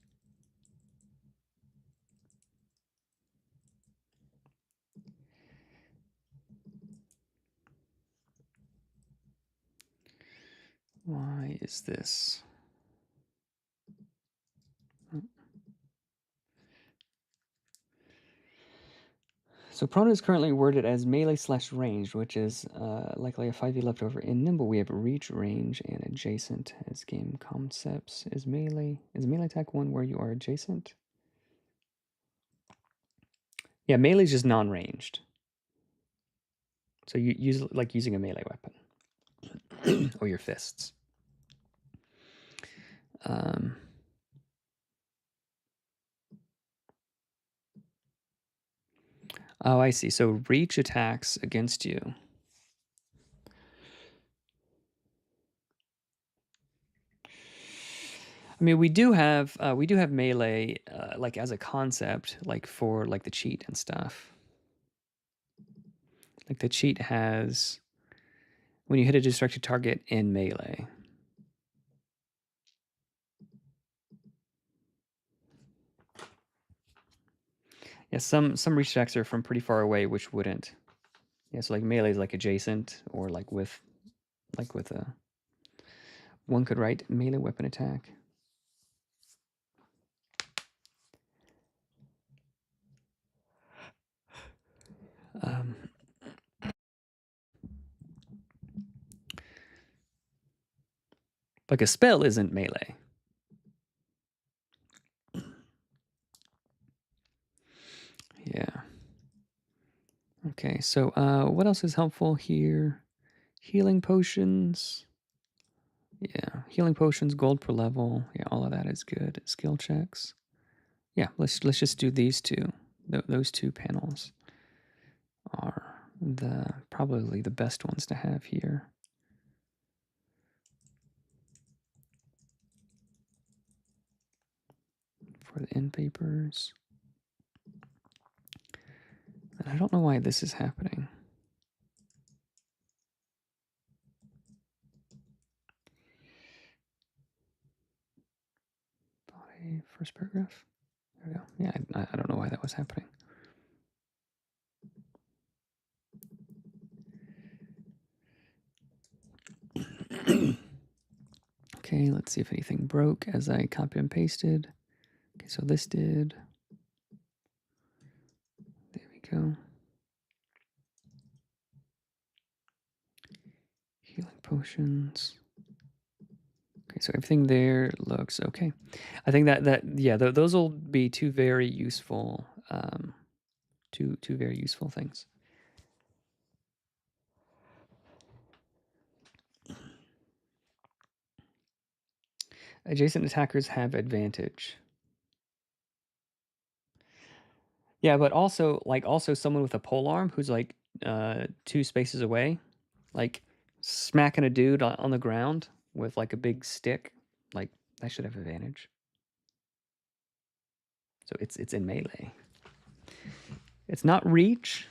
Why is this? So So prone is currently worded as melee/ranged, which is likely a 5e leftover. In Nimble, we have reach, range, and adjacent as game concepts. Is melee attack one where you are adjacent? Yeah, melee is just non-ranged. So you use like using a melee weapon or your fists. Oh, I see. So reach attacks against you. I mean, we do have melee like as a concept, like for like the cheat and stuff. Like the cheat has when you hit a distracted target in melee. Yeah, some reach attacks are from pretty far away, which wouldn't. Yeah, so like melee is like adjacent or like with a one could write melee weapon attack. Like a spell isn't melee. Yeah. Okay, so what else is helpful here? Healing potions. Yeah, healing potions, gold per level. Yeah, all of that is good. Skill checks. Yeah, let's just do these two. Those two panels are probably the best ones to have here. For the end papers. And I don't know why this is happening. Body, first paragraph. There we go. Yeah, I don't know why that was happening. Okay, let's see if anything broke as I copy and pasted. Okay, so this did. There we go. Healing potions. Okay, so everything there looks okay. I think those will be two very useful, two very useful things. Adjacent attackers have advantage. Yeah, but also someone with a polearm who's like 2 spaces away, like smacking a dude on the ground with like a big stick, like that should have advantage. So it's in melee. It's not reach.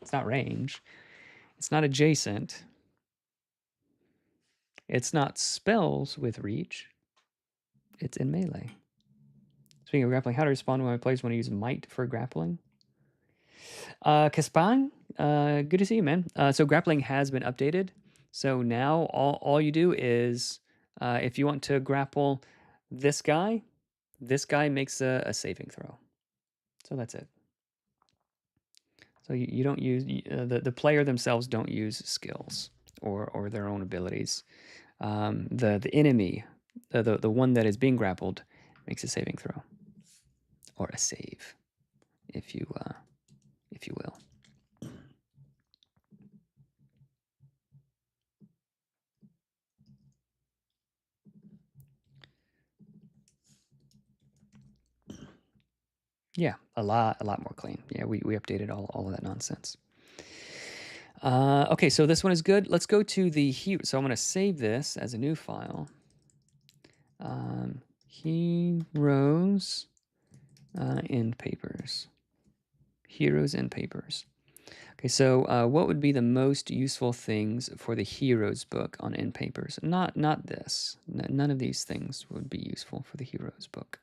It's not range. It's not adjacent. It's not spells with reach. It's in melee. Speaking of grappling, how to respond when my players want to use might for grappling? Kaspang, good to see you, man. So grappling has been updated. So now all you do is if you want to grapple this guy makes a saving throw. So that's it. So you don't use the player themselves don't use skills or their own abilities. The enemy, the one that is being grappled, makes a saving throw or a save, if you will. Yeah, a lot more clean. Yeah, we updated all of that nonsense. Okay, so this one is good. Let's go to the hero. So I'm going to save this as a new file. Heroes in papers. Heroes in papers. Okay, so what would be the most useful things for the heroes book on end papers? Not this. None of these things would be useful for the heroes book.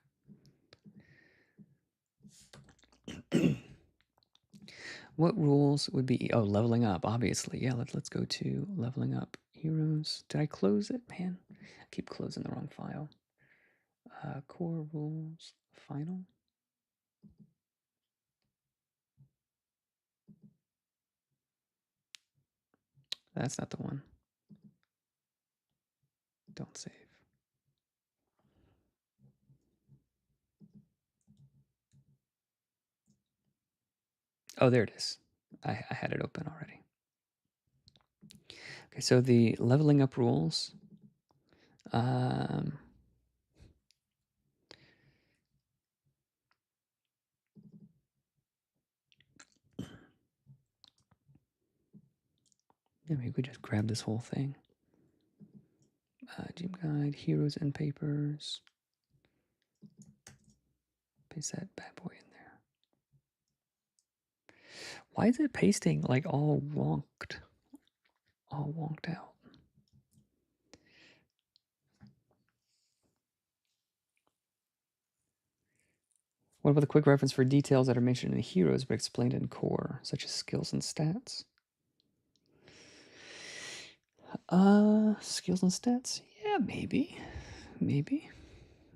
What rules would be leveling up? Obviously, yeah. Let's go to leveling up heroes. Did I close it, man? I keep closing the wrong file. Core rules final. That's not the one. Don't save. Oh, there it is. I had it open already. Okay, so the leveling up rules. Yeah, maybe we just grab this whole thing. Gym guide, heroes and papers. Paste that bad boy in there. Why is it pasting like all wonked out? What about the quick reference for details that are mentioned in the heroes but explained in core, such as skills and stats? Skills and stats? Yeah, maybe.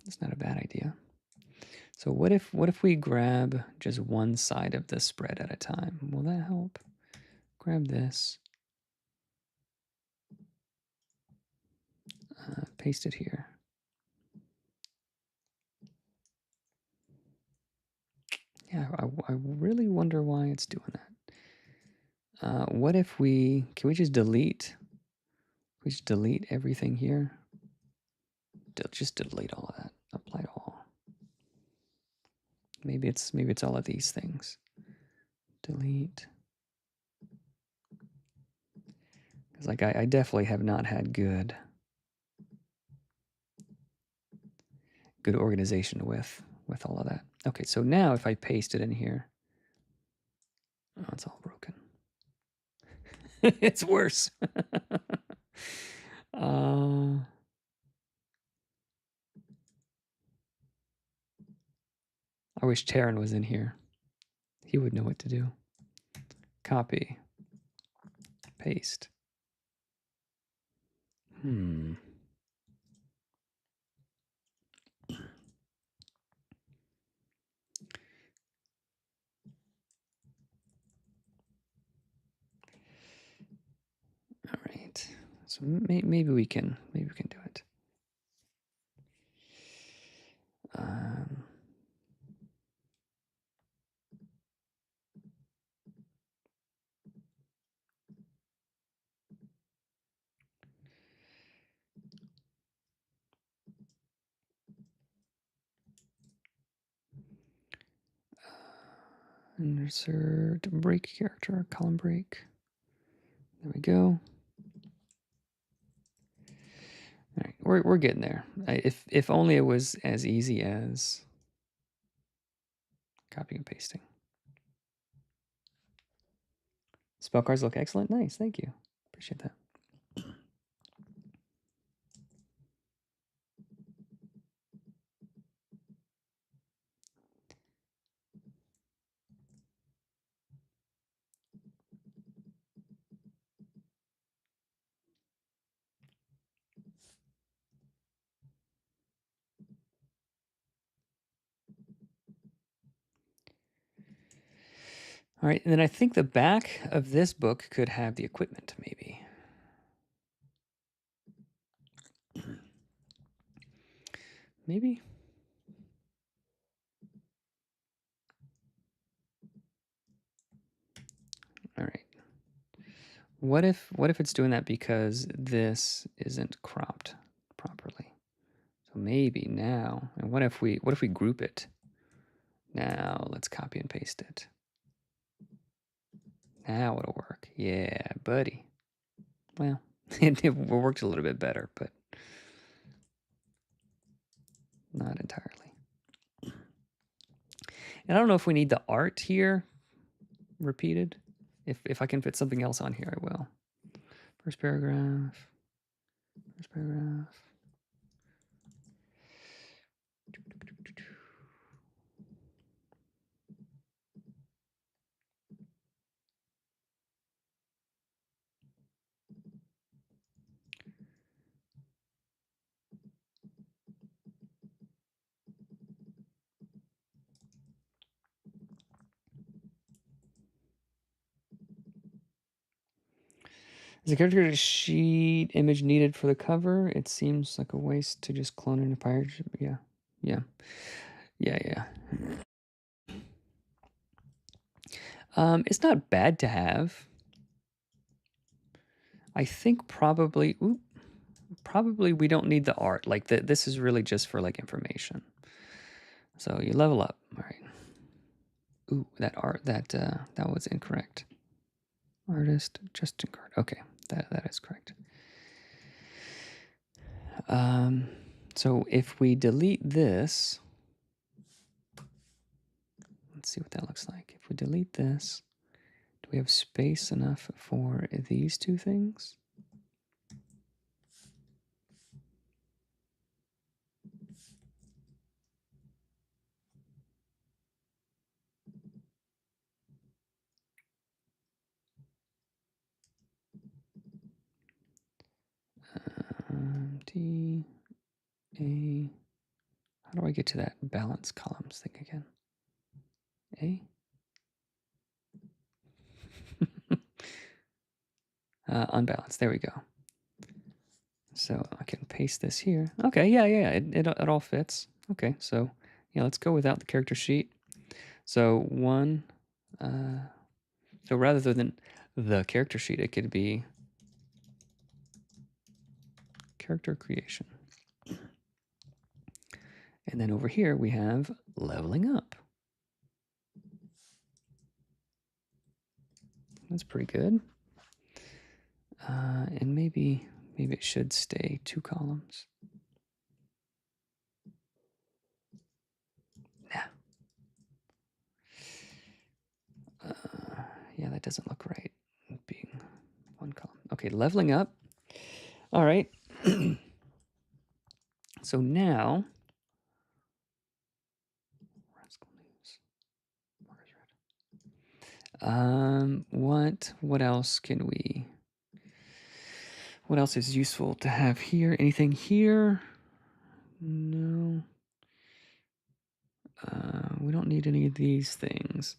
It's not a bad idea. So what if we grab just one side of the spread at a time? Will that help? Grab this. Paste it here. Yeah, I really wonder why it's doing that. What if can we just delete? We just delete everything here. Just delete all of that. Apply to all. Maybe it's all of these things. Delete. Because like I definitely have not had good organization with all of that. Okay, so now if I paste it in here, oh, it's all broken. It's worse. I wish Taryn was in here. He would know what to do. Copy. Paste. All right. So maybe we can do it. Insert break character, column break. There we go. All right, we're getting there. If only it was as easy as copying and pasting. Spell cards look excellent. Nice, thank you. Appreciate that. All right, and then I think the back of this book could have the equipment, maybe. Maybe. All right. What if it's doing that because this isn't cropped properly? So maybe now. And what if we group it? Now let's copy and paste it. Now it'll work. Yeah, buddy. Well, it worked a little bit better, but not entirely. And I don't know if we need the art here repeated. If I can fit something else on here, I will. First paragraph. First paragraph. Is the character sheet image needed for the cover? It seems like a waste to just clone it in a pirate ship. Yeah, yeah, yeah. It's not bad to have. I think probably we don't need the art. Like this is really just for like information. So you level up. All right. Ooh, that art that was incorrect. Artist Justin Card. Okay, that is correct. So if we delete this, let's see what that looks like. If we delete this, do we have space enough for these two things? T A. How do I get to that balance columns thing again? A. Unbalanced. There we go. So I can paste this here. Okay, yeah. It all fits. Okay, so yeah, let's go without the character sheet. So one. So rather than the character sheet, it could be character creation. And then over here we have leveling up. That's pretty good. And maybe it should stay 2 columns. Nah. Yeah, that doesn't look right. Being 1 column. Okay, leveling up. All right. So now, what else can we? What else is useful to have here? Anything here? No. We don't need any of these things.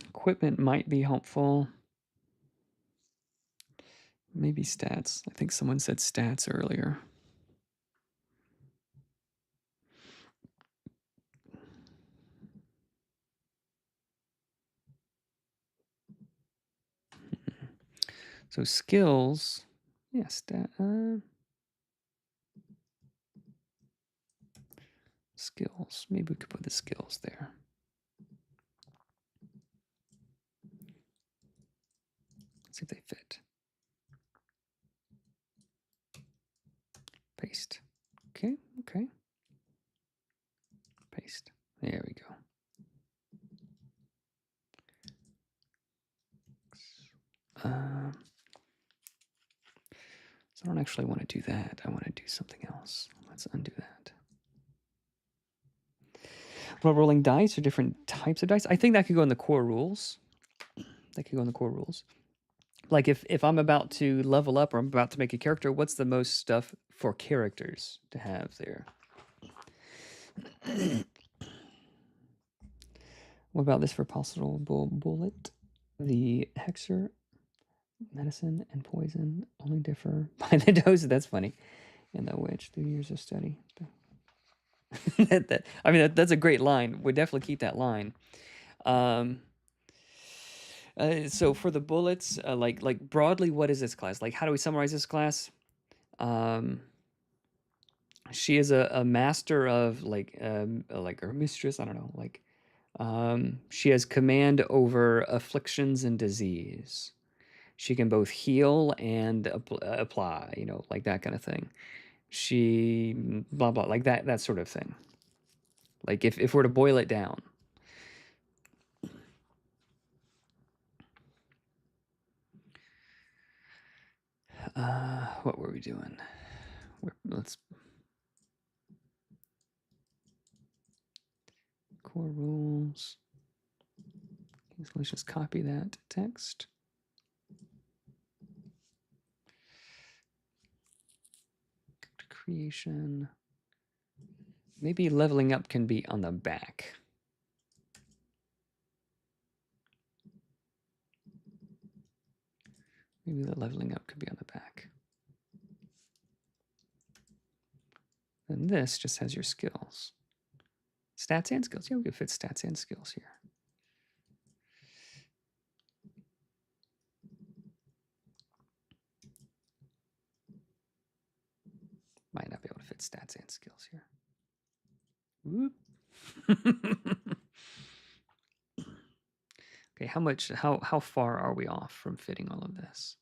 Equipment might be helpful. Maybe stats. I think someone said stats earlier. So skills, yeah, skills. Maybe we could put the skills there. Let's see if they fit. Paste. Okay. Paste. There we go. So I don't actually want to do that. I want to do something else. Let's undo that. Well, rolling dice or different types of dice. I think that could go in the core rules. Like if I'm about to level up or I'm about to make a character, what's the most stuff for characters to have there? What about this for possible bullet? The hexer, medicine, and poison only differ by the dose. That's funny. And the witch, 3 years of study. That's a great line. We'd definitely keep that line. So for the bullets, like broadly, what is this class? Like, how do we summarize this class? She is a master of like her mistress. I don't know. Like, she has command over afflictions and disease. She can both heal and apply. Like that kind of thing. She blah blah like that sort of thing. Like if we're to boil it down. What were we doing? Let's core rules. So let's just copy that text. Creation. Maybe leveling up can be on the back. Maybe the leveling up could be on the back. And this just has your skills. Stats and skills. Yeah, we could fit stats and skills here. Might not be able to fit stats and skills here. Whoop. Okay, how far are we off from fitting all of this?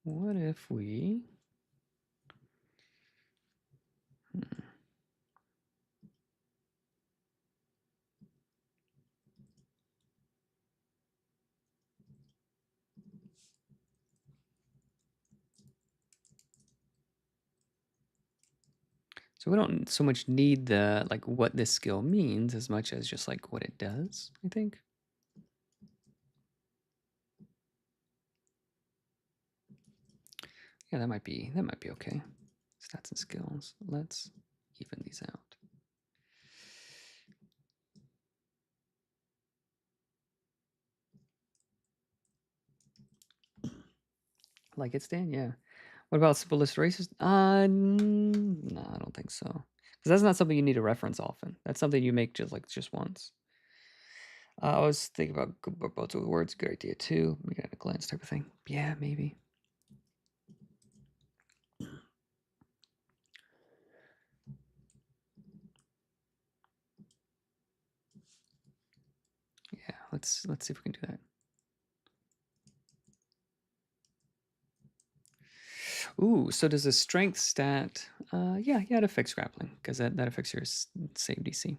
What if we... So we don't so much need the like what this skill means as much as just like what it does, I think. Yeah, that might be okay. Stats and skills. Let's even these out. Like it, Stan? Yeah. What about simple list races? No, I don't think so. Because that's not something you need to reference often. That's something you make just once. I was thinking about both of the words. Good idea too. We got a glance type of thing. Yeah, maybe. Yeah, let's see if we can do that. Ooh, so does a strength stat? Yeah, it affects grappling because that affects your save DC.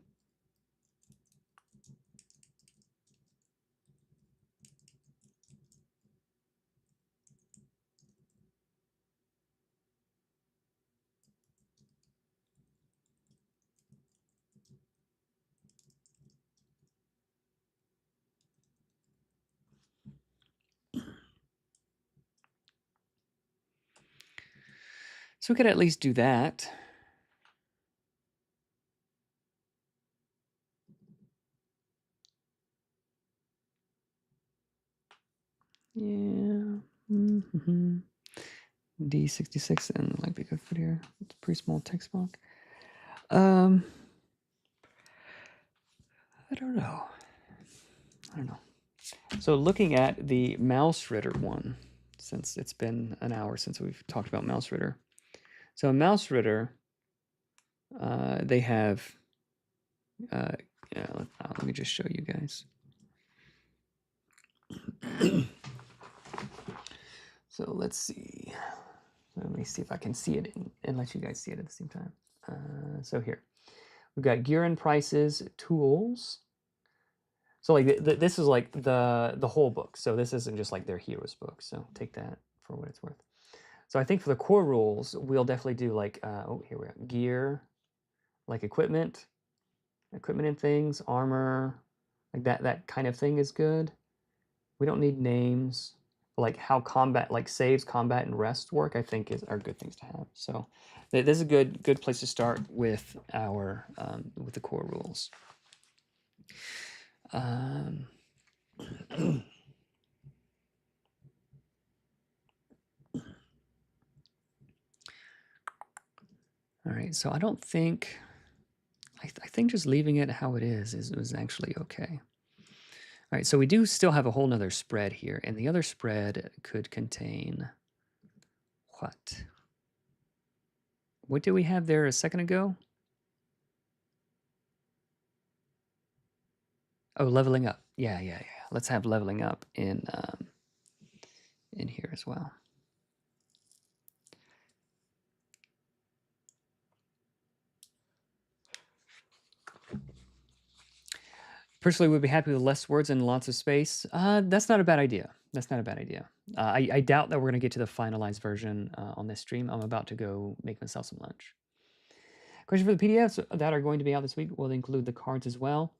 So we could at least do that. Yeah. D66 and like we could put here. It's a pretty small text block. I don't know. So looking at the Mouse Ritter one, since it's been an hour since we've talked about Mouse Ritter. So Mouse Ritter, they have, let me just show you guys. So let's see. Let me see if I can see it and let you guys see it at the same time. So here, we've got gear and prices, tools. So like this is like the whole book. So this isn't just like their heroes book. So take that for what it's worth. So I think for the core rules, we'll definitely do like, here we are, gear, like equipment and things, armor, like that kind of thing is good. We don't need names. Like how combat, like saves, combat, and rest work, I think are good things to have. So this is a good place to start with our with the core rules. All right, so I don't think, I think just leaving it how it is actually okay. All right, so we do still have a whole nother spread here, and the other spread could contain what? What did we have there a second ago? Oh, leveling up. Yeah. Let's have leveling up in here as well. Personally, would be happy with less words and lots of space. That's not a bad idea. That's not a bad idea. I doubt that we're going to get to the finalized version on this stream. I'm about to go make myself some lunch. Question for the PDFs that are going to be out this week will include the cards as well.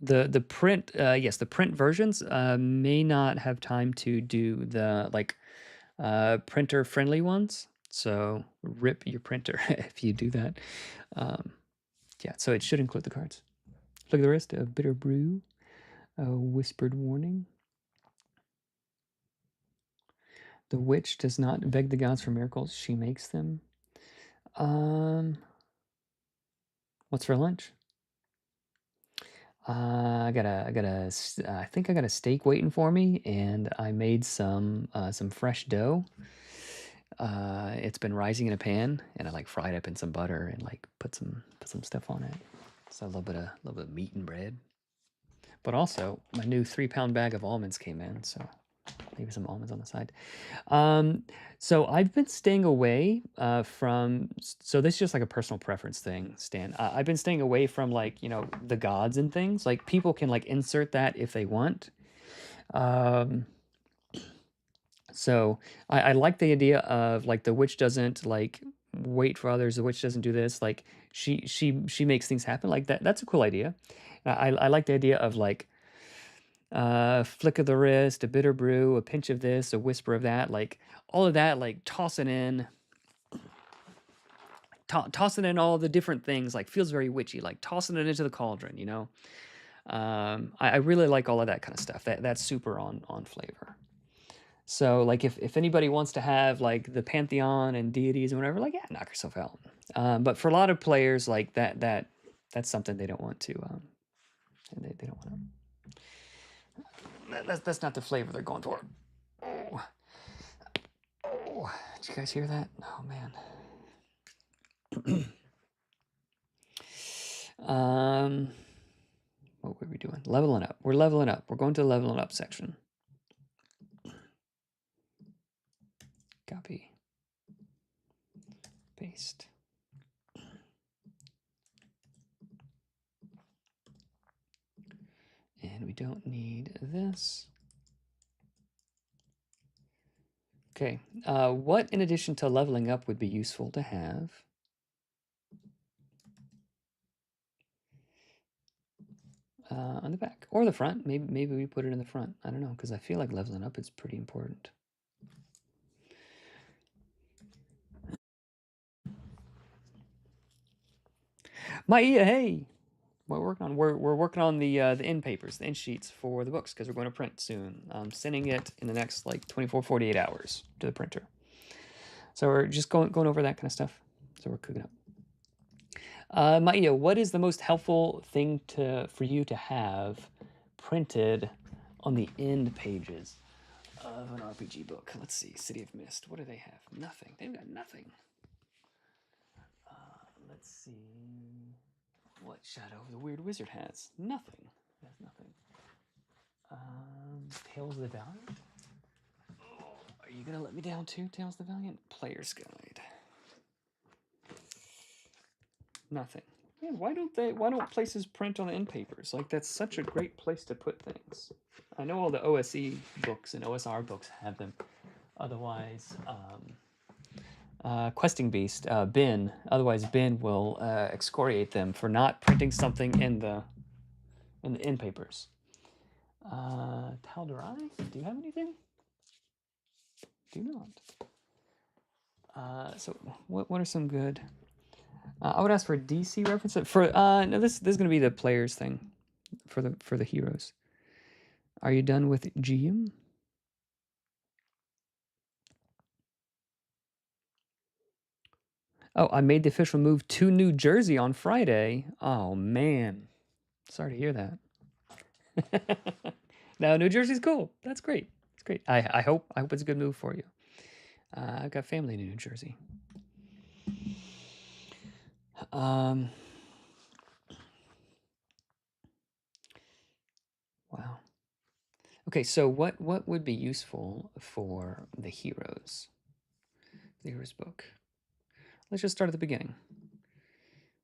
The print, yes, the print versions may not have time to do the like printer friendly ones. So rip your printer if you do that. Yeah, so it should include the cards. Look at the wrist, a bitter brew, a whispered warning. The witch does not beg the gods for miracles; she makes them. What's for lunch? I think I got a steak waiting for me, and I made some fresh dough. It's been rising in a pan, and I like fried up in some butter and like put some stuff on it. So a little bit of meat and bread. But also, my new 3-pound bag of almonds came in, so maybe some almonds on the side. So I've been staying away from. So this is just like a personal preference thing, Stan. I've been staying away from like the gods and things. Like people can like insert that if they want. So I like the idea of like the witch doesn't like wait for others. The witch doesn't do this. Like she makes things happen like that. That's a cool idea. I like the idea of like flick of the wrist, a bitter brew, a pinch of this, a whisper of that, like all of that, like tossing in all the different things, like feels very witchy, like tossing it into the cauldron. I really like all of that kind of stuff. That's super on flavor. So like if anybody wants to have like the pantheon and deities and whatever, like yeah, knock yourself out. But for a lot of players, like that's something they don't want to. They don't want to. That's not the flavor they're going for. Oh, oh, did you guys hear that? Oh man. What were we doing? Leveling up. We're leveling up. We're going to the leveling up section. Copy. Paste. And we don't need this. Okay. What in addition to leveling up would be useful to have? On the back or the front. Maybe we put it in the front. I don't know, because I feel like leveling up is pretty important. Maia, hey, what we're working on? We're working on the end papers, the end sheets for the books, because we're going to print soon. I'm sending it in the next like 24, 48 hours to the printer. So we're just going over that kind of stuff. So we're cooking up. Maia, what is the most helpful thing for you to have printed on the end pages of an RPG book? Let's see. City of Mist. What do they have? Nothing. They've got nothing. Let's see what Shadow the Weird Wizard has. Nothing. Has nothing. Tales of the Valiant. Oh, are you gonna let me down too? Tales of the Valiant Player's Guide. Nothing. Yeah, why don't places print on the end papers? Like that's such a great place to put things. I know all the OSE books and OSR books have them. Otherwise, Questing Beast, Ben. Otherwise, Ben will excoriate them for not printing something in the end papers. Tal'Darai, do you have anything? Do not. So what are some good? I would ask for DC references. For no, this is gonna be the players thing for the heroes. Are you done with GM? Oh, I made the official move to New Jersey on Friday. Oh man, sorry to hear that. No, New Jersey's cool. That's great. It's great. I hope it's a good move for you. I've got family in New Jersey. Wow. Okay, so what would be useful for the heroes? The heroes book. Let's just start at the beginning.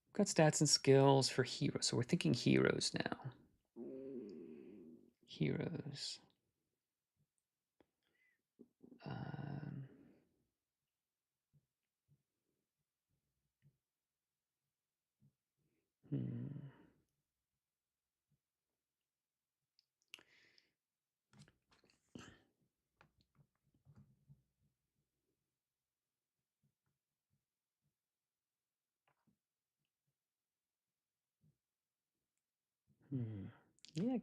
We've got stats and skills for heroes, so we're thinking heroes now. Heroes. Yeah, I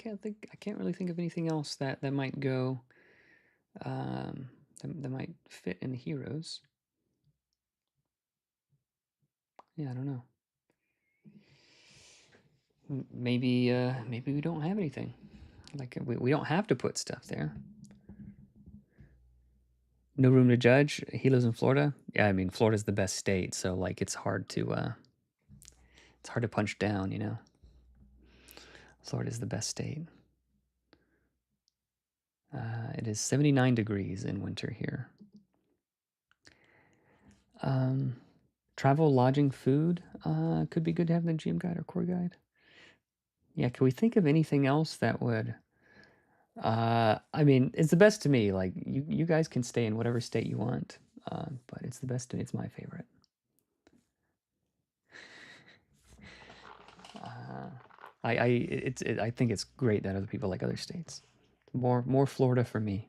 can't really think of anything else that might go, that might fit in the heroes. Yeah, I don't know. Maybe we don't have anything. Like we don't have to put stuff there. No room to judge. He lives in Florida. Yeah, I mean Florida's the best state, so like it's hard to punch down, you know. Florida's the best state. It is 79 degrees in winter here. Travel, lodging, food could be good to have in the GM guide or core guide. Yeah, can we think of anything else that would? I mean, it's the best to me. Like you guys can stay in whatever state you want, but it's the best to me. It's my favorite. I think it's great that other people like other states. More Florida for me.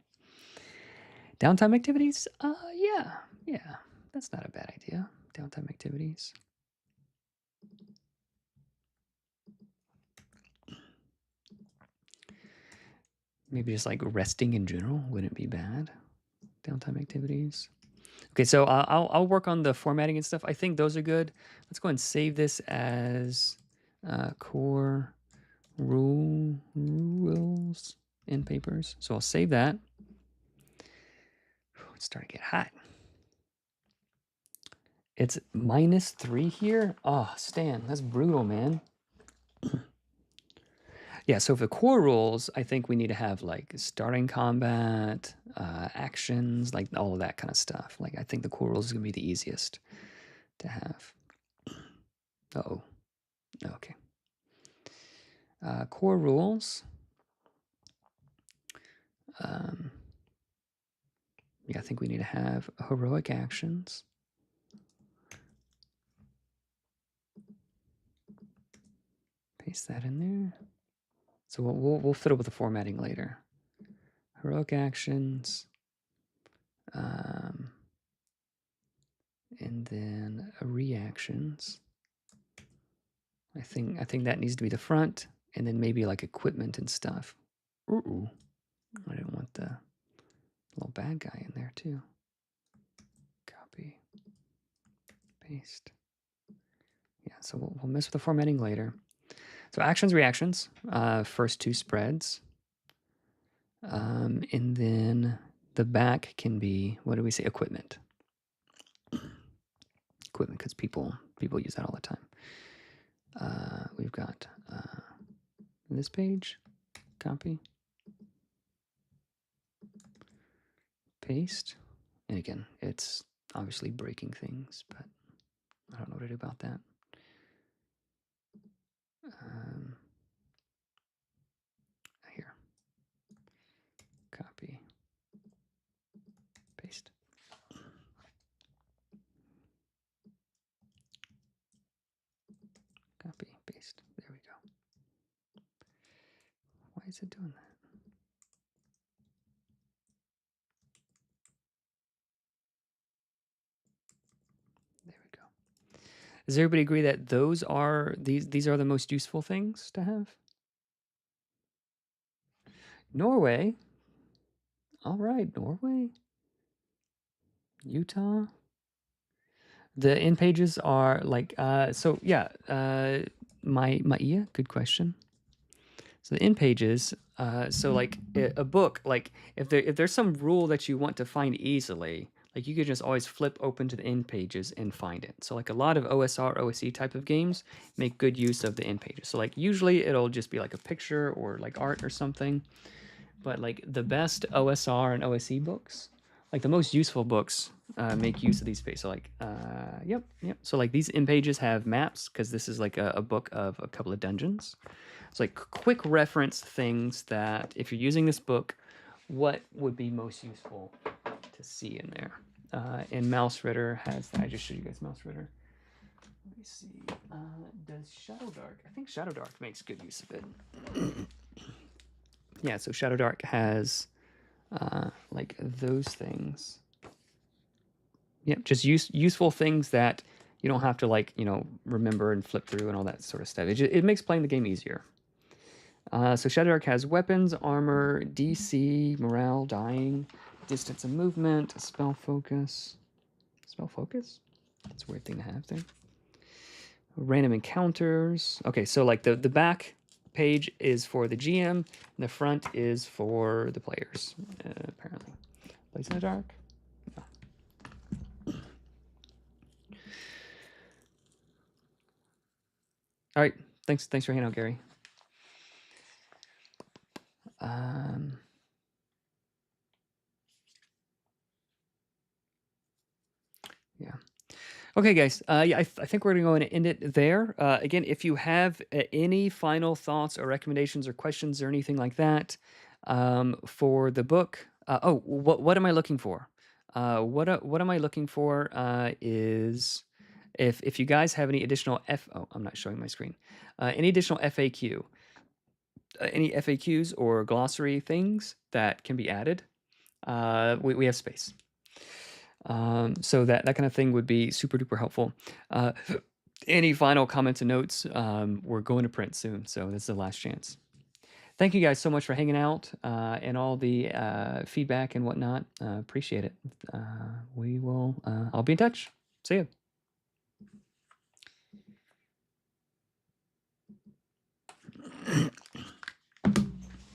Downtime activities? Yeah, that's not a bad idea. Downtime activities. Maybe just like resting in general wouldn't be bad. Downtime activities. Okay, so I'll work on the formatting and stuff. I think those are good. Let's go ahead and save this as core rules in papers. So I'll save that. It's starting to get hot. It's -3 here. Oh, Stan, that's brutal, man. Yeah, so for core rules, I think we need to have like starting combat, actions, like all of that kind of stuff. Like I think the core rules is gonna be the easiest to have. Uh-oh. Okay. Core rules. Yeah, I think we need to have heroic actions. Paste that in there. So we'll fiddle with the formatting later. Heroic actions, and then reactions. I think that needs to be the front, and then maybe like equipment and stuff. Ooh, I didn't want the little bad guy in there too. Copy, paste. Yeah, so we'll mess with the formatting later. So actions, reactions, first 2 spreads. And then the back can be, what do we say, equipment. Equipment, because people use that all the time. We've got this page, copy, paste. And again, it's obviously breaking things, but I don't know what to do about that. Here, copy, paste. Copy, paste. There we go. Why is it doing that? There we go. Does everybody agree that these are the most useful things to have? Norway. All right, Norway. Utah. The in pages are like so yeah, Maia, good question. So the in pages, so like a book, like if there's some rule that you want to find easily, like you could just always flip open to the in pages and find it. So like a lot of OSR, OSE type of games make good use of the in pages. So like usually it'll just be like a picture or like art or something. But like the best OSR and OSE books, like the most useful books, make use of these spaces. So like, yep. So like these in pages have maps because this is like a book of a couple of dungeons. It's like quick reference things that if you're using this book, what would be most useful to see in there. And Mouse Ritter has that. I just showed you guys Mouse Ritter. Let me see. Does Shadow Dark? I think Shadow Dark makes good use of it. Yeah, so Shadow Dark has like those things. Yep, just useful things that you don't have to like, remember and flip through and all that sort of stuff. It makes playing the game easier. So Shadow Dark has weapons, armor, DC, morale, dying, distance of movement, spell focus. Spell focus? That's a weird thing to have there. Random encounters. Okay, so like the back page is for the GM, and the front is for the players, apparently. Blaze in the Dark? No. All right, thanks for hanging out, Gary. Yeah. Okay, guys. Yeah, I think we're going to end it there. Again, if you have any final thoughts or recommendations or questions or anything like that for the book, what am I looking for? What am I looking for is if you guys have any additional I'm not showing my screen. Any additional FAQ, any FAQs or glossary things that can be added, we have space. So that kind of thing would be super duper helpful. Any final comments and notes? We're going to print soon, so this is the last chance. Thank you guys so much for hanging out and all the feedback and whatnot. Appreciate it. We will. I'll be in touch. See you.